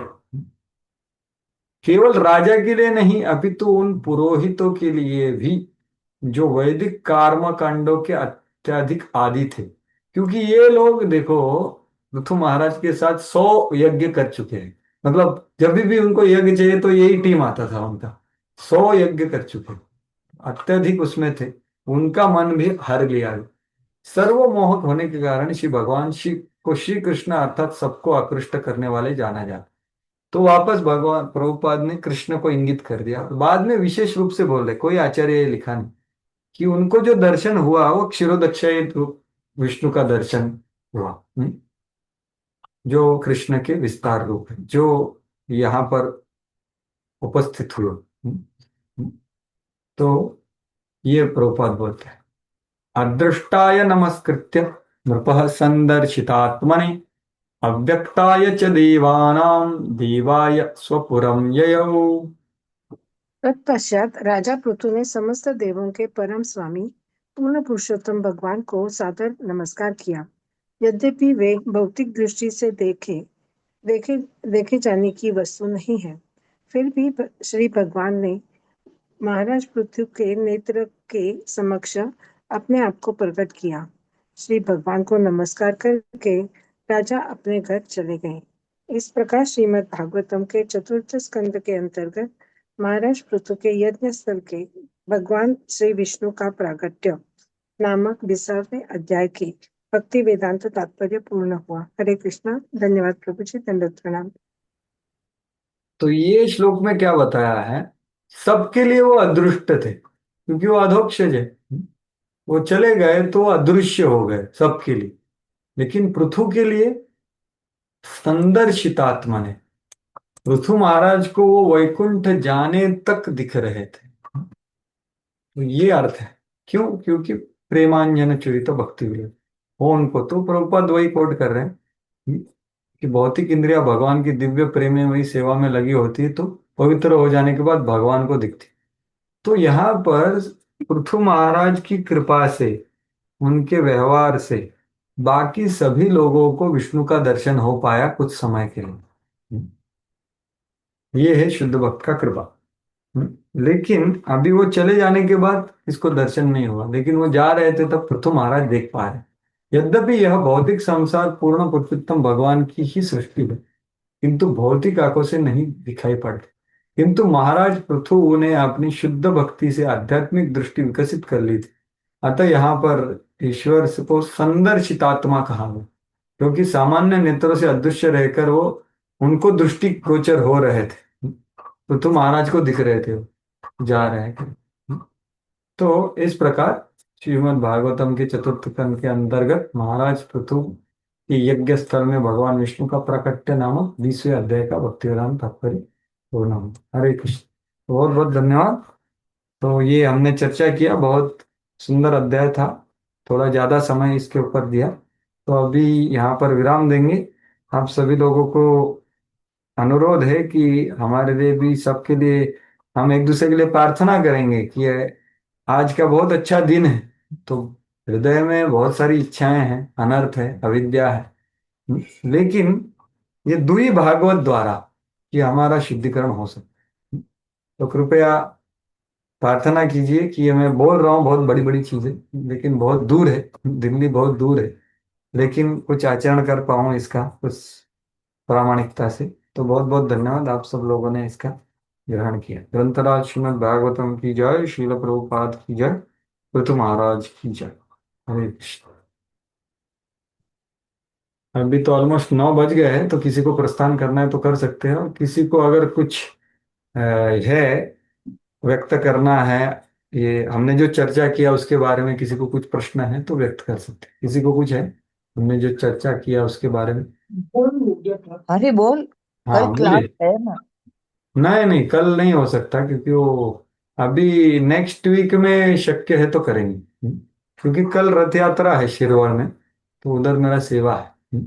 केवल राजा के लिए नहीं, अपितु उन पुरोहितों के लिए भी, जो वैदिक कर्म कांडों के अत्यधिक आदी थे। क्योंकि ये लोग देखो, पृथु महाराज के साथ 100 यज्ञ कर चुके हैं, मतलब जब भी उनको यज्ञ चाहिए तो यही टीम आता था उनका। 100 यज्ञ कर चुके, अत्यधिक उसमें थे, उनका मन भी हर लिया। सर्वमोहक होने के कारण श्री भगवान श्री को श्री कृष्ण अर्थात सबको आकृष्ट करने वाले जाना जाता। तो वापस भगवान प्रभुपाद ने कृष्ण को इंगित कर दिया, बाद में विशेष रूप से बोल रहे, कोई आचार्य ये लिखा नहीं, कि उनको जो दर्शन हुआ वो क्षीरोदक्षायी विष्णु का दर्शन हुआ। जो कृष्ण के विस्तार रूप है, जो यहाँ पर उपस्थित हुए। तो ये प्रभुपाद बोलते हैं, अदृष्टाय नमस्कृत्य नृपः संदर्शितात्मने अव्यक्ताय च देवानां देवाय स्वपुरं ययौ। तत्पश्चात राजा पृथु ने समस्त देवों के परम स्वामी पूर्ण पुरुषोत्तम भगवान को सादर नमस्कार किया। यद्यपि वे भौतिक दृष्टि से देखे देखे जाने की वस्तु नहीं है, फिर भी श्री भगवान ने महाराज पृथु के नेत्र के समक्ष अपने आप को प्रकट किया। श्री भगवान को नमस्कार करके राजा अपने घर चले गए। इस प्रकार श्रीमद् भागवतम के चतुर्थ स्कंद के अंतर्गत महाराज पृथु के यज्ञ स्थल के भगवान श्री विष्णु का प्रागट्य नामक 20वें अध्याय की भक्ति वेदांत तात्पर्य पूर्ण हुआ। हरे कृष्णा। धन्यवाद प्रभु जी। दंडवत प्रणाम। तो ये श्लोक में क्या बताया है, सबके लिए वो अदृष्ट थे क्योंकि वो अधोक्षज है, वो चले गए तो अदृश्य हो गए सबके लिए, लेकिन पृथु के लिए संदर्शितात्मा ने, पृथु महाराज को वो वैकुंठ जाने तक दिख रहे थे। तो ये अर्थ है, क्यों? क्योंकि प्रेमांजन चुरित भक्ति विलास हो उनको। तो प्रभुपाद वही कोट कर रहे हैं कि भौतिक इंद्रिया भगवान की दिव्य प्रेममयी सेवा में लगी होती है तो पवित्र हो जाने के बाद भगवान को दिखती। तो यहाँ पर पृथु महाराज की कृपा से, उनके व्यवहार से बाकी सभी लोगों को विष्णु का दर्शन हो पाया कुछ समय के लिए। ये है शुद्ध भक्त का कृपा। लेकिन अभी वो चले जाने के बाद इसको दर्शन नहीं हुआ, लेकिन वो जा रहे थे तब पृथु महाराज देख पा रहे। यद्यपि यह भौतिक संसार पूर्ण पुरुषोत्तम भगवान की ही सृष्टि है, किंतु भौतिक आंखों से नहीं दिखाई पड़ते, किंतु महाराज पृथु ने अपनी शुद्ध भक्ति से आध्यात्मिक दृष्टि विकसित कर ली थी। अतः यहाँ पर ईश्वर को संदर्शितात्मा कहा गया, क्योंकि सामान्य नेत्रों से अदृश्य रहकर वो उनको दृष्टि गोचर हो रहे थे, पृथु महाराज को दिख रहे थे, वो जा रहे थे। तो इस प्रकार श्रीमद् भागवतम के चतुर्थ स्कंद के अंतर्गत महाराज पृथु के यज्ञ स्थल में भगवान विष्णु का प्राकट्य नामक 20वें अध्याय का भक्ति वेदांत तात्पर्य पूर्ण हुआ। हरे कृष्ण। बहुत बहुत धन्यवाद। तो ये हमने चर्चा किया, बहुत सुंदर अध्याय था, थोड़ा ज्यादा समय इसके ऊपर दिया, तो अभी यहाँ पर विराम देंगे। आप सभी लोगों को अनुरोध है कि हमारे लिए भी, सबके लिए हम एक दूसरे के लिए प्रार्थना करेंगे कि आज का बहुत अच्छा दिन है। तो हृदय में बहुत सारी इच्छाएं हैं, अनर्थ है, अविद्या है, लेकिन ये दुई भागवत द्वारा कि हमारा शुद्धिकरण हो सके। तो कृपया प्रार्थना कीजिए कि ये मैं बोल रहा हूँ बहुत बड़ी बड़ी चीजें, लेकिन बहुत दूर है, दिल्ली बहुत दूर है, लेकिन कुछ आचरण कर पाऊँ इसका कुछ प्रामाणिकता से। तो बहुत बहुत धन्यवाद, आप सब लोगों ने इसका ग्रहण किया। ग्रंथराज श्रीमद् भागवतम की जय, श्रील प्रभुपाद की जय, पृथु महाराज की जय। हरे कृष्ण। अभी तो ऑलमोस्ट 9 बज गए हैं, तो किसी को प्रस्थान करना है तो कर सकते हैं, और किसी को अगर कुछ है व्यक्त करना है, ये हमने जो चर्चा किया उसके बारे में किसी को कुछ प्रश्न है तो व्यक्त कर सकते हैं। किसी को कुछ है हमने जो चर्चा किया उसके बारे में? अरे बोल, हाँ कल क्लास बोलिए। है ना। नहीं नहीं, कल नहीं हो सकता, क्योंकि वो अभी नेक्स्ट वीक में शक्य है तो करेंगे। क्योंकि कल रथ यात्रा है शिरवल में, तो उधर मेरा सेवा है।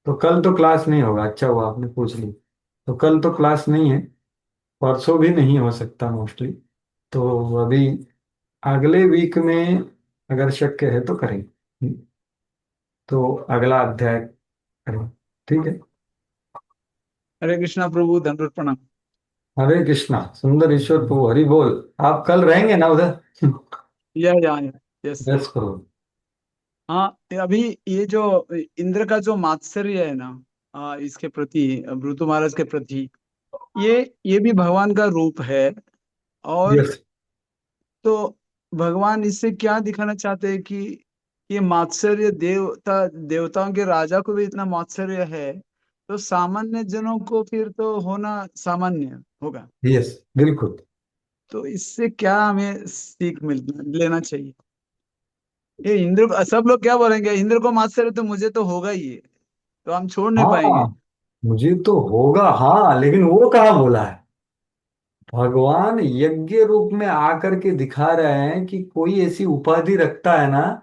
तो कल तो क्लास नहीं होगा। अच्छा हुआ आपने पूछ ली। तो कल तो क्लास नहीं है, परसों भी नहीं हो सकता मोस्टली। तो अभी अगले वीक में अगर शक्य है तो करेंगे। तो अगला अध्याय करेंगे, ठीक है। हरे कृष्णा प्रभु, दंडवत प्रणाम। हरे कृष्णा। सुंदर ईश्वर प्रभु हरि बोल। आप कल रहेंगे ना उधर? या यस। यस प्रभु। हाँ, अभी ये जो इंद्र का जो मात्सर्य है ना, इसके प्रति, भृगु महाराज के प्रति, ये भी भगवान का रूप है। और यस। तो भगवान इससे क्या दिखाना चाहते हैं कि ये मात्सर्य, देवताओं के राजा को भी इतना मात्सर्य है, तो सामान्य जनों को फिर तो होना सामान्य होगा। यस, बिल्कुल। तो इससे क्या हमें सीख मिल लेना चाहिए? ये इंद्र सब लोग क्या बोलेंगे, इंद्र को मात्सर्य तो मुझे तो होगा ही है, तो हम छोड़ नहीं हाँ, पाएंगे। मुझे तो होगा, हाँ, लेकिन वो कहाँ बोला है? भगवान यज्ञ रूप में आकर के दिखा रहे हैं कि कोई ऐसी उपाधि रखता है ना,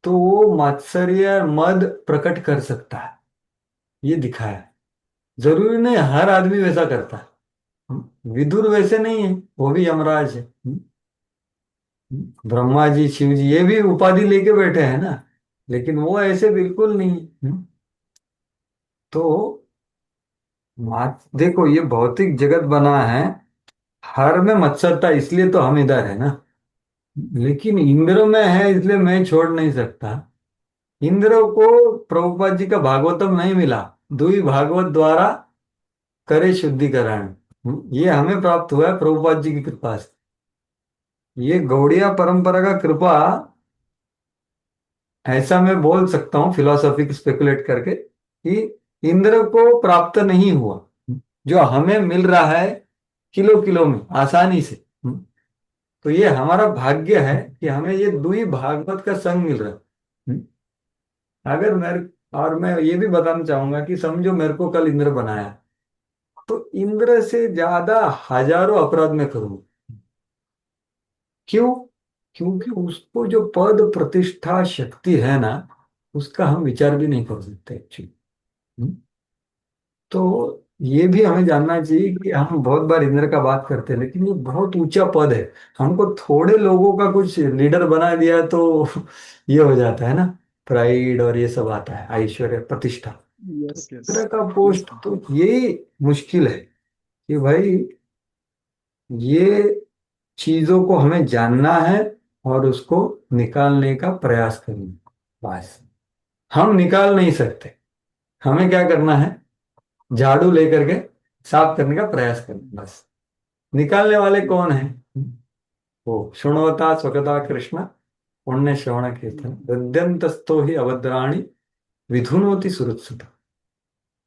तो वो मात्सर्य मद प्रकट कर सकता है। ये दिखाया है। जरूरी नहीं हर आदमी वैसा करता है। विदुर वैसे नहीं है, वो भी यमराज है। ब्रह्मा जी, शिव जी, ये भी उपाधि लेके बैठे हैं ना, लेकिन वो ऐसे बिल्कुल नहीं। तो देखो, ये भौतिक जगत बना है, हर में मत्सरता, इसलिए तो हम इधर है ना। लेकिन इंद्र में है, इसलिए मैं छोड़ नहीं सकता। इंद्र को प्रभुपाद जी का भागवतम नहीं मिला, दुई भागवत द्वारा करे शुद्धिकरण। ये हमें प्राप्त हुआ है प्रभुपाद जी की कृपा से। ये गौड़िया परंपरा का कृपा, ऐसा मैं बोल सकता हूँ फिलोसॉफिक स्पेकुलेट करके, कि इंद्र को प्राप्त नहीं हुआ जो हमें मिल रहा है किलो किलो में आसानी से। तो ये हमारा भाग्य है कि हमें ये दुई भागवत का संग मिल रहा है। अगर मेरे, और मैं ये भी बताना चाहूंगा कि समझो मेरे को कल इंद्र बनाया, तो इंद्र से ज्यादा हजारों अपराध में करूंगा। क्यों? क्योंकि उसको जो पद प्रतिष्ठा शक्ति है ना, उसका हम विचार भी नहीं कर सकते एक्चुअली। तो ये भी हमें जानना चाहिए कि हम बहुत बार इंद्र का बात करते हैं, लेकिन ये बहुत ऊंचा पद है। हमको थोड़े लोगों का कुछ लीडर बना दिया तो ये हो जाता है ना, प्राइड और ये सब आता है, ऐश्वर्य प्रतिष्ठा। यस, यस, इंद्र का यस। पोस्ट तो यही मुश्किल है कि भाई, ये चीजों को हमें जानना है और उसको निकालने का प्रयास करना। बस, हम निकाल नहीं सकते। हमें क्या करना है? झाड़ू लेकर के साफ करने का प्रयास करना, बस। निकालने वाले कौन है? वो शुण्वता स्वगता कृष्ण पुण्य श्रवण कीर्तन हृदयंतस्थो ही अभद्राणि विधुनोति सुहृत्सुत।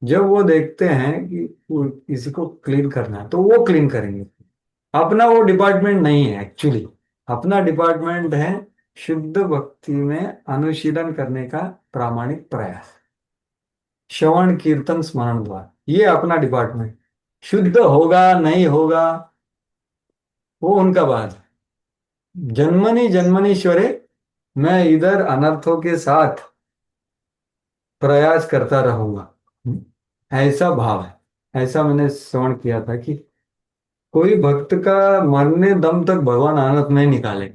जब वो देखते हैं कि किसी को क्लीन करना है, तो वो क्लीन करेंगे। अपना वो डिपार्टमेंट नहीं है एक्चुअली। अपना डिपार्टमेंट है शुद्ध भक्ति में अनुशीलन करने का प्रामाणिक प्रयास, श्रवण कीर्तन स्मरण द्वारा। ये अपना डिपार्टमेंट। शुद्ध होगा नहीं होगा वो उनका बात है। जन्मनि जन्मनीश्वरे, मैं इधर अनर्थों के साथ प्रयास करता रहूंगा। ऐसा भाव है। ऐसा मैंने श्रवण किया था कि कोई भक्त का मरने दम तक भगवान अनर्थ नहीं निकाले।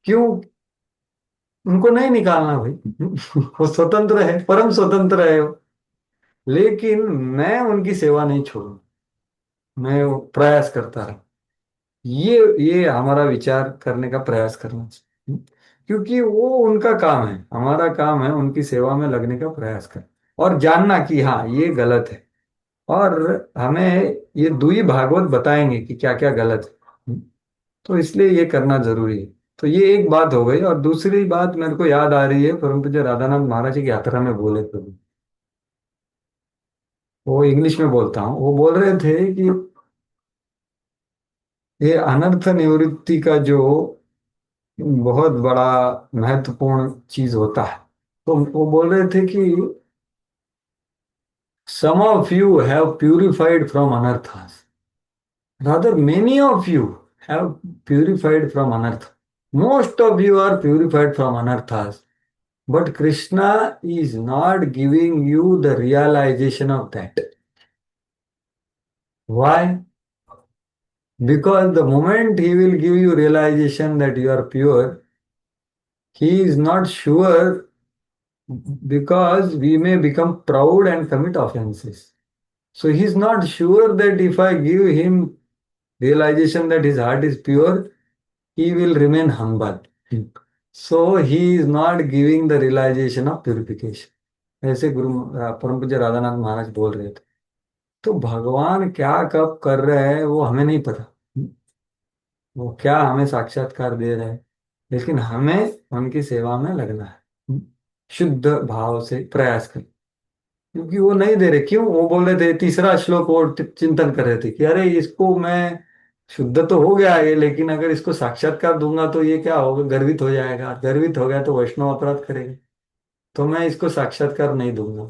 क्यों? उनको नहीं निकालना भाई। वो स्वतंत्र है, परम स्वतंत्र है वो। लेकिन मैं उनकी सेवा नहीं छोड़ू, मैं वो प्रयास करता रहा। ये हमारा विचार करने का प्रयास करना चाहिए। क्योंकि वो उनका काम है, हमारा काम है उनकी सेवा में लगने का प्रयास कर और जानना कि हाँ ये गलत है। और हमें ये दुई भागवत बताएंगे कि क्या क्या गलत है। तो इसलिए ये करना जरूरी है। तो ये एक बात हो गई, और दूसरी बात मेरे को याद आ रही है, परम पूज्य राधानाथ महाराज जी की यात्रा में बोले थे। वो इंग्लिश में बोलता हूँ, वो बोल रहे थे कि ये अनर्थ निवृत्ति का जो बहुत बड़ा महत्वपूर्ण चीज होता है, तो वो बोल रहे थे कि some of you have purified from anarthas, rather many of you have purified from anartha. Most of you are purified from anarthas, but Krishna is not giving you the realization of that. Why? Because the moment he will give you realization that you are pure, he is not sure, because we may become proud and commit offenses. So he is not sure that if I give him realization that his heart is pure, he will remain humble. So he is not giving the realization of purification. ऐसे गुरु परम पूज्य राधानाथ महाराज बोल रहे थे। तो भगवान क्या कब कर रहे हैं वो हमें नहीं पता, वो क्या हमें साक्षात्कार दे रहे हैं, लेकिन हमें उनकी सेवा में लगना है, शुद्ध भाव से प्रयास करें। क्योंकि वो नहीं दे रहे, क्यों? वो बोल रहे थे, तीसरा श्लोक और चिंतन कर रहे थे कि अरे इसको मैं, शुद्ध तो हो गया ये, लेकिन अगर इसको साक्षात्कार दूंगा तो ये क्या होगा, गर्वित हो जाएगा, गर्वित हो गया तो वैष्णव अपराध करेगा, तो मैं इसको साक्षात्कार नहीं दूंगा।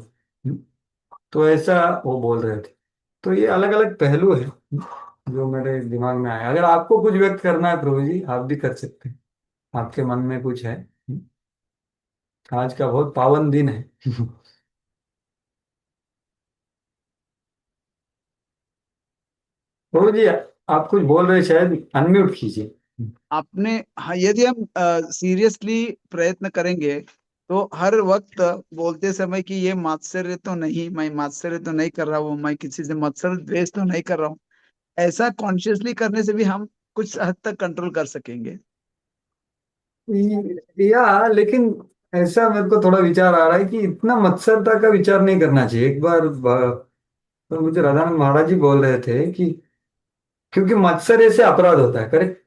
तो ऐसा वो बोल रहे थे। तो ये अलग अलग पहलू है जो मेरे दिमाग में आया। अगर आपको कुछ व्यक्त करना है प्रभु जी, आप भी कर सकते हैं, आपके मन में कुछ है। आज का बहुत पावन दिन है। प्रभु जी, आप कुछ बोल रहे, शायद अनम्यूट कीजिए। आपने, हाँ, यदि हम सीरियसली प्रयत्न करेंगे तो हर वक्त बोलते समय कि ये मात्सर्य तो नहीं, मैं मात्सर्य तो नहीं कर रहा हूँ, मैं किसी से मत्सर द्वेष तो नहीं कर रहा हूँ, ऐसा कॉन्शियसली करने से भी हम कुछ हद तक कंट्रोल कर सकेंगे। या लेकिन ऐसा मेरे को थोड़ा विचार आ रहा है कि इतना मत्सरता का विचार नहीं करना चाहिए। एक बार तो मुझे राधानंद महाराज जी बोल रहे थे कि क्योंकि मत्सर्य से अपराध होता है, करेक्ट?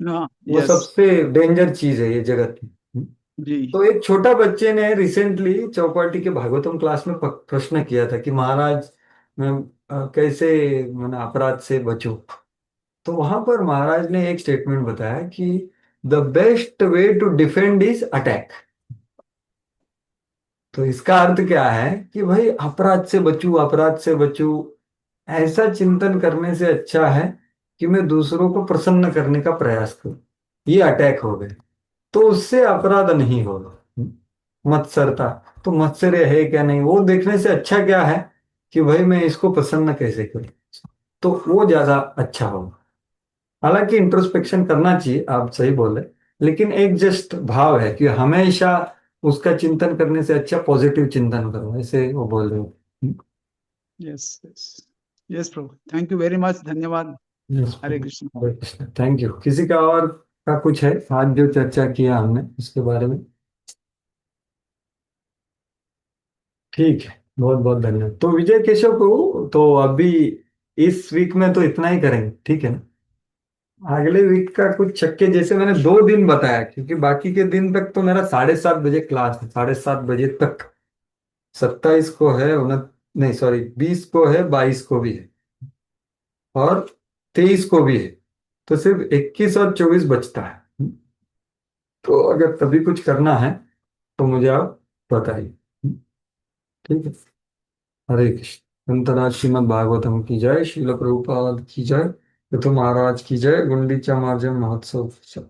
हाँ, वो यस। सबसे डेंजर चीज है ये जगत में। जी। तो एक छोटा बच्चे ने रिसेंटली चौपाटी के भागवतम क्लास में प्रश्न किया था कि महाराज मैं कैसे मैंने अपराध से बचूं। तो वहां पर महाराज ने एक स्टेटमेंट बताया कि the best way to defend is attack. तो इसका अर्थ क्या है कि भाई अपराध से बचूं, अपराध से बचूं, ऐसा चिंतन करने से अच्छा है कि मैं दूसरों को प्रसन्न करने का प्रयास करूं। ये अटैक हो गए, तो उससे अपराध नहीं होगा। मत्सरता, तो मत्सर्य है क्या नहीं वो देखने से अच्छा क्या है कि भाई मैं इसको प्रसन्न कैसे करूं, तो वो ज्यादा अच्छा होगा। हालांकि इंट्रोस्पेक्शन करना चाहिए, आप सही बोले, लेकिन एक जस्ट भाव है कि हमेशा उसका चिंतन करने से अच्छा पॉजिटिव चिंतन करो, ऐसे वो बोल रहे हो। Yes, yes, yes Prabhu, thank you very much, धन्यवाद। Yes Hare Prabhu, Krishna. Hare Krishna, thank you. किसी का और का कुछ है आज जो चर्चा किया हमने उसके बारे में? ठीक है, बहुत बहुत धन्यवाद। तो विजय केशव को तो अभी इस वीक में तो इतना ही करेंगे, ठीक है ना? अगले वीक का कुछ चक्के, जैसे मैंने 2 दिन बताया, क्योंकि बाकी के दिन तक तो मेरा 7:30 बजे क्लास है, 7:30 बजे तक। 27 को है, नहीं सॉरी, 20 को है, 22 को भी है, और 23 को भी है। तो सिर्फ 21 और 24 बचता है। तो अगर तभी कुछ करना है तो मुझे आप बताइए, ठीक है? हरे कृष्ण। अंतरा श्रीमद् भागवतम की जय, श्रील प्रभुपाद की जय, पृथु महाराज की जय, गुंडीचा मार्जन महोत्सव की जय।